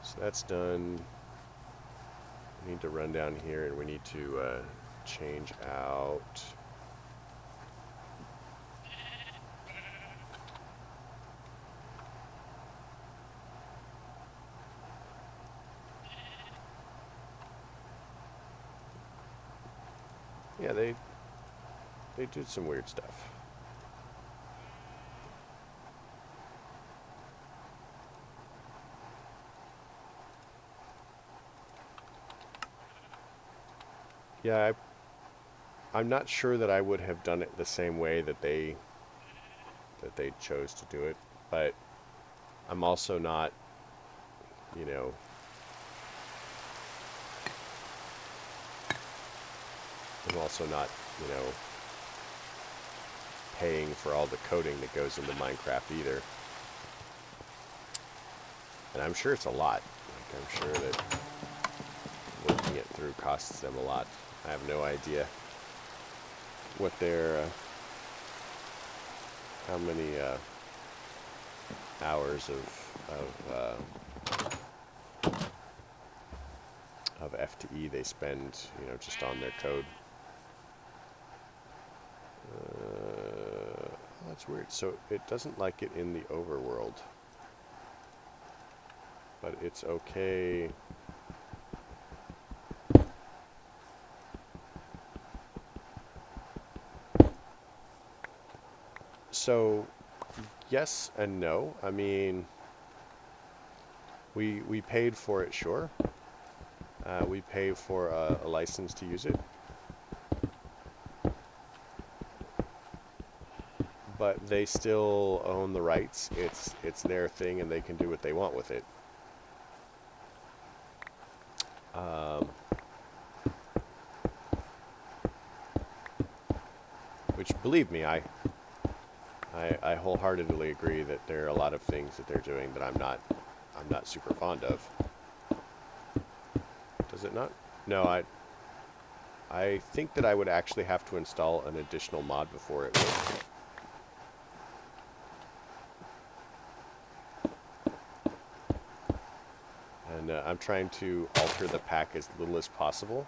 So that's done. We need to run down here and we need to change out. Yeah, they did some weird stuff. Yeah, I'm not sure that I would have done it the same way that they chose to do it, but I'm also not, you know, paying for all the coding that goes into Minecraft either. And I'm sure it's a lot. Like, I'm sure that working it through costs them a lot. I have no idea what their how many hours of FTE they spend, you know, just on their code. That's weird. So it doesn't like it in the overworld, but it's okay. So yes and no. I mean, we paid for it, sure. We pay for a license to use it. But they still own the rights. It's their thing and they can do what they want with it. Which, believe me, I wholeheartedly agree that there are a lot of things that they're doing that I'm not super fond of. Does it not? No, I think that I would actually have to install an additional mod before it works. And I'm trying to alter the pack as little as possible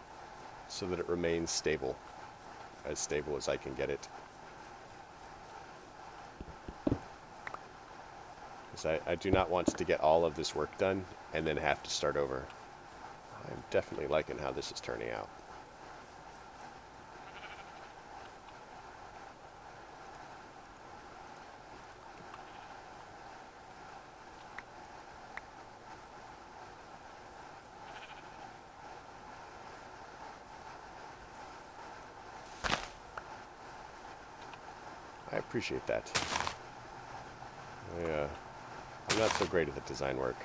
so that it remains stable as I can get it. Because I do not want to get all of this work done and then have to start over. I'm definitely liking how this is turning out. I appreciate that. I'm not so great at the design work.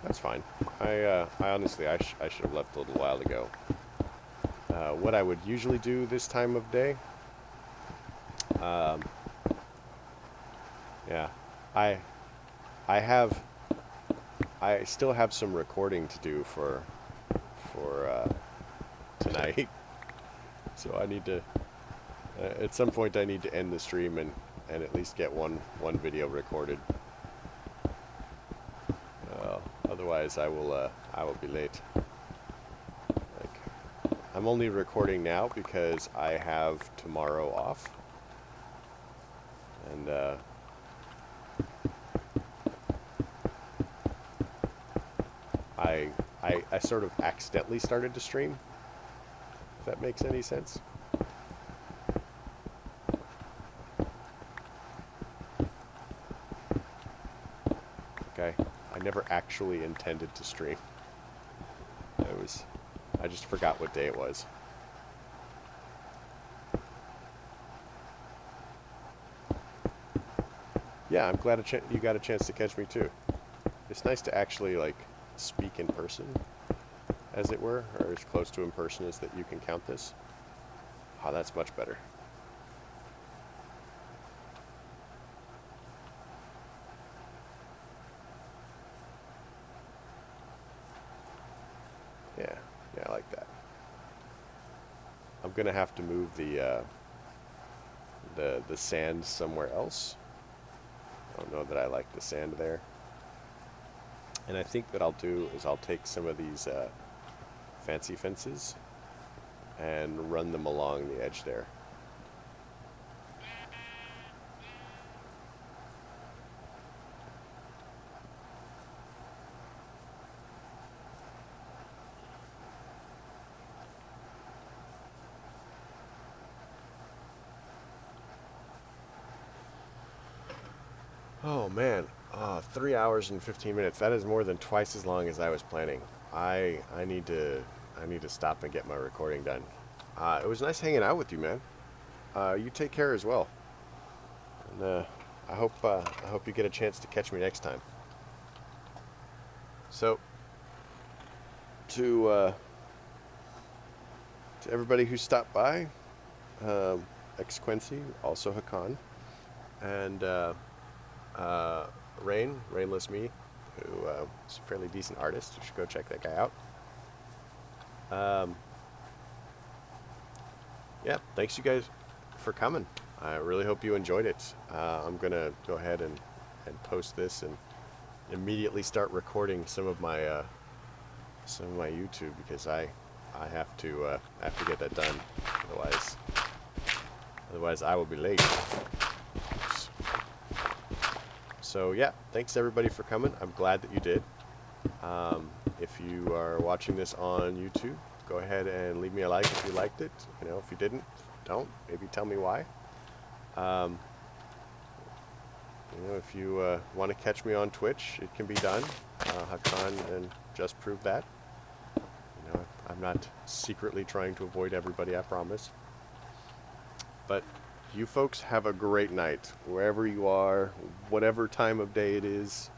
That's fine. I honestly, I should have left a little while ago. What I would usually do this time of day, yeah, I still have some recording to do for tonight. So I need to, at some point I need to end the stream and at least get one video recorded. Otherwise I will be late. Like, I'm only recording now because I have tomorrow off. And I sort of accidentally started to stream, if that makes any sense. Okay, I never actually intended to stream. I just forgot what day it was. Yeah, I'm glad you got a chance to catch me too. It's nice to actually like speak in person, as it were, or as close to in person as that you can count this. Oh, that's much better. Yeah, I like that. I'm gonna have to move the sand somewhere else. I don't know that I like the sand there. And I think what I'll do is I'll take some of these fancy fences and run them along the edge there. Oh man, 3 hours and 15 minutes. That is more than twice as long as I was planning. I need to stop and get my recording done. It was nice hanging out with you, man. You take care as well. And I hope you get a chance to catch me next time. So to everybody who stopped by, Xquency, also Hakan, and Rainless Me, who is a fairly decent artist. You should go check that guy out. Yeah, thanks you guys for coming. I really hope you enjoyed it. I'm gonna go ahead and post this and immediately start recording some of my YouTube, because I have to get that done. Otherwise I will be late. So yeah, thanks everybody for coming. I'm glad that you did. If you are watching this on YouTube, go ahead and leave me a like if you liked it. You know, if you didn't, don't. Maybe tell me why. You know, if you want to catch me on Twitch, it can be done. Hakan and just proved that. You know, I'm not secretly trying to avoid everybody, I promise. But you folks have a great night, wherever you are, whatever time of day it is.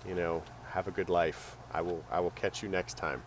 You know, have a good life. I will catch you next time.